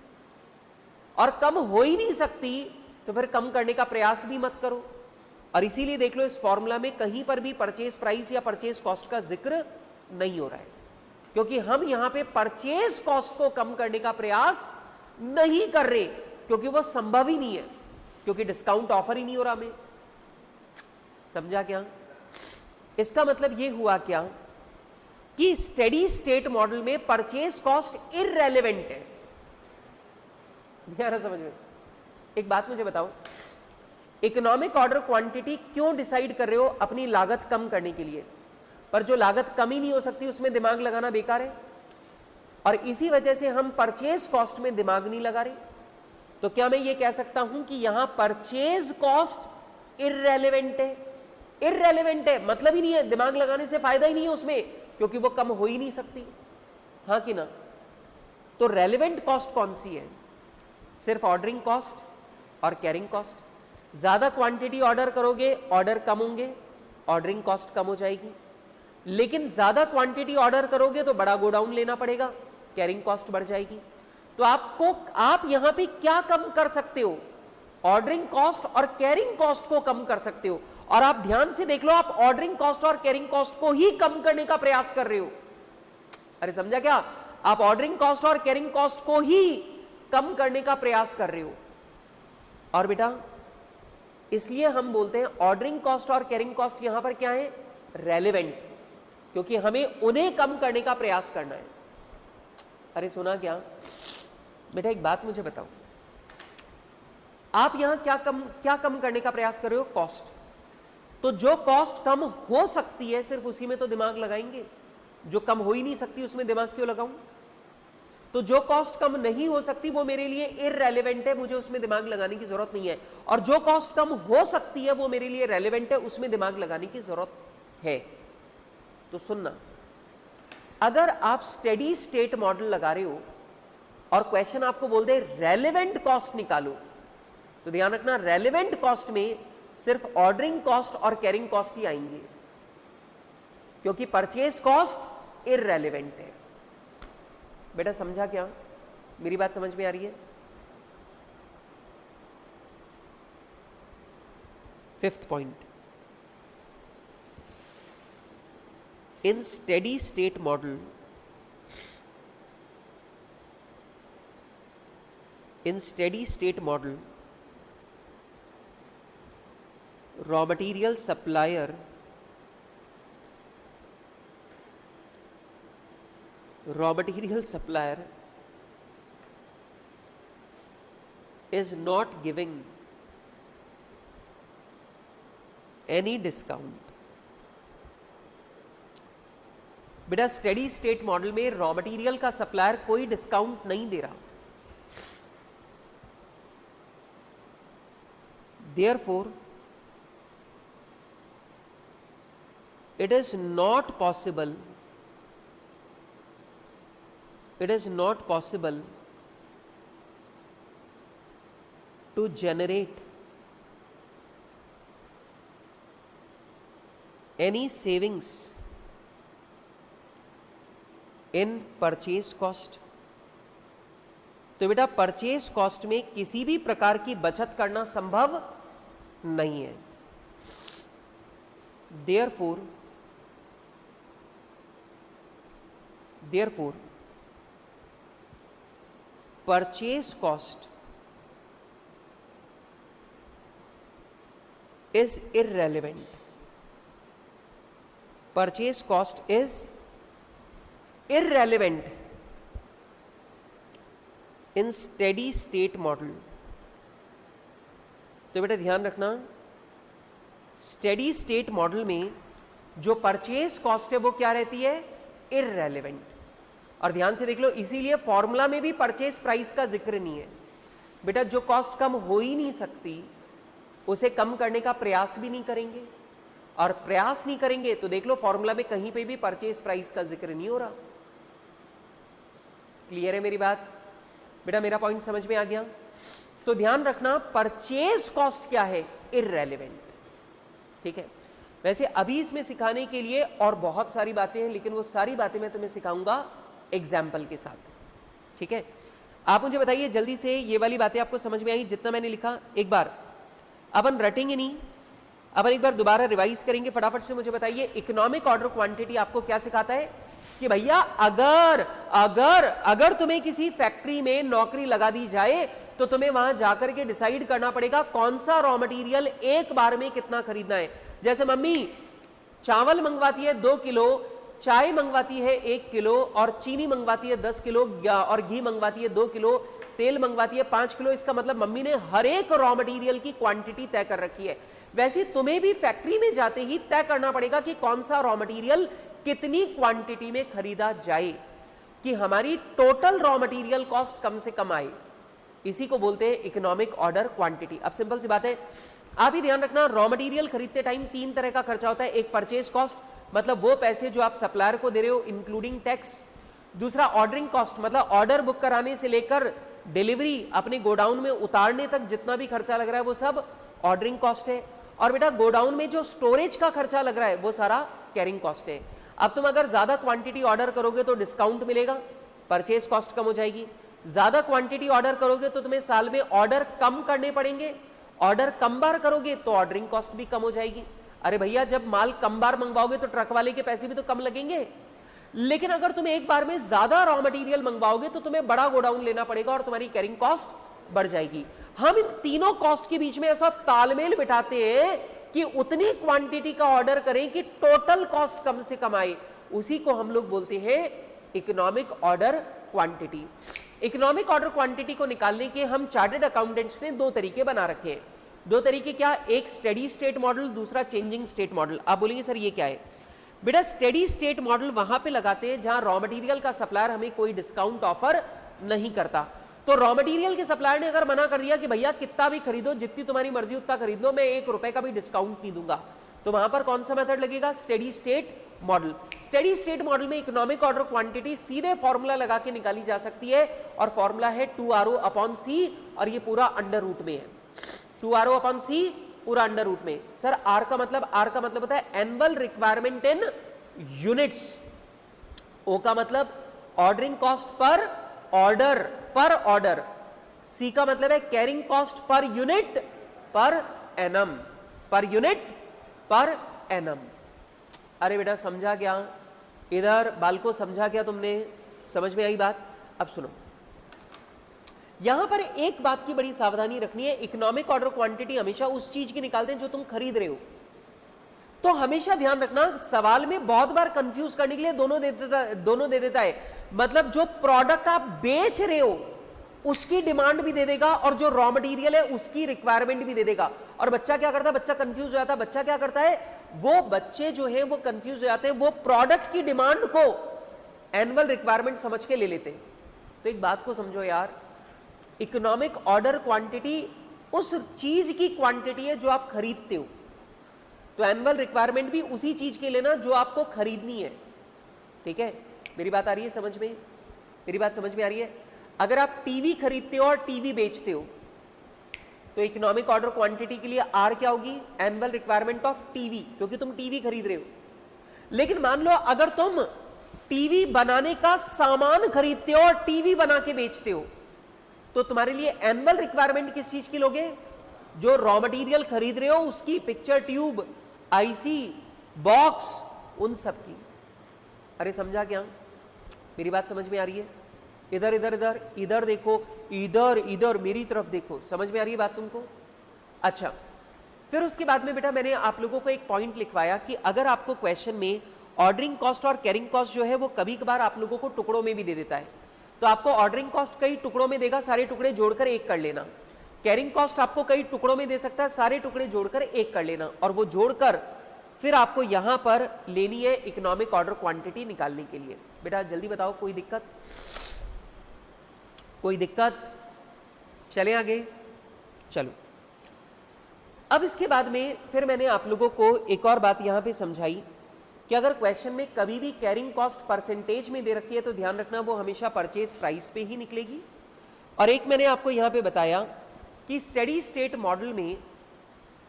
और कम हो ही नहीं सकती तो फिर कम करने का प्रयास भी मत करो। और इसीलिए देख लो इस फॉर्मूला में कहीं पर भी परचेज प्राइस या परचेज कॉस्ट का जिक्र नहीं हो रहा है, क्योंकि हम यहां पे परचेज कॉस्ट को कम करने का प्रयास नहीं कर रहे, क्योंकि वो संभव ही नहीं है, क्योंकि डिस्काउंट ऑफर ही नहीं हो रहा। हमें समझा क्या? इसका मतलब ये हुआ क्या कि स्टेडी स्टेट मॉडल में परचेज कॉस्ट इररेलेवेंट है। यार समझ में? एक बात मुझे बताओ, इकोनॉमिक ऑर्डर क्वांटिटी क्यों डिसाइड कर रहे हो? अपनी लागत कम करने के लिए। पर जो लागत कम ही नहीं हो सकती, उसमें दिमाग लगाना बेकार है। और इसी वजह से हम परचेज कॉस्ट में दिमाग नहीं लगा रहे। तो क्या मैं ये कह सकता हूं कि यहां परचेज कॉस्ट इररेलेवेंट है? इररेलेवेंट है, मतलब ही नहीं है, दिमाग लगाने से फायदा ही नहीं है उसमें, क्योंकि वो कम हो ही नहीं सकती। हाँ कि ना? तो रेलेवेंट कॉस्ट कौन सी है? सिर्फ ऑर्डरिंग कॉस्ट और कैरिंग कॉस्ट। ज्यादा क्वांटिटी ऑर्डर करोगे, ऑर्डर कम होंगे, ऑर्डरिंग कॉस्ट कम हो जाएगी। लेकिन ज्यादा क्वांटिटी ऑर्डर करोगे तो बड़ा गोडाउन लेना पड़ेगा, कैरिंग कॉस्ट बढ़ जाएगी। तो आप यहां पे क्या कम कर सकते हो? ऑर्डरिंग कॉस्ट और कैरिंग कॉस्ट को कम कर सकते हो। और आप ध्यान से देख लो, आप ऑर्डरिंग कॉस्ट और कैरिंग कॉस्ट को ही कम करने का प्रयास कर रहे हो। अरे समझा क्या? आप ऑर्डरिंग कॉस्ट और कैरिंग कॉस्ट को ही कम करने का प्रयास कर रहे हो। और बेटा इसलिए हम बोलते हैं ऑर्डरिंग कॉस्ट और कैरिंग कॉस्ट यहां पर क्या है? रेलेवेंट, क्योंकि हमें उन्हें कम करने का प्रयास करना है। अरे सुना क्या बेटा? एक बात मुझे बताओ, आप यहां क्या कम करने का प्रयास कर रहे हो? कॉस्ट। तो जो कॉस्ट कम हो सकती है सिर्फ उसी में तो दिमाग लगाएंगे। जो कम हो ही नहीं सकती उसमें दिमाग क्यों लगाऊं? तो जो कॉस्ट कम नहीं हो सकती वो मेरे लिए इररेलेवेंट है, मुझे उसमें दिमाग लगाने की जरूरत नहीं है। और जो कॉस्ट कम हो सकती है वो मेरे लिए रेलेवेंट है, उसमें दिमाग लगाने की जरूरत है। तो सुनना, अगर आप स्टेडी स्टेट मॉडल लगा रहे हो और क्वेश्चन आपको बोल दे रेलेवेंट कॉस्ट निकालो, तो ध्यान रखना रेलेवेंट कॉस्ट में सिर्फ ऑर्डरिंग कॉस्ट और कैरिंग कॉस्ट ही आएंगे, क्योंकि परचेज कॉस्ट इररेलेवेंट है। बेटा समझा क्या? मेरी बात समझ में आ रही है? Fifth point, in steady state model, raw material supplier is not giving any discount. बेटा स्टेडी स्टेट मॉडल में रॉ मटेरियल का सप्लायर कोई डिस्काउंट नहीं दे रहा. Therefore, it is not possible to generate any savings in purchase cost. तो बेटा परचेज कॉस्ट में किसी भी प्रकार की बचत करना संभव नहीं है. Therefore, purchase cost is irrelevant. Purchase cost is irrelevant in steady state model. तो बेटा ध्यान रखना, स्टेडी स्टेट मॉडल में जो परचेज कॉस्ट है वो क्या रहती है? इररेलेवेंट. और ध्यान से देख लो, इसीलिए फॉर्मूला में भी परचेज प्राइस का जिक्र नहीं है. बेटा जो कॉस्ट कम हो ही नहीं सकती उसे कम करने का प्रयास भी नहीं करेंगे, और प्रयास नहीं करेंगे तो देख लो फॉर्मूला में कहीं पे भी परचेज प्राइस का जिक्र नहीं हो रहा. क्लियर है मेरी बात? बेटा मेरा पॉइंट समझ में आ गया? तो ध्यान रखना, परचेज कॉस्ट क्या है? इररेलेवेंट. ठीक है. वैसे अभी इसमें सिखाने के लिए और बहुत सारी बातें हैं, लेकिन वो सारी बातें मैं तुम्हें सिखाऊंगा एग्जाम्पल के साथ. ठीक है. आप मुझे बताइए जल्दी से, ये वाली बातें आपको समझ में आई? जितना मैंने लिखा एक बार अपन रटेंगे नहीं, अपन एक बार दोबारा रिवाइज करेंगे. फटाफट से मुझे बताइए, इकोनॉमिक ऑर्डर क्वांटिटी आपको क्या सिखाता है? कि भैया अगर अगर अगर तुम्हें किसी फैक्ट्री में नौकरी लगा दी जाए तो तुम्हें वहां जाकर के डिसाइड करना पड़ेगा कौन सा रॉ मटेरियल एक बार में कितना खरीदना है. जैसे मम्मी चावल मंगवाती है 2 किलो, चाय मंगवाती है 1 किलो, और चीनी मंगवाती है 10 किलो, और घी मंगवाती है 2 किलो, तेल मंगवाती है 5 किलो. इसका मतलब मम्मी ने हर एक रॉ मटेरियल की क्वांटिटी तय कर रखी है. वैसे तुम्हें भी फैक्ट्री में जाते ही तय करना पड़ेगा कि कौन सा रॉ मटेरियल कितनी क्वांटिटी में खरीदा जाए कि हमारी टोटल रॉ मटेरियल कॉस्ट कम से कम आए. इसी को बोलते हैं इकोनॉमिक ऑर्डर क्वांटिटी. अब सिंपल सी बात है, आप ही ध्यान रखना, रॉ मटेरियल खरीदते टाइम 3 तरह का खर्चा होता है. एक परचेज कॉस्ट, मतलब वो पैसे जो आप सप्लायर को दे रहे हो इंक्लूडिंग टैक्स. दूसरा ऑर्डरिंग कॉस्ट, मतलब ऑर्डर बुक कराने से लेकर डिलीवरी अपने गोडाउन में उतारने तक जितना भी खर्चा लग रहा है वो सब ऑर्डरिंग कॉस्ट है. और बेटा गोडाउन में जो स्टोरेज का खर्चा लग रहा है वो सारा कैरिंग कॉस्ट है. अब तुम अगर ज्यादा क्वांटिटी ऑर्डर करोगे तो डिस्काउंट मिलेगा, परचेज कॉस्ट कम हो जाएगी. ज्यादा क्वांटिटी ऑर्डर करोगे तो तुम्हें साल में ऑर्डर कम करने पड़ेंगे, ऑर्डर कम बार करोगे तो ऑर्डरिंग कॉस्ट भी कम हो जाएगी. अरे भैया जब माल कम बार मंगवाओगे तो ट्रक वाले के पैसे भी तो कम लगेंगे. लेकिन अगर तुम एक बार में ज्यादा रॉ मटेरियल मंगवाओगे तो तुम्हें बड़ा गोडाउन लेना पड़ेगा और तुम्हारी कैरिंग कॉस्ट बढ़ जाएगी. हम इन तीनों कॉस्ट के बीच में ऐसा तालमेल बिठाते हैं कि उतनी क्वांटिटी का ऑर्डर करें कि टोटल कॉस्ट कम से कम आए. उसी को हम लोग बोलते हैं economic order quantity. Economic order quantity को निकालने के हम चार्टर्ड अकाउंटेंट्स ने 2 तरीके बना रखे हैं. 2 तरीके क्या? एक स्टेडी स्टेट मॉडल, दूसरा चेंजिंग स्टेट मॉडल. आप बोलेंगे सर ये क्या है? बेटा स्टेडी स्टेट मॉडल वहां पे लगाते हैं जहां रॉ मटेरियल का सप्लायर हमें कोई डिस्काउंट ऑफर नहीं करता. तो रॉ मटेरियल के सप्लायर ने अगर मना कर दिया कि भैया कितना भी खरीदो, जितनी तुम्हारी मर्जी उतना खरीद लो, मैं 1 रुपए का भी डिस्काउंट नहीं दूंगा, तो वहां पर कौन सा मेथड लगेगा? Steady state model. Steady state model में इकोनॉमिक ऑर्डर क्वांटिटी सीधे फॉर्मूला लगा के निकाली जा सकती है, और फॉर्मूला है 2RO/C, और ये पूरा अंडर रूट में है. 2RO/C पूरा अंडर रूट में. सर आर का मतलब होता है annual requirement in units. O का मतलब ऑर्डरिंग कॉस्ट पर ऑर्डर. सी का मतलब है carrying cost per unit per annum. अरे बेटा समझा क्या? इधर बाल को समझा क्या तुमने? समझ में आई बात? अब सुनो, यहां पर एक बात की बड़ी सावधानी रखनी है, इकोनॉमिक ऑर्डर क्वांटिटी हमेशा उस चीज की निकालते हैं जो तुम खरीद रहे हो। तो हमेशा ध्यान रखना, सवाल में बहुत बार कंफ्यूज करने के लिए दोनों दे देता है। मतलब जो प्रोडक्ट आप बेच रहे हो उसकी डिमांड भी दे देगा और जो रॉ मटेरियल है उसकी रिक्वायरमेंट भी दे देगा। और बच्चा क्या करता है? बच्चा कंफ्यूज हो जाता है। बच्चा क्या करता है? वो बच्चे जो है वो कंफ्यूज हो जाते हैं, वो प्रोडक्ट की डिमांड को एनुअल रिक्वायरमेंट समझ के ले लेते हैं। तो एक बात को समझो यार, इकोनॉमिक ऑर्डर क्वांटिटी उस चीज की क्वांटिटी है जो आप खरीदते हो, तो एनुअल रिक्वायरमेंट भी उसी चीज के लेना जो आपको खरीदनी है। ठीक है, मेरी बात आ रही है समझ में? मेरी बात समझ में आ रही है? अगर आप टीवी खरीदते हो और टीवी बेचते हो तो इकोनॉमिक ऑर्डर क्वांटिटी के लिए आर क्या होगी? एनुअल रिक्वायरमेंट ऑफ टीवी, क्योंकि तुम टीवी खरीद रहे हो। लेकिन मान लो अगर तुम टीवी बनाने का सामान खरीदते हो और टीवी बना के बेचते हो, तो तुम्हारे लिए एनुअल रिक्वायरमेंट किस चीज की लोगे? जो रॉ मटेरियल खरीद रहे हो उसकी, पिक्चर ट्यूब, आईसी, बॉक्स, उन सब की। अरे समझा क्या? मेरी बात समझ में आ रही है? इधर इधर इधर इधर देखो, इधर इधर मेरी तरफ देखो, समझ में आ रही है बात तुमको? अच्छा, फिर उसके बाद में बेटा मैंने आप लोगों को एक पॉइंट लिखवाया कि अगर आपको क्वेश्चन में ऑर्डरिंग कॉस्ट और कैरिंग कॉस्ट जो है वो कभी कभार आप लोगों को टुकड़ों में भी दे देता है, तो आपको ऑर्डरिंग कॉस्ट कई टुकड़ों में देगा, सारे टुकड़े जोड़कर एक कर लेना। कैरिंग कॉस्ट आपको कई टुकड़ों में दे सकता है, सारे टुकड़े जोड़कर एक कर लेना, और वो जोड़कर फिर आपको यहां पर लेनी है इकोनॉमिक ऑर्डर क्वांटिटी निकालने के लिए। बेटा जल्दी बताओ, कोई दिक्कत? कोई दिक्कत? चले आगे, चलो। अब इसके बाद में फिर मैंने आप लोगों को एक और बात यहां पे समझाई कि अगर क्वेश्चन में कभी भी कैरिंग कॉस्ट परसेंटेज में दे रखी है तो ध्यान रखना वो हमेशा परचेज प्राइस पे ही निकलेगी। और एक मैंने आपको यहां पे बताया कि स्टेडी स्टेट मॉडल में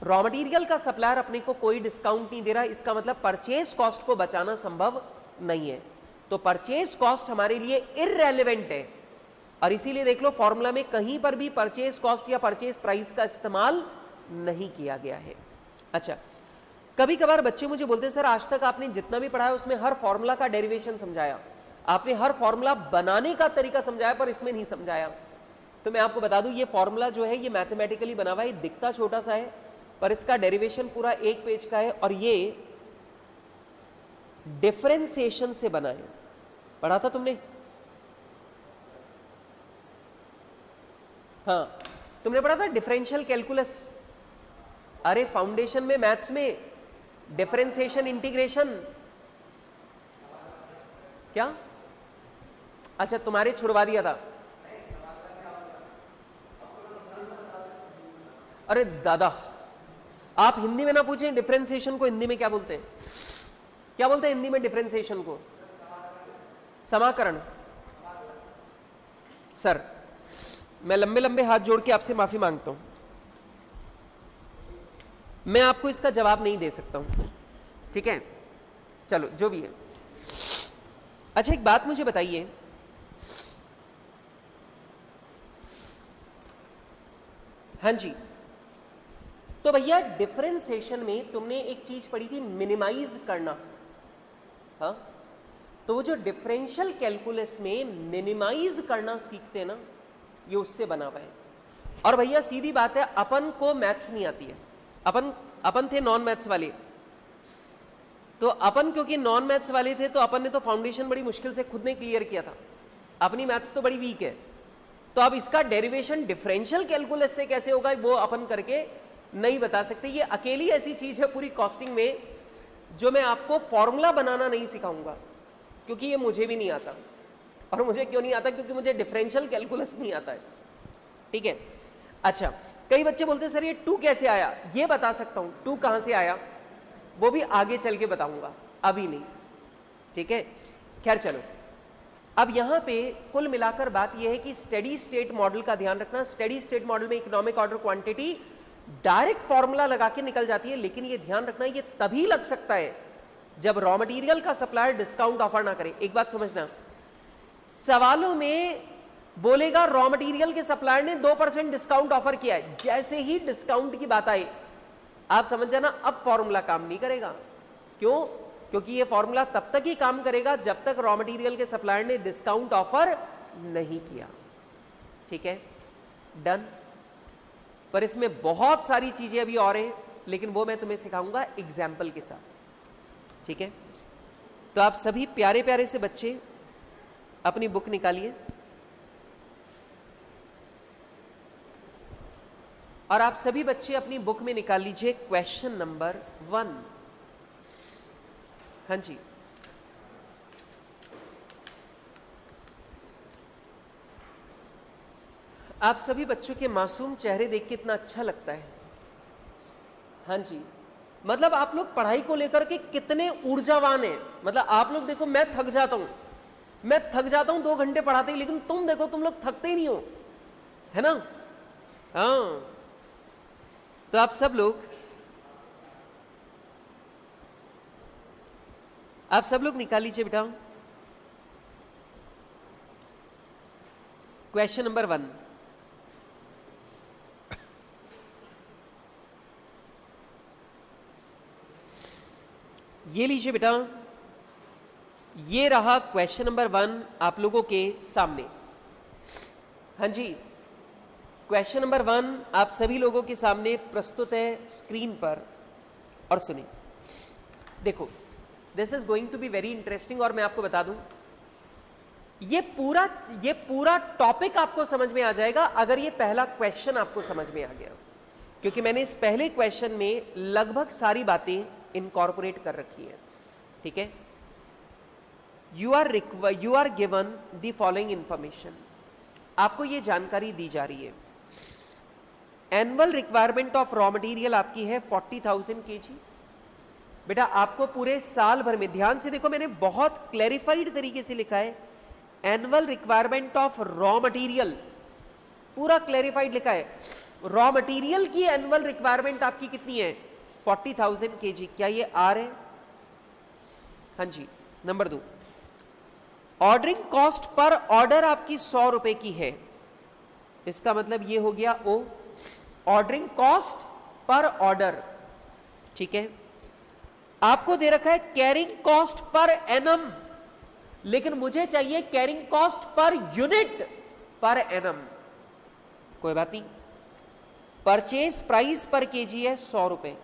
रॉ मटेरियल का सप्लायर अपने को कोई डिस्काउंट नहीं दे रहा, इसका मतलब परचेज कॉस्ट को बचाना संभव नहीं है, तो परचेज कॉस्ट हमारे लिए इररेलेवेंट है। और इसीलिए देख लो फॉर्मूला में कहीं पर भी परचेज कॉस्ट या परचेज प्राइस का इस्तेमाल नहीं किया गया है। अच्छा, कभी कभार बच्चे मुझे बोलते हैं सर आज तक आपने जितना भी पढ़ाया उसमें हर फॉर्मूला का डेरिवेशन समझाया, आपने हर फॉर्मूला बनाने का तरीका समझाया पर इसमें नहीं समझाया। तो मैं आपको बता दूं ये फॉर्मूला जो है ये मैथमेटिकली बना हुआ है, दिखता छोटा सा है पर इसका डेरिवेशन पूरा एक पेज का है और ये डिफरेंशिएशन से बना है। पढ़ा था तुमने? हाँ, तुमने पढ़ा था डिफरेंशियल कैलकुलस। अरे फाउंडेशन में मैथ्स में डिफरेंशिएशन इंटीग्रेशन क्या? अच्छा तुम्हारे छुड़वा दिया था। अरे दादा आप हिंदी में ना पूछें डिफरेंशिएशन को हिंदी में क्या बोलते हैं? क्या बोलते हैं हिंदी में डिफरेंशिएशन को? समाकरण। सर मैं लंबे लंबे हाथ जोड़ के आपसे माफी मांगता हूं, मैं आपको इसका जवाब नहीं दे सकता हूं, ठीक है? चलो जो भी है। अच्छा एक बात मुझे बताइए, हाँ जी, तो भैया डिफरेंशिएशन में तुमने एक चीज पढ़ी थी मिनिमाइज करना, हाँ? तो वो जो डिफरेंशियल कैलकुलस में मिनिमाइज करना सीखते हैं ना, ये उससे बना हुआ है। और भैया सीधी बात है, अपन को मैथ्स नहीं आती है, अपन थे नॉन मैथ्स वाले, तो अपन क्योंकि नॉन मैथ्स वाले थे तो अपन ने तो फाउंडेशन बड़ी मुश्किल से खुद ने क्लियर किया था, अपनी मैथ्स तो बड़ी वीक है, तो अब इसका डेरिवेशन डिफरेंशियल कैलकुलस से कैसे होगा वो अपन करके नहीं बता सकते। ये अकेली ऐसी चीज है पूरी कॉस्टिंग में जो मैं आपको फॉर्मूला बनाना नहीं सिखाऊंगा, क्योंकि ये मुझे भी नहीं आता। और मुझे क्यों नहीं आता? क्योंकि मुझे डिफरेंशियल कैलकुलस नहीं आता है, ठीक है? अच्छा, कई बच्चे बोलते हैं सर ये 2 कैसे आया? ये बता सकता हूं 2 कहां से आया, वो भी आगे चल के बताऊंगा, अभी नहीं, ठीक है? खैर चलो, अब यहां पे कुल मिलाकर बात यह है कि स्टेडी स्टेट मॉडल का ध्यान रखना। स्टेडी स्टेट मॉडल में economic order quantity direct formula लगा के निकल जाती है, लेकिन ये ध्यान रखना ये तभी लग सकता है जब रॉ मटेरियल का सप्लायर डिस्काउंट ऑफर ना करे। एक बात समझना, सवालों में बोलेगा रॉ मटेरियल के सप्लायर ने 2% डिस्काउंट ऑफर किया है, जैसे ही डिस्काउंट की बात आए आप समझ जाना अब फॉर्मूला काम नहीं करेगा। क्यों? क्योंकि ये फॉर्मूला तब तक ही काम करेगा जब तक रॉ मटेरियल के सप्लायर ने डिस्काउंट ऑफर नहीं किया। ठीक है, डन। पर इसमें बहुत सारी चीजें अभी और हैं, लेकिन वो मैं तुम्हें सिखाऊंगा एग्जाम्पल के साथ। ठीक है, तो आप सभी प्यारे प्यारे से बच्चे अपनी बुक निकालिए और आप सभी बच्चे अपनी बुक में निकाल लीजिए क्वेश्चन नंबर 1। हाँ जी, आप सभी बच्चों के मासूम चेहरे देख के इतना अच्छा लगता है। हाँ जी, मतलब आप लोग पढ़ाई को लेकर के कितने ऊर्जावान हैं। मतलब आप लोग देखो, मैं थक जाता हूं 2 घंटे पढ़ाते ही, लेकिन तुम देखो, तुम लोग थकते ही नहीं हो, है ना। हाँ, तो आप सब लोग निकाल लीजिए बेटा क्वेश्चन नंबर 1। ये लीजिए बेटा, ये रहा क्वेश्चन नंबर 1 आप लोगों के सामने। हाँ जी, क्वेश्चन नंबर 1 आप सभी लोगों के सामने प्रस्तुत है स्क्रीन पर। और सुनिए, देखो, this is going to be very interesting. और मैं आपको बता दूं, ये पूरा टॉपिक आपको समझ में आ जाएगा अगर ये पहला क्वेश्चन आपको समझ में आ गया, क्योंकि मैंने इस पहले क्वेश्चन में लगभग सारी बातें इनकॉर्पोरेट कर रखी है। ठीक है, you are given the following information. आपको ये जानकारी दी जा रही है, annual requirement of raw material आपकी है 40,000 kg। बेटा आपको पूरे साल भर में, ध्यान से देखो, मैंने बहुत क्लैरिफाइड तरीके से लिखा है, annual requirement of raw material, पूरा क्लैरिफाइड लिखा है। रॉ मटेरियल की एनुअल रिक्वायरमेंट आपकी कितनी है? 40,000 kg। क्या ये आर है? हाँ जी। Number 2, ordering cost per order आपकी 100 रुपए की है। इसका मतलब ये हो गया ओ, ऑर्डरिंग कॉस्ट पर ऑर्डर। ठीक है, आपको दे रखा है कैरिंग कॉस्ट पर एनम, लेकिन मुझे चाहिए carrying cost per unit per annum. कोई बात नहीं, परचेज प्राइस पर केजी है 100 रुपए।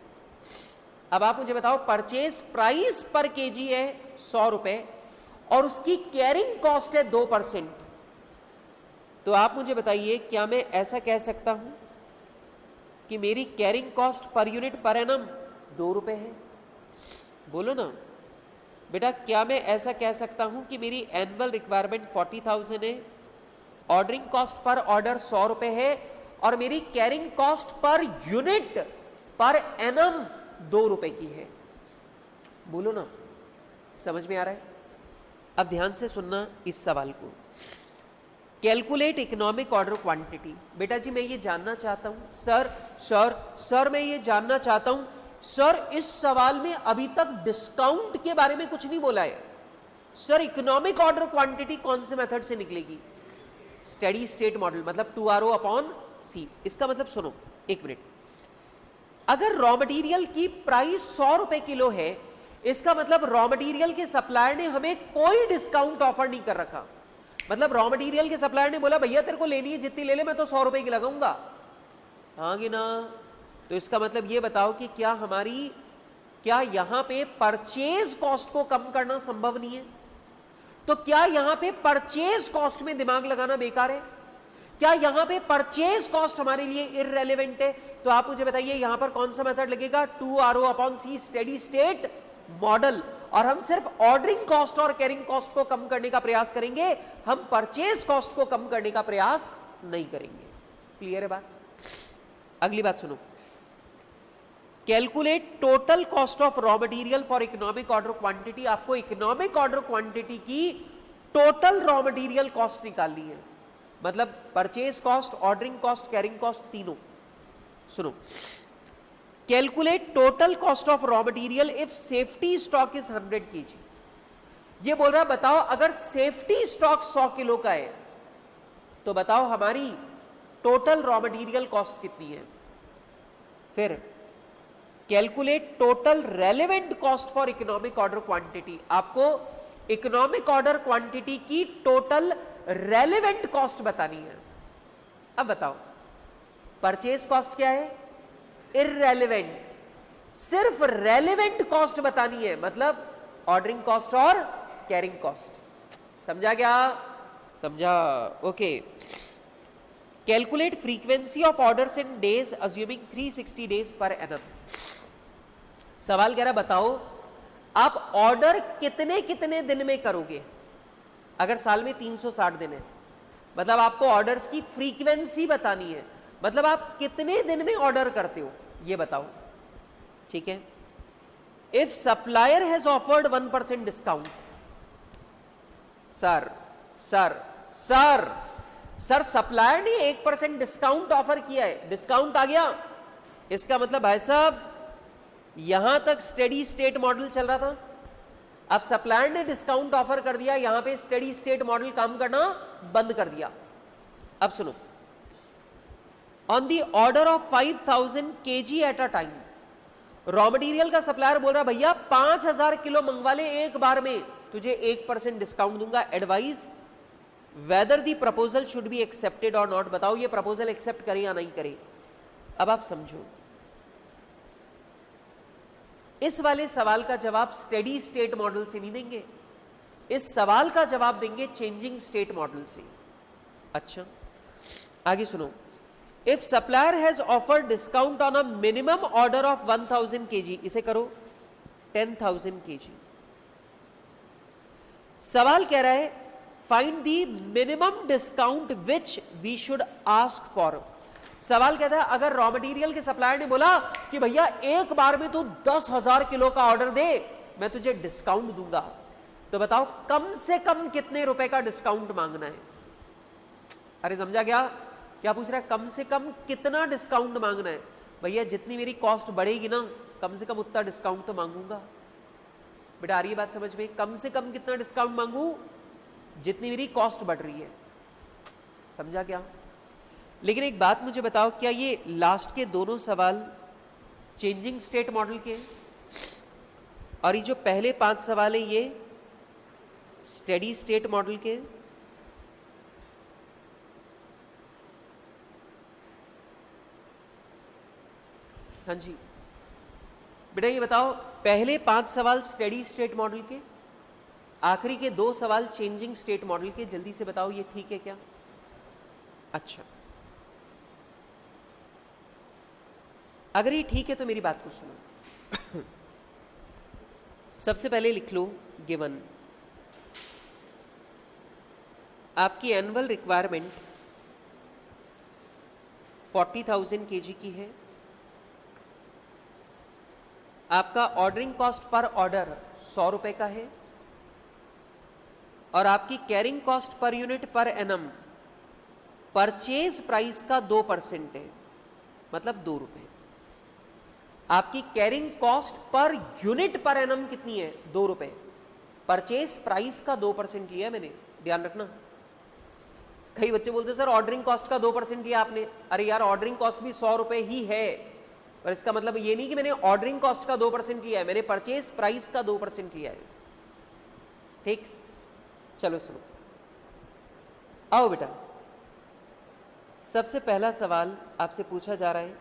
अब आप मुझे बताओ, परचेज प्राइस पर केजी है 100 रुपए और उसकी कैरिंग कॉस्ट है 2%। तो आप मुझे बताइए, क्या मैं ऐसा कह सकता हूं कि मेरी carrying cost per unit per annum 2 रुपए है? बोलो ना बेटा, क्या मैं ऐसा कह सकता हूं कि मेरी एनुअल रिक्वायरमेंट 40,000 है, ऑर्डरिंग कॉस्ट पर ऑर्डर 100 रुपए है और मेरी carrying cost per unit per annum 2 रुपए की है? बोलो ना, समझ में आ रहा है? अब ध्यान से सुनना इस सवाल को। Calculate economic order quantity. बेटा जी मैं ये जानना चाहता हूं, सर मैं ये जानना चाहता हूं, सर इस सवाल में अभी तक डिस्काउंट के बारे में कुछ नहीं बोला है। सर इकोनॉमिक ऑर्डर क्वांटिटी कौन से मेथड से निकलेगी? स्टेडी स्टेट मॉडल, मतलब 2RO/C। इसका मतलब सुनो, एक मिनट, अगर रॉ मटेरियल की प्राइस 100 रुपए किलो है, इसका मतलब रॉ मटेरियल के सप्लायर ने हमें कोई डिस्काउंट ऑफर नहीं कर रखा। मतलब रॉ मटेरियल के सप्लायर ने बोला भैया तेरे को लेनी है जितनी ले ले, मैं तो 100 रुपए की लगाऊंगा। हाँ कि ना? तो इसका मतलब ये बताओ कि क्या यहां पे परचेज कॉस्ट को कम करना संभव नहीं है? तो क्या यहां पे परचेज कॉस्ट में दिमाग लगाना बेकार है? क्या यहां पे परचेज कॉस्ट हमारे लिए इररेलेवेंट है? तो आप मुझे बताइए यहां पर कौन सा मेथड लगेगा? 2RO/C steady state model. और हम सिर्फ ऑर्डरिंग कॉस्ट और कैरिंग कॉस्ट को कम करने का प्रयास करेंगे, हम परचेज कॉस्ट को कम करने का प्रयास नहीं करेंगे। क्लियर है बात? अगली बात सुनो, calculate total cost of raw material for economic order quantity. आपको इकोनॉमिक ऑर्डर क्वांटिटी की टोटल रॉ मटेरियल कॉस्ट निकालनी है, मतलब purchase cost, ordering cost, carrying cost, तीनों। सुनो, calculate total cost of raw material if safety stock is 100 kg। ये बोल रहा है बताओ अगर सेफ्टी स्टॉक 100 किलो का है तो बताओ हमारी टोटल रॉ मटेरियल कॉस्ट कितनी है? फिर calculate total relevant cost for economic order quantity. आपको इकोनॉमिक ऑर्डर क्वांटिटी की टोटल रेलेवेंट कॉस्ट बतानी है। अब बताओ परचेज कॉस्ट क्या है? इररेलेवेंट। सिर्फ रेलेवेंट कॉस्ट बतानी है, मतलब ऑर्डरिंग कॉस्ट और कैरिंग कॉस्ट। समझा क्या? समझा? Okay. Calculate frequency of orders in days assuming 360 days per annum. सवाल कह रहा बताओ आप ऑर्डर कितने कितने दिन में करोगे? अगर साल में 360 दिन है, मतलब आपको ऑर्डर्स की फ्रीक्वेंसी बतानी है, मतलब आप कितने दिन में ऑर्डर करते हो ये बताओ। ठीक है। If supplier has offered 1% discount, sir sir sir sir supplier ने 1% डिस्काउंट ऑफर किया है, डिस्काउंट आ गया, इसका मतलब भाई साहब यहां तक स्टेडी स्टेट मॉडल चल रहा था, अब सप्लायर ने डिस्काउंट ऑफर कर दिया, यहां पे स्टेडी स्टेट मॉडल काम करना बंद कर दिया। अब सुनो, on the order of 5000 kg at a time, raw material का सप्लायर बोल रहा भैया 5000 किलो मंगवा ले एक बार में, तुझे 1% डिस्काउंट दूंगा। Advice weather the proposal should be accepted और नॉट। बताओ ये प्रपोजल एक्सेप्ट करे या नहीं करे। अब आप समझो, इस वाले सवाल का जवाब स्टेडी स्टेट मॉडल से नहीं देंगे, इस सवाल का जवाब देंगे चेंजिंग स्टेट मॉडल से। अच्छा आगे सुनो, if supplier has offered discount on a minimum order of 1000 kg, इसे करो 10,000 kg। सवाल कह रहा है find the minimum discount which we should ask for. सवाल कहता है अगर रॉ मटेरियल के सप्लायर ने बोला कि भैया एक बार में तू 10,000 किलो का ऑर्डर दे, मैं तुझे डिस्काउंट दूंगा, तो बताओ कम से कम कितने रुपए का डिस्काउंट मांगना है? अरे समझा क्या? क्या पूछ रहा है? कम से कम कितना डिस्काउंट मांगना है? भैया जितनी मेरी कॉस्ट बढ़ेगी ना, कम से कम उतना डिस्काउंट तो मांगूंगा। बेटा आ रही है बात समझ में? कम से कम कितना डिस्काउंट मांगू? जितनी मेरी कॉस्ट बढ़ रही है। समझा क्या? लेकिन एक बात मुझे बताओ, क्या ये लास्ट के दोनों सवाल चेंजिंग स्टेट मॉडल के, और ये जो पहले 5 सवाल है ये स्टेडी स्टेट मॉडल के? हाँ जी बेटा ये बताओ, पहले 5 सवाल स्टेडी स्टेट मॉडल के, आखिरी के 2 सवाल चेंजिंग स्टेट मॉडल के। जल्दी से बताओ ये ठीक है क्या? अच्छा, अगर ये ठीक है तो मेरी बात को सुनो। सबसे पहले लिख लो गिवन, आपकी एनुअल रिक्वायरमेंट 40,000 kg की है, आपका ऑर्डरिंग कॉस्ट पर ऑर्डर 100 रुपए का है, और आपकी carrying cost per unit per annum purchase price का 2% है, मतलब 2 रुपए। आपकी carrying cost per unit per annum कितनी है? 2 रुपए। परचेज प्राइस का 2% लिया मैंने, ध्यान रखना। कई बच्चे बोलते सर ऑर्डरिंग कॉस्ट का 2% लिया आपने। अरे यार ऑर्डरिंग कॉस्ट भी 100 रुपए ही है, पर इसका मतलब ये नहीं कि मैंने ऑर्डरिंग कॉस्ट का 2% लिया है, मैंने परचेज प्राइस का 2% लिया है। ठीक, चलो सुनो, आओ बेटा। सबसे पहला सवाल आपसे पूछा जा रहा है,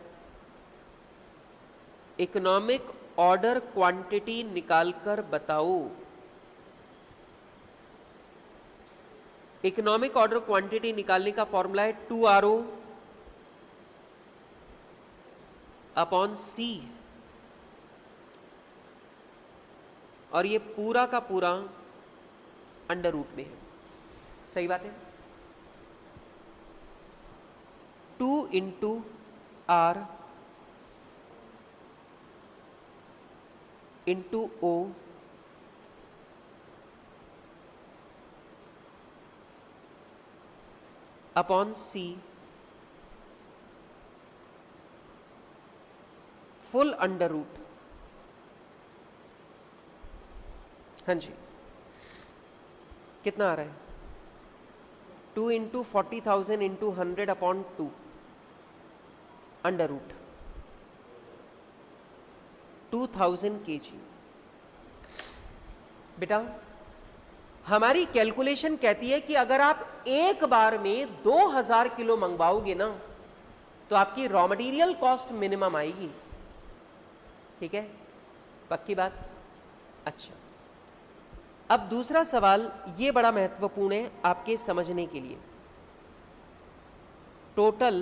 इकोनॉमिक ऑर्डर क्वांटिटी निकालकर बताओ। इकोनॉमिक ऑर्डर क्वांटिटी निकालने का फॉर्मूला है 2RO अपॉन C, और ये पूरा का पूरा अंडर रूट में है। सही बात है? 2 into R into O upon C full under root. हाँ जी, कितना आ रहा है? 2 into 40,000 into 100 upon 2 under root. 2000 kg। बेटा हमारी कैलकुलेशन कहती है कि अगर आप एक बार में 2000 किलो मंगवाओगे ना तो आपकी रॉ मटेरियल कॉस्ट मिनिमम आएगी। ठीक है, पक्की बात। अच्छा, अब दूसरा सवाल ये बड़ा महत्वपूर्ण है आपके समझने के लिए। Total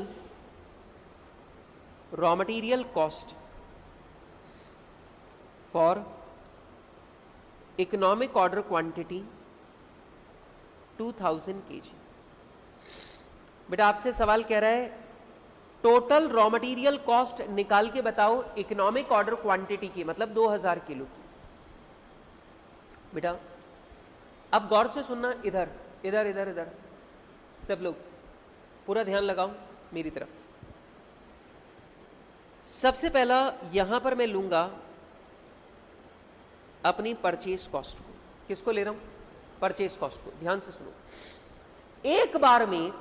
raw material cost for economic order quantity 2000 kg। बेटा आपसे सवाल कह रहा है टोटल रॉ मटेरियल कॉस्ट निकाल के बताओ इकोनॉमिक ऑर्डर क्वांटिटी की, मतलब 2000 किलो की। बेटा अब गौर से सुनना, इधर इधर इधर इधर सब लोग पूरा ध्यान लगाओ मेरी तरफ। सबसे पहला यहां पर मैं लूंगा अपनी परचेस कॉस्ट को। किसको ले रहा हूं? परचेस कॉस्ट को। ध्यान से सुनो, एक बार में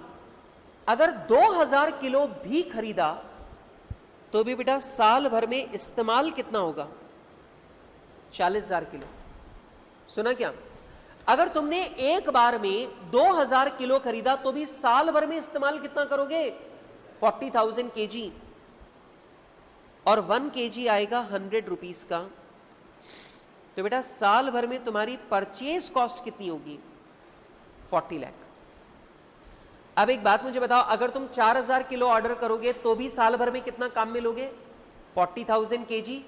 अगर 2000 किलो भी खरीदा तो भी बेटा साल भर में इस्तेमाल कितना होगा? 40,000 किलो। सुना क्या? अगर तुमने एक बार में 2000 किलो खरीदा तो भी साल भर में इस्तेमाल कितना करोगे? 40,000 kg। और 1 kg आएगा 100 रुपीज का। तो बेटा साल भर में तुम्हारी परचेज कॉस्ट कितनी होगी? 40 लाख। अब एक बात मुझे बताओ, अगर तुम 4000 किलो ऑर्डर करोगे तो भी साल भर में कितना काम में लोगे? 40,000 kg।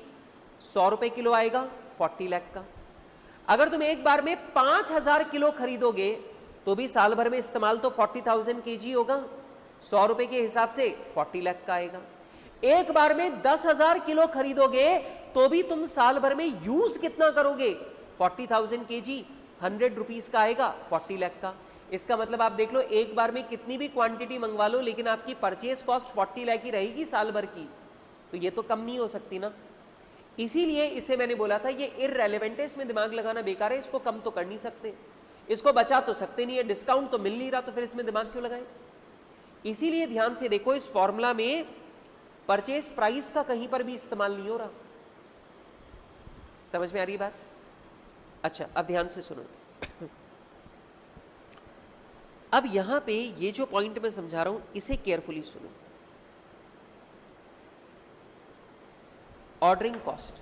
100 रुपए किलो आएगा 40 लाख का। अगर तुम एक बार में 5000 किलो खरीदोगे तो भी साल भर में इस्तेमाल तो 40,000 kg होगा। 100 रुपए के हिसाब से 40 लाख का आएगा। एक बार में 10,000 किलो खरीदोगे तो भी तुम साल भर में यूज कितना करोगे? 40,000 kg। 100 रुपीज का आएगा 40 लाख का। इसका मतलब आप देख लो, एक बार में कितनी भी क्वांटिटी मंगवा लो लेकिन आपकी परचेस कॉस्ट 40 लाख ही रहेगी साल भर की। तो ये तो कम नहीं हो सकती ना। इसीलिए इसे मैंने बोला था ये इररेलेवेंट है, इसमें दिमाग लगाना बेकार है। इसको कम तो कर नहीं सकते, इसको बचा तो सकते नहीं है, डिस्काउंट तो मिल नहीं रहा, तो फिर इसमें दिमाग क्यों लगाए? इसीलिए ध्यान से देखो, इस फॉर्मूला में परचेस प्राइस का कहीं पर भी इस्तेमाल नहीं हो रहा। समझ में आ रही बात? अच्छा, अब ध्यान से सुनो। अब यहां पे ये जो पॉइंट मैं समझा रहा हूं इसे केयरफुली सुनो। ऑर्डरिंग कॉस्ट,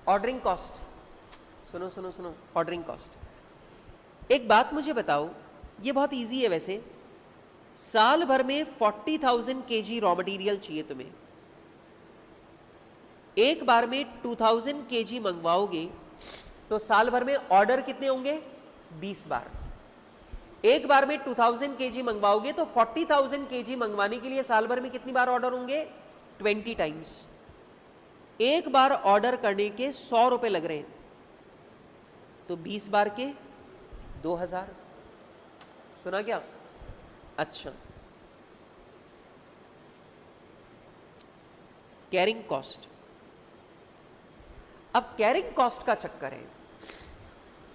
ऑर्डरिंग कॉस्ट, सुनो सुनो सुनो, ऑर्डरिंग कॉस्ट। एक बात मुझे बताओ, ये बहुत इजी है वैसे। साल भर में 40,000 kg रॉ मटेरियल चाहिए तुम्हें। एक बार में 2000 kg मंगवाओगे तो साल भर में ऑर्डर कितने होंगे? 20 बार। एक बार में 2000 kg मंगवाओगे तो 40,000 kg मंगवाने के लिए साल भर में कितनी बार ऑर्डर होंगे? 20 टाइम्स। एक बार ऑर्डर करने के 100 रुपए लग रहे हैं, तो 20 बार के 2000। सुना क्या? अच्छा, कैरिंग कॉस्ट। अब कैरिंग कॉस्ट का चक्कर है,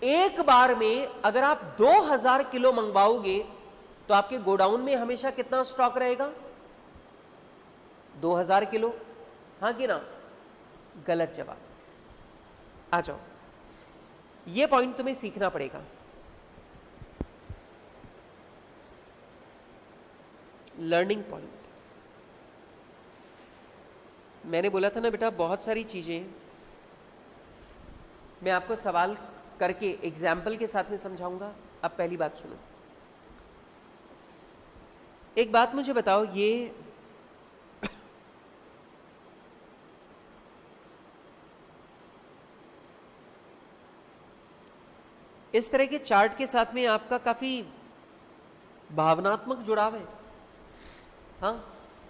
एक बार में अगर आप 2000 किलो मंगवाओगे तो आपके गोडाउन में हमेशा कितना स्टॉक रहेगा? 2000 किलो। हाँ कि ना? गलत जवाब। आ जाओ, यह पॉइंट तुम्हें सीखना पड़ेगा। Learning point. मैंने बोला था ना बेटा, बहुत सारी चीजें मैं आपको सवाल करके एग्जाम्पल के साथ में समझाऊंगा। अब पहली बात सुनो, एक बात मुझे बताओ, ये इस तरह के चार्ट के साथ में आपका काफी भावनात्मक जुड़ाव है। हाँ,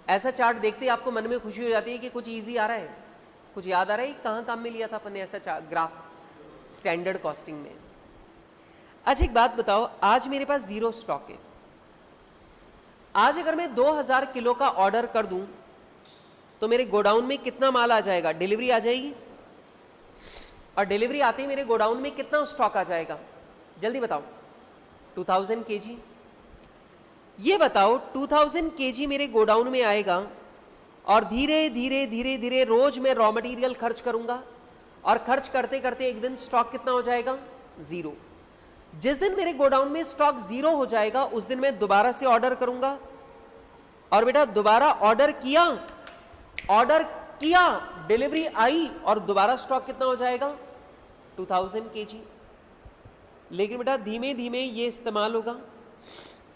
ऐसा चार्ट देखते ही आपको मन में खुशी हो जाती है कि कुछ इजी आ रहा है, कुछ याद आ रहा है। कहाँ काम में लिया था अपन ने ऐसा चार्ट, ग्राफ, स्टैंडर्ड कॉस्टिंग में। अच्छा एक बात बताओ, आज मेरे पास 0 स्टॉक है। आज अगर मैं 2000 किलो का ऑर्डर कर दूं तो मेरे गोडाउन में कितना माल आ जाएगा? डिलीवरी आ जाएगी, और डिलीवरी आते ही मेरे गोडाउन में कितना स्टॉक आ जाएगा? जल्दी बताओ। 2000 kg। ये बताओ 2000 kg मेरे गोडाउन में आएगा, और धीरे धीरे धीरे धीरे रोज मैं रॉ मटेरियल खर्च करूंगा और खर्च करते करते एक दिन स्टॉक कितना हो जाएगा? जीरो। जिस दिन मेरे गोडाउन में स्टॉक जीरो हो जाएगा उस दिन मैं दोबारा से ऑर्डर करूंगा और बेटा दोबारा ऑर्डर किया, डिलीवरी आई और दोबारा स्टॉक कितना हो जाएगा? 2000 kg। लेकिन बेटा धीमे धीमे ये इस्तेमाल होगा,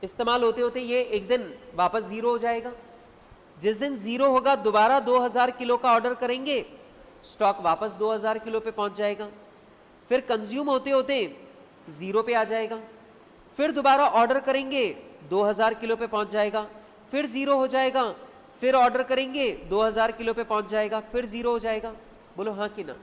इस्तेमाल होते होते ये एक दिन वापस जीरो हो जाएगा। जिस दिन जीरो होगा दोबारा 2000 किलो का ऑर्डर करेंगे, स्टॉक वापस 2000 किलो पे पहुंच जाएगा। फिर कंज्यूम होते होते जीरो पे आ जाएगा। फिर दोबारा ऑर्डर करेंगे 2000 किलो पे पहुंच जाएगा, फिर जीरो हो जाएगा। फिर ऑर्डर करेंगे 2000 किलो पे पहुंच जाएगा, फिर जीरो हो जाएगा। बोलो हाँ कि ना?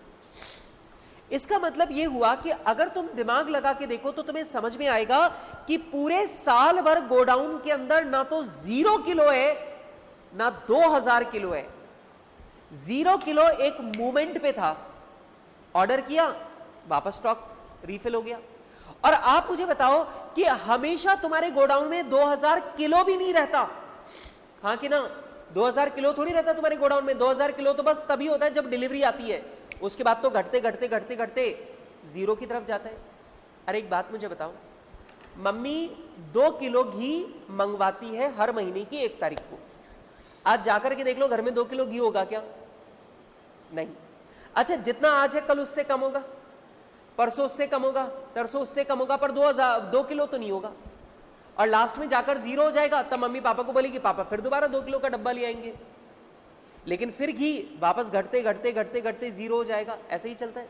इसका मतलब यह हुआ कि अगर तुम दिमाग लगा के देखो तो तुम्हें समझ में आएगा कि पूरे साल भर गोडाउन के अंदर ना तो 0 किलो है ना 2000 किलो है। 0 किलो एक मूवमेंट पे था, ऑर्डर किया, वापस स्टॉक रीफिल हो गया। और आप मुझे बताओ कि हमेशा तुम्हारे गोडाउन में 2000 किलो भी नहीं रहता, हाँ कि ना? 2000 किलो थोड़ी रहता तुम्हारे गोडाउन में। 2000 किलो तो बस तभी होता है जब डिलीवरी आती है, उसके बाद तो घटते घटते घटते घटते जीरो की तरफ जाता है। अरे एक बात मुझे बताओ, मम्मी 2 किलो घी मंगवाती है हर महीने की 1 तारीख को। आज जाकर के देख लो घर में 2 किलो घी होगा क्या? नहीं। अच्छा, जितना आज है कल उससे कम होगा, परसों उससे कम होगा, तरसों उससे कम होगा, पर 2 किलो तो नहीं होगा। और लास्ट में जाकर जीरो हो जाएगा, तब मम्मी पापा को बोलेगी पापा फिर दोबारा 2 किलो का डब्बा ले आएंगे। लेकिन फिर घी वापस घटते घटते घटते घटते जीरो हो जाएगा। ऐसे ही चलता है।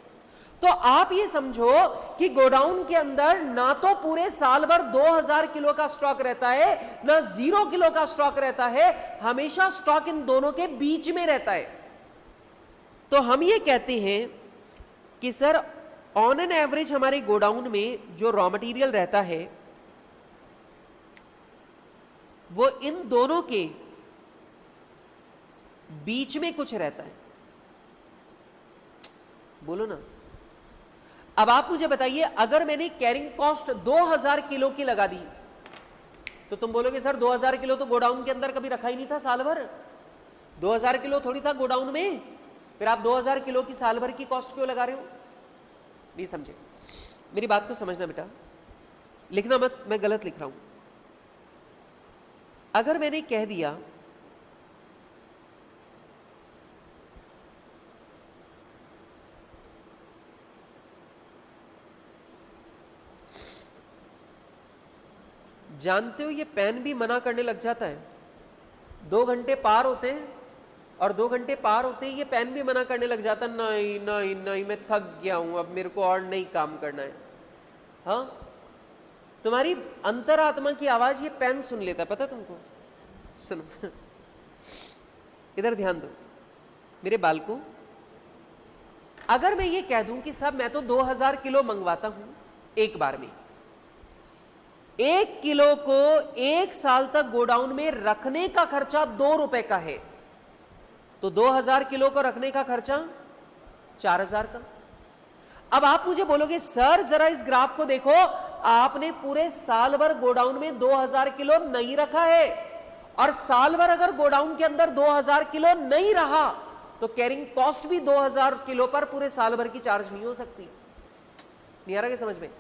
तो आप ये समझो कि गोडाउन के अंदर ना तो पूरे साल भर 2000 किलो का स्टॉक रहता है ना 0 किलो का स्टॉक रहता है, हमेशा स्टॉक इन दोनों के बीच में रहता है। तो हम ये कहते हैं कि सर ऑन एन एवरेज हमारे गोडाउन में जो रॉ मटेरियल रहता है वो इन दोनों के बीच में कुछ रहता है। बोलो ना। अब आप मुझे बताइए, अगर मैंने कैरिंग कॉस्ट 2000 किलो की लगा दी तो तुम बोलोगे सर 2000 किलो तो गोडाउन के अंदर कभी रखा ही नहीं था साल भर, 2000 किलो थोड़ी था गोडाउन में, फिर आप 2000 किलो की साल भर की कॉस्ट क्यों लगा रहे हो? नहीं समझे? मेरी बात को समझना बेटा, लिखना मत, मैं गलत लिख रहा हूं। अगर मैंने कह दिया जानते हो ये पेन भी मना करने लग जाता है, 2 घंटे पार होते हैं और 2 घंटे पार होते ही ये पेन भी मना करने लग जाता, नहीं नहीं नहीं मैं थक गया हूं, अब मेरे को और नहीं काम करना है। हाँ, तुम्हारी अंतरात्मा की आवाज ये पेन सुन लेता, पता तुमको? सुनो इधर ध्यान दो मेरे बालकों। अगर मैं ये कह दूं कि साहब मैं तो 2000 किलो मंगवाता हूं एक बार में, 1 किलो को 1 साल तक गोडाउन में रखने का खर्चा 2 रुपए का है, तो 2000 किलो को रखने का खर्चा 4000 का। अब आप मुझे बोलोगे सर जरा इस ग्राफ को देखो, आपने पूरे साल भर गोडाउन में 2000 किलो नहीं रखा है, और साल भर अगर गोडाउन के अंदर 2000 किलो नहीं रहा तो कैरिंग कॉस्ट भी 2000 किलो पर पूरे साल भर की चार्ज नहीं हो सकती। नहीं आ रहा क्या समझ में?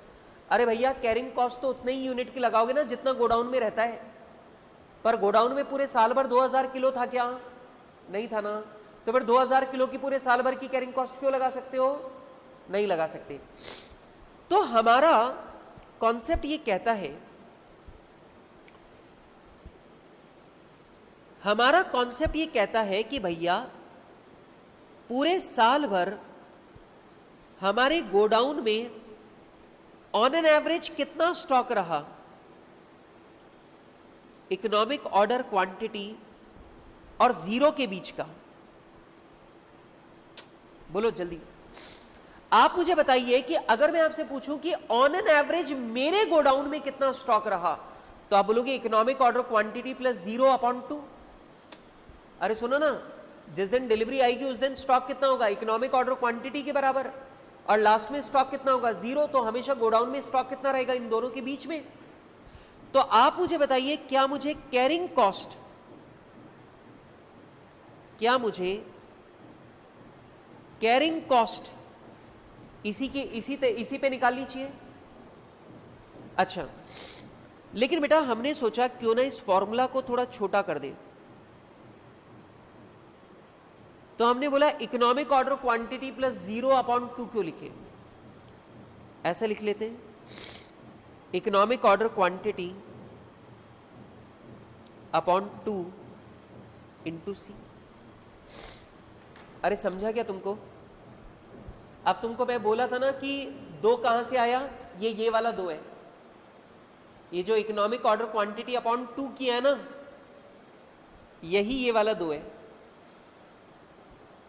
अरे भैया कैरिंग कॉस्ट तो उतने ही यूनिट की लगाओगे ना जितना गोडाउन में रहता है, पर गोडाउन में पूरे साल भर 2000 किलो था क्या? नहीं था ना, तो फिर 2000 किलो की पूरे साल भर की कैरिंग कॉस्ट क्यों लगा सकते हो? नहीं लगा सकते। तो हमारा कॉन्सेप्ट ये कहता है, हमारा कॉन्सेप्ट ये कहता है कि भैया पूरे साल भर हमारे गोडाउन में ऑन एन एवरेज कितना स्टॉक रहा, इकोनॉमिक ऑर्डर क्वांटिटी और जीरो के बीच का। बोलो जल्दी, आप मुझे बताइए कि अगर मैं आपसे पूछूं कि ऑन एन एवरेज मेरे गोडाउन में कितना स्टॉक रहा, तो आप बोलोगे इकोनॉमिक ऑर्डर क्वांटिटी प्लस 0/2। अरे सुनो ना, जिस दिन डिलीवरी आएगी उस दिन स्टॉक कितना होगा? इकोनॉमिक ऑर्डर क्वांटिटी के बराबर, और लास्ट में स्टॉक कितना होगा? 0। तो हमेशा गोडाउन में स्टॉक कितना रहेगा इन दोनों के बीच में? तो आप मुझे बताइए, क्या मुझे कैरिंग कॉस्ट क्या मुझे कैरिंग कॉस्ट इसी पे निकालनी चाहिए? अच्छा, लेकिन बेटा हमने सोचा क्यों ना इस फॉर्मूला को थोड़ा छोटा कर दें, तो हमने बोला इकोनॉमिक ऑर्डर क्वांटिटी प्लस 0/2 क्यों लिखे? ऐसा लिख लेते हैं, economic order quantity upon 2 into C. अरे समझा क्या तुमको? अब तुमको मैं बोला था ना कि 2 कहां से आया, ये वाला 2 है, ये जो इकोनॉमिक ऑर्डर क्वांटिटी अपॉन 2 किया है ना, यही ये वाला 2 है।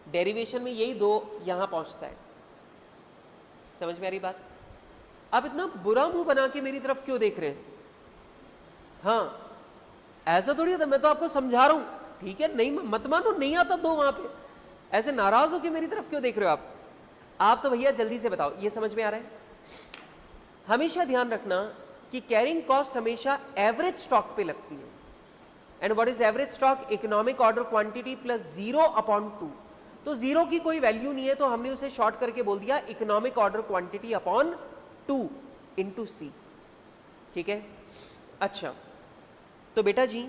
डेरिवेशन में यही 2 यहां पहुंचता है। समझ में आ रही बात? अब इतना बुरा मुंह बना के मेरी तरफ क्यों देख रहे हैं? हाँ, ऐसा थोड़ी होता, मैं तो आपको समझा रहा हूं, ठीक है? नहीं मत मानो, नहीं आता 2 वहां पे, ऐसे नाराज हो के मेरी तरफ क्यों देख रहे हो आप तो भैया जल्दी से बताओ, ये समझ में आ रहा है? हमेशा ध्यान रखना कि कैरिंग कॉस्ट हमेशा एवरेज स्टॉक पे लगती है। And what is average stock? Economic order quantity plus 0/2। तो 0 की कोई वैल्यू नहीं है, तो हमने उसे शॉर्ट करके बोल दिया economic order quantity upon 2 into C. ठीक है? अच्छा, तो बेटा जी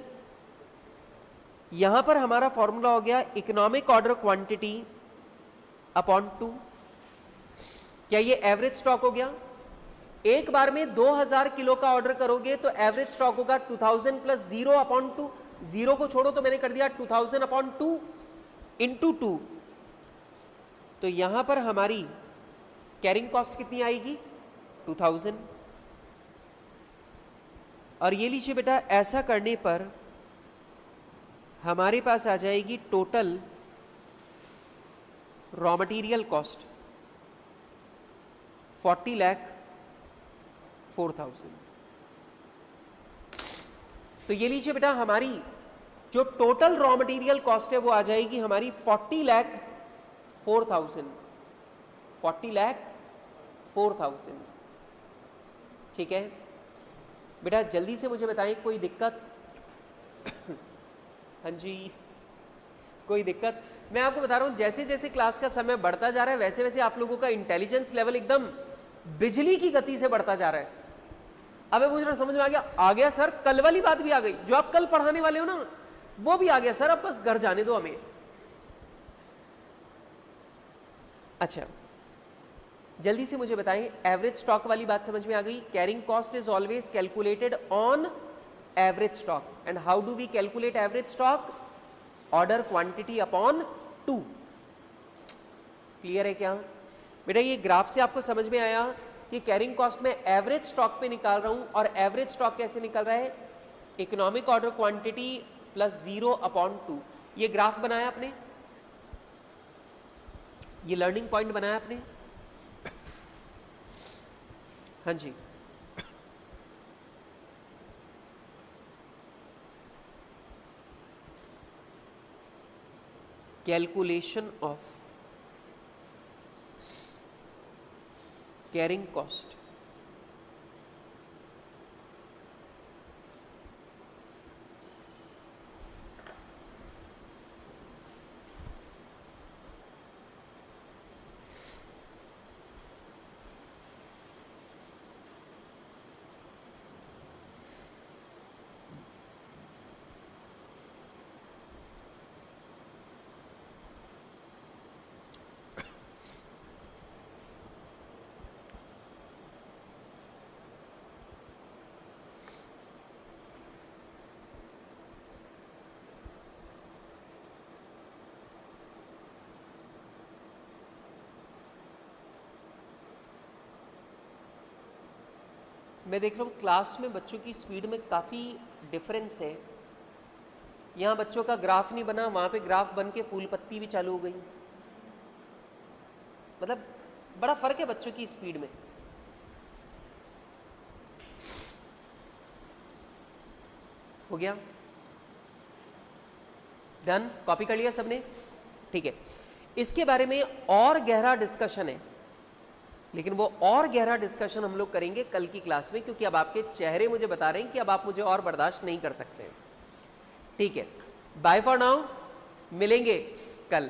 यहां पर हमारा फॉर्मूला हो गया इकोनॉमिक ऑर्डर क्वांटिटी अपॉन 2। क्या ये एवरेज स्टॉक हो गया? एक बार में 2000 किलो का ऑर्डर करोगे तो एवरेज स्टॉक होगा 2000 प्लस 0/2। 0 को छोड़ो तो मैंने कर दिया 2000/2 इंटू 2। तो यहां पर हमारी कैरिंग कॉस्ट कितनी आएगी? 2000। और ये लीजिए बेटा, ऐसा करने पर हमारे पास आ जाएगी टोटल रॉ मटेरियल कॉस्ट 40,04,000। तो ये लीजिए बेटा, हमारी जो टोटल रॉ मटेरियल कॉस्ट है वो आ जाएगी हमारी 40,04,000। 40,04,000। ठीक है बेटा, जल्दी से मुझे बताएं, कोई दिक्कत? हाँ जी, कोई दिक्कत? मैं आपको बता रहा हूं, जैसे जैसे क्लास का समय बढ़ता जा रहा है वैसे वैसे आप लोगों का इंटेलिजेंस लेवल एकदम बिजली की गति से बढ़ता जा रहा है। अब मुझे समझ में आ गया सर, कल वाली बात भी आ गई, जो आप कल पढ़ाने वाले हो ना वो भी आ गया सर, अब बस घर जाने दो हमें। अच्छा, जल्दी से मुझे बताएं, एवरेज स्टॉक वाली बात समझ में आ गई? Carrying cost is always calculated on average stock. And how do we calculate average stock? Order quantity upon 2। Clear है क्या बेटा? ये ग्राफ से आपको समझ में आया कि कैरिंग कॉस्ट में एवरेज स्टॉक पे निकाल रहा हूं, और एवरेज स्टॉक कैसे निकल रहा है? Economic order quantity plus 0/2। ये ग्राफ बनाया आपने, ये लर्निंग पॉइंट बनाया आपने? हाँ जी, कैलकुलेशन ऑफ कैरिंग कॉस्ट। मैं देख रहा हूँ क्लास में बच्चों की स्पीड में काफ़ी डिफरेंस है। यहाँ बच्चों का ग्राफ नहीं बना, वहाँ पे ग्राफ बन के फूल पत्ती भी चालू हो गई। मतलब बड़ा फर्क है बच्चों की स्पीड में। हो गया? डन? कॉपी कर लिया सबने? ठीक है, इसके बारे में और गहरा डिस्कशन है, लेकिन वो और गहरा डिस्कशन हम लोग करेंगे कल की क्लास में, क्योंकि अब आपके चेहरे मुझे बता रहे हैं कि अब आप मुझे और बर्दाश्त नहीं कर सकते। ठीक है, बाय फॉर नाउ। मिलेंगे कल।